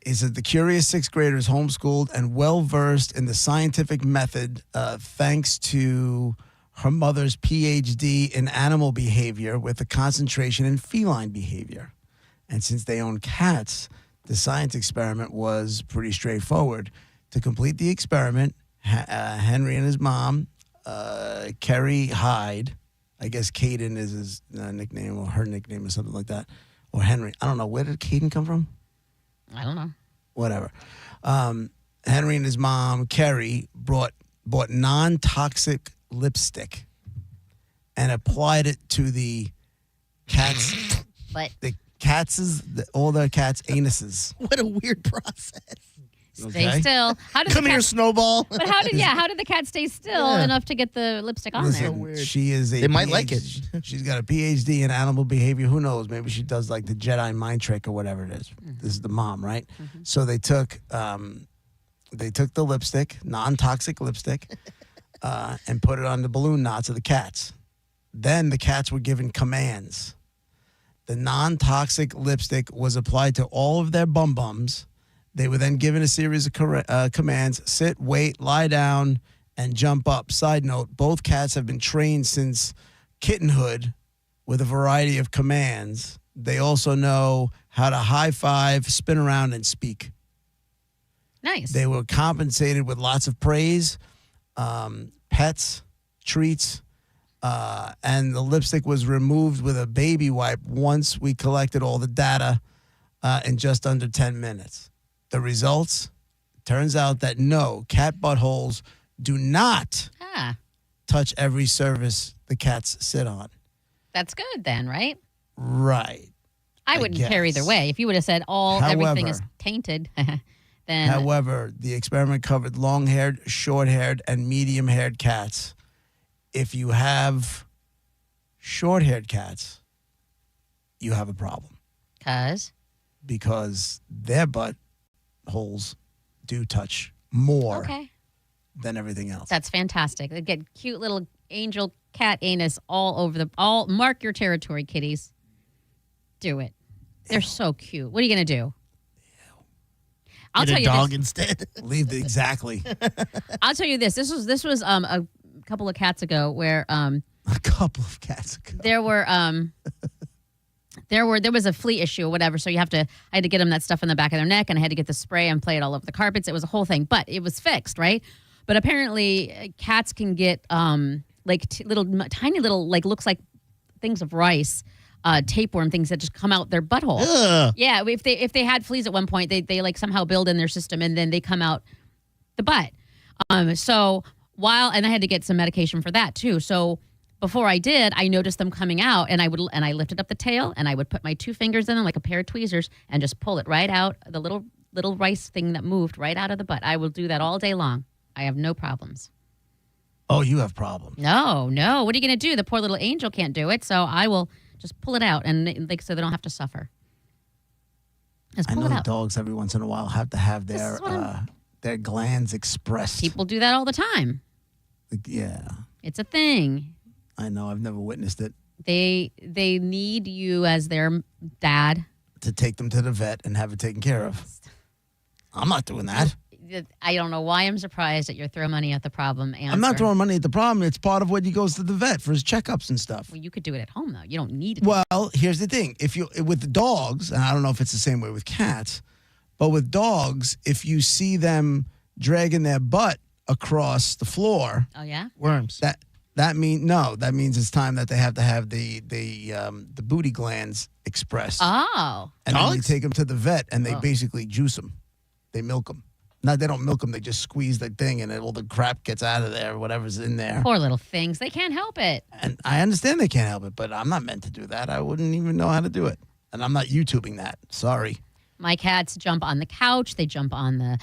Is that the curious sixth grader is homeschooled and well-versed in the scientific method thanks to her mother's PhD in animal behavior with a concentration in feline behavior. And since they own cats, the science experiment was pretty straightforward. To complete the experiment, Henry and his mom, Kerry Hyde, I guess Caden is his nickname or her nickname or something like that, or Henry. I don't know. Where did Caden come from? I don't know. Whatever. Henry and his mom, Kerry, bought non-toxic lipstick and applied it to the cats. All their cats' anuses. What a weird process. Stay still. Come here, Snowball. But how did the cat stay still enough to get the lipstick on there? She is They might like it. She's got a PhD in animal behavior. Who knows? Maybe she does like the Jedi mind trick or whatever it is. This is the mom, right? So they took the lipstick, non-toxic lipstick, and put it on the balloon knots of the cats. Then the cats were given commands. The non-toxic lipstick was applied to all of their bum-bums. They were then given a series of commands: sit, wait, lie down, and jump up. Side note, both cats have been trained since kittenhood with a variety of commands. They also know how to high five, spin around, and speak. Nice. They were compensated with lots of praise, pets, treats, and the lipstick was removed with a baby wipe once we collected all the data in just under 10 minutes. The results, turns out that no, cat buttholes do not touch every surface the cats sit on. That's good then, right? Right. I wouldn't care either way. If you would have said everything is tainted, then Then, However, the experiment covered long-haired, short-haired, and medium-haired cats. If you have short-haired cats, you have a problem. Because their butt holes do touch more than everything else. That's fantastic. They get cute little angel cat anus all over mark your territory, kitties. Do it. They're so cute. What are you going to do? I'll tell you dog this. instead. Exactly. I'll tell you this. This was a couple of cats ago where a couple of cats ago there was a flea issue or whatever. So I had to get them that stuff in the back of their neck, and I had to get the spray and play it all over the carpets. It was a whole thing, but it was fixed, right? But apparently, cats can get tiny little looks like things of rice. Tapeworm things that just come out their butthole. Ugh. Yeah, if they had fleas at one point, they somehow build in their system and then they come out the butt. So and I had to get some medication for that too. So before I did, I noticed them coming out, and I lifted up the tail and I would put my 2 fingers in them like a pair of tweezers and just pull it right out, the little rice thing that moved right out of the butt. I will do that all day long. I have no problems. Oh, you have problems. No. What are you going to do? The poor little angel can't do it, so I will just pull it out, and so they don't have to suffer. I know the dogs every once in a while have to have their glands expressed. People do that all the time. Yeah. It's a thing. I know. I've never witnessed it. They need you as their dad. To take them to the vet and have it taken care of. I'm not doing that. I don't know why I'm surprised that you're throwing money at the problem answer. I'm not throwing money at the problem. It's part of when he goes to the vet for his checkups and stuff. Well, you could do it at home, though. You don't need it. Well, here's the thing. With the dogs, and I don't know if it's the same way with cats, but with dogs, if you see them dragging their butt across the floor. Oh, yeah? Worms. That means it's time that they have to have the booty glands expressed. Oh. And then you take them to the vet, and they basically juice them. They milk them. No, they don't milk them. They just squeeze the thing, and all the crap gets out of there, whatever's in there. Poor little things. They can't help it. And I understand they can't help it, but I'm not meant to do that. I wouldn't even know how to do it. And I'm not YouTubing that. Sorry. My cats jump on the couch. They jump on the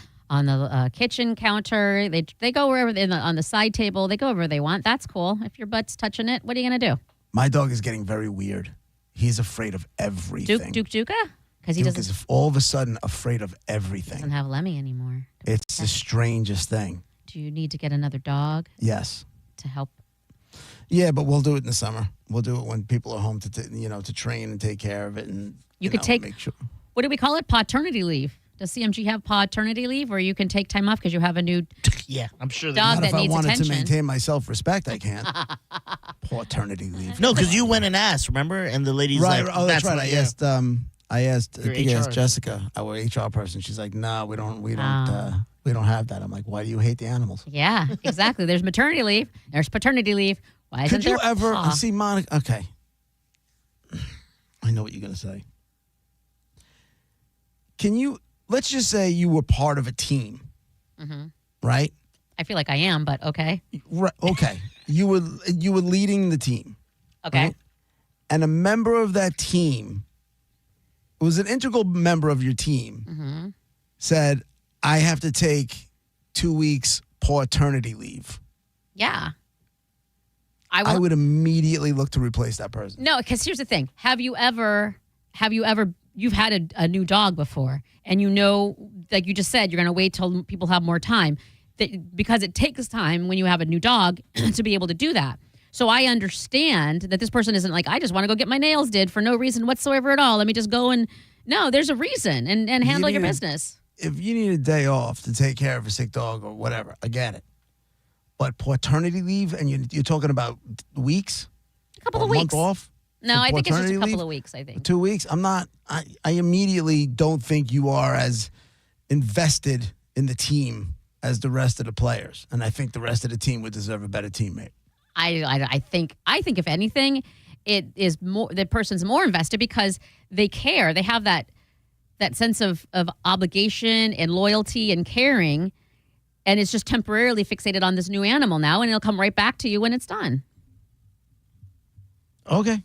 kitchen counter. They go wherever on the side table. They go wherever they want. That's cool. If your butt's touching it, what are you going to do? My dog is getting very weird. He's afraid of everything. Duka? Because he Duke is all of a sudden afraid of everything. Doesn't have Lemmy anymore. It's the strangest thing. Do you need to get another dog? Yes. To help? Yeah, but we'll do it in the summer. We'll do it when people are home to train and take care of it, and you could take. Make sure. What do we call it? Paternity leave. Does CMG have paternity leave, where you can take time off because you have a new I'm sure dog that if I needs wanted attention? to maintain my self-respect, I can't. Paternity leave. No, because you went and asked, remember? And the lady's right. like, Oh, that's right. I asked Your HR. Jessica, our HR person. She's like, no, we don't have that. I'm like, why do you hate the animals? Yeah, exactly. There's maternity leave. There's paternity leave. Why isn't Could you there ever see Monica? Okay, I know what you're gonna say. Can you? Let's just say you were part of a team, right? I feel like I am, but okay. Right. Okay. You were leading the team. Okay. Right? And a member of that team, it was an integral member of your team, said, I have to take 2 weeks paternity leave. Yeah. I would immediately look to replace that person. No, because here's the thing. You've had a new dog before, and you know, like you just said, you're going to wait till people have more time, because it takes time when you have a new dog to be able to do that. So I understand that this person isn't like, I just want to go get my nails did for no reason whatsoever at all. Let me just go no, there's a reason and handle your business. If you need a day off to take care of a sick dog or whatever, I get it. But paternity leave, and you're talking about weeks? A couple of weeks. Month off? No, I think it's just a couple leave? of weeks, I think. 2 weeks? I immediately don't think you are as invested in the team as the rest of the players. And I think the rest of the team would deserve a better teammate. I think if anything, it is more, the person's more invested because they care. They have that sense of obligation and loyalty and caring, and it's just temporarily fixated on this new animal now, and it'll come right back to you when it's done. Okay.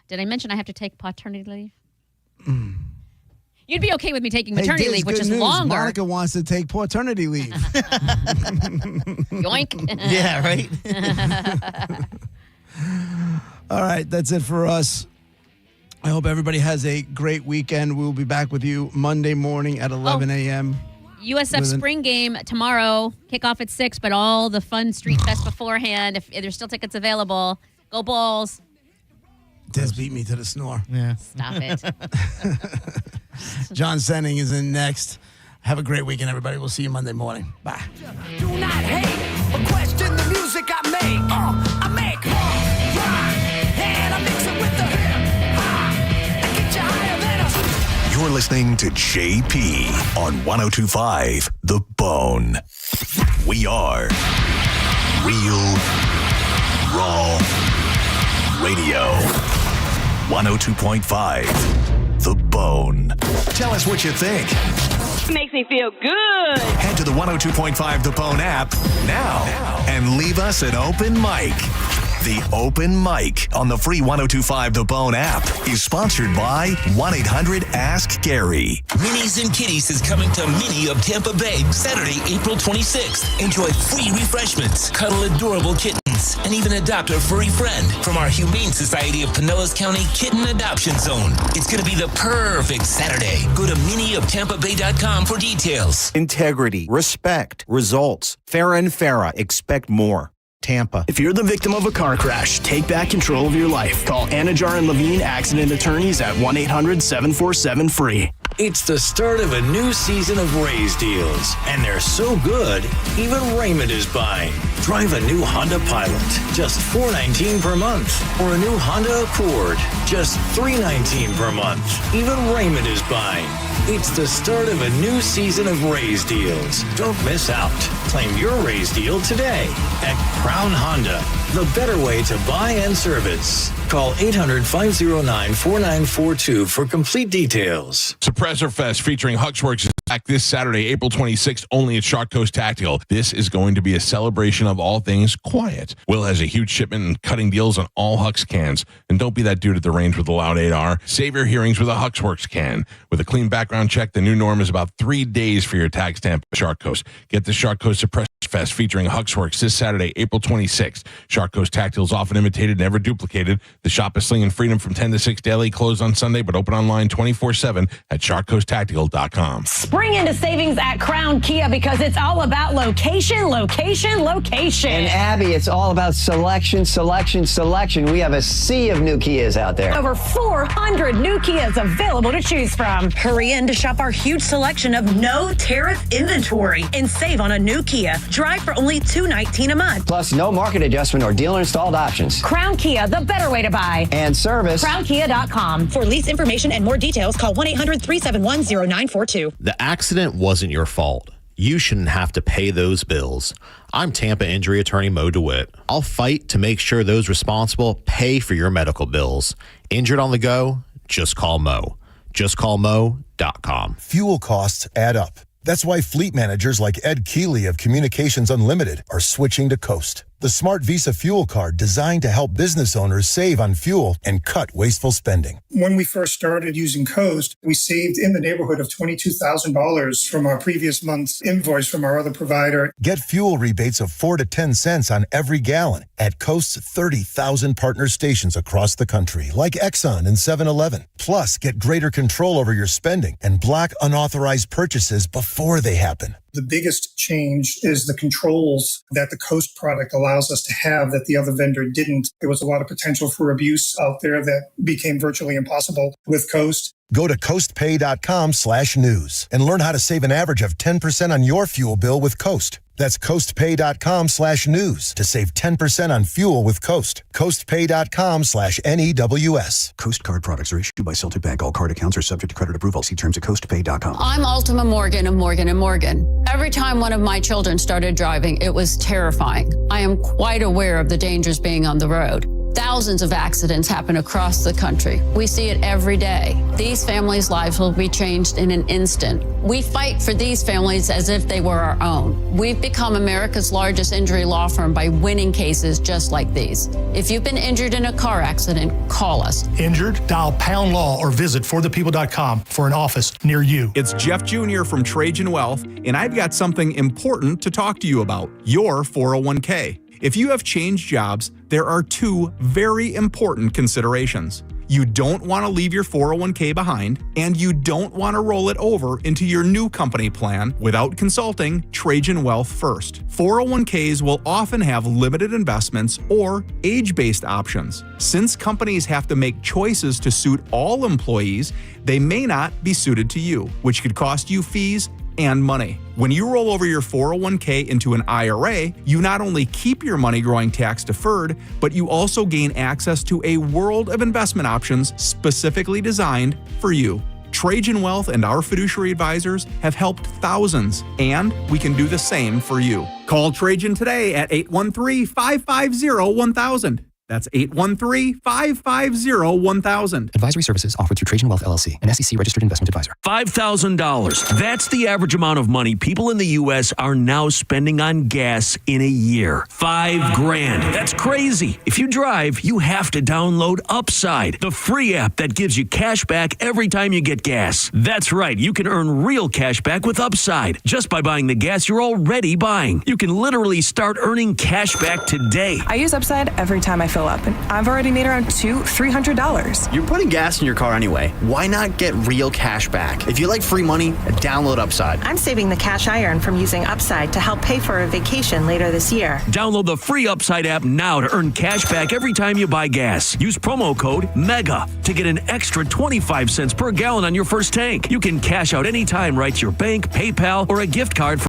Did I mention I have to take paternity leave? You'd be okay with me taking maternity Diz, leave, which good is news. longer. Monica wants to take paternity leave. Yoink. Yeah, right? All right, that's it for us. I hope everybody has a great weekend. We will be back with you Monday morning at 11 a.m. USF spring game tomorrow. Kickoff at 6, but all the fun street fest beforehand. If there's still tickets available, go Bulls. Des beat me to the snore. Yeah. Stop it. John Senning is in next. Have a great weekend, everybody. We'll see you Monday morning. Bye. Do not hate or question the music I make. I make hard rock, and I mix it with the hip hop. I get you higher than a... You're listening to JP on 102.5 The Bone. We are Real Raw Radio. 102.5 The Bone. Tell us what you think. Makes me feel good. Head to the 102.5 The Bone app now and leave us an open mic. The Open Mic on the free 102.5 The Bone app is sponsored by 1-800-ASK-GARY. Minnie's and Kitties is coming to Minnie of Tampa Bay Saturday, April 26th. Enjoy free refreshments, cuddle adorable kittens, and even adopt a furry friend from our Humane Society of Pinellas County Kitten Adoption Zone. It's going to be the perfect Saturday. Go to minnieoftampabay.com for details. Integrity, respect, results. Farah and Farah, expect more. Tampa. If you're the victim of a car crash, take back control of your life. Call Anajar and Levine Accident Attorneys at 1-800-747-FREE. It's the start of a new season of Ray's deals, and they're so good, even Raymond is buying. Drive a new Honda Pilot, just $419 per month, or a new Honda Accord, just $319 per month. Even Raymond is buying. It's the start of a new season of Ray's deals. Don't miss out. Claim your Ray's deal today at Crown Honda, the better way to buy and service. Call 800-509-4942 for complete details. Suppressor Fest featuring Huxworks is back this Saturday, April 26th, only at Shark Coast Tactical. This is going to be a celebration of all things quiet. Will has a huge shipment and cutting deals on all Hux cans. And don't be that dude at the range with the loud 8R. Save your hearings with a Huxworks can. With a clean background check, the new norm is about 3 days for your tag stamp at Shark Coast. Get the Shark Coast Suppressor Fest featuring Huxworks this Saturday, April 26th. Shark Coast Tactical is often imitated, never duplicated. The shop is slinging freedom from 10 to 6 daily, closed on Sunday, but open online 24/7 at sharkcoasttactical.com. Spring into savings at Crown Kia because it's all about location, location, location. And Abby, it's all about selection, selection, selection. We have a sea of new Kias out there. Over 400 new Kias available to choose from. Hurry in to shop our huge selection of no tariff inventory and save on a new Kia. Drive for only $219 a month. Plus, no market adjustment or dealer installed options. Crown Kia, the better way to buy. And service. CrownKia.com. For lease information and more details, call 1-800-371-0942. The accident wasn't your fault. You shouldn't have to pay those bills. I'm Tampa injury attorney Mo DeWitt. I'll fight to make sure those responsible pay for your medical bills. Injured on the go? Just call Mo. JustCallMo.com. Fuel costs add up. That's why fleet managers like Ed Keeley of Communications Unlimited are switching to Coast, the smart Visa fuel card designed to help business owners save on fuel and cut wasteful spending. When we first started using Coast, we saved in the neighborhood of $22,000 from our previous month's invoice from our other provider. Get fuel rebates of 4 to 10 cents on every gallon at Coast's 30,000 partner stations across the country, like Exxon and 7-Eleven. Plus, get greater control over your spending and block unauthorized purchases before they happen. The biggest change is the controls that the Coast product allows us to have that the other vendor didn't. There was a lot of potential for abuse out there that became virtually impossible with Coast. Go to coastpay.com/news and learn how to save an average of 10% on your fuel bill with Coast. That's coastpay.com/news to save 10% on fuel with Coast. Coastpay.com/NEWS. Coast card products are issued by Celtic Bank. All card accounts are subject to credit approval. See terms at coastpay.com. I'm Ultima Morgan of Morgan & Morgan. Every time one of my children started driving, it was terrifying. I am quite aware of the dangers being on the road. Thousands of accidents happen across the country. We see it every day. These families' lives will be changed in an instant. We fight for these families as if they were our own. We've become America's largest injury law firm by winning cases just like these. If you've been injured in a car accident, call us. Injured? Dial pound law or visit forthepeople.com for an office near you. It's Jeff Jr. from Trajan Wealth, and I've got something important to talk to you about, your 401k. If you have changed jobs, there are two very important considerations. You don't want to leave your 401k behind, and you don't want to roll it over into your new company plan without consulting Trajan Wealth first. 401ks will often have limited investments or age-based options. Since companies have to make choices to suit all employees, they may not be suited to you, which could cost you fees and money. When you roll over your 401k into an IRA, you not only keep your money growing tax deferred, but you also gain access to a world of investment options specifically designed for you. Trajan Wealth and our fiduciary advisors have helped thousands, and we can do the same for you. Call Trajan today at 813-550-1000. That's 813-550-1000. Advisory services offered through Trajan Wealth LLC, an SEC registered investment advisor. $5,000. That's the average amount of money people in the U.S. are now spending on gas in a year. $5,000. That's crazy. If you drive, you have to download Upside, the free app that gives you cash back every time you get gas. That's right. You can earn real cash back with Upside just by buying the gas you're already buying. You can literally start earning cash back today. I use Upside every time I fill up, and I've already made around $300. You're putting gas in your car anyway. Why not get real cash back? If you like free money, download Upside. I'm saving the cash I earn from using Upside to help pay for a vacation later this year. Download the free Upside app now to earn cash back every time you buy gas. Use promo code MEGA to get an extra 25 cents per gallon on your first tank. You can cash out anytime right to your bank, PayPal, or a gift card for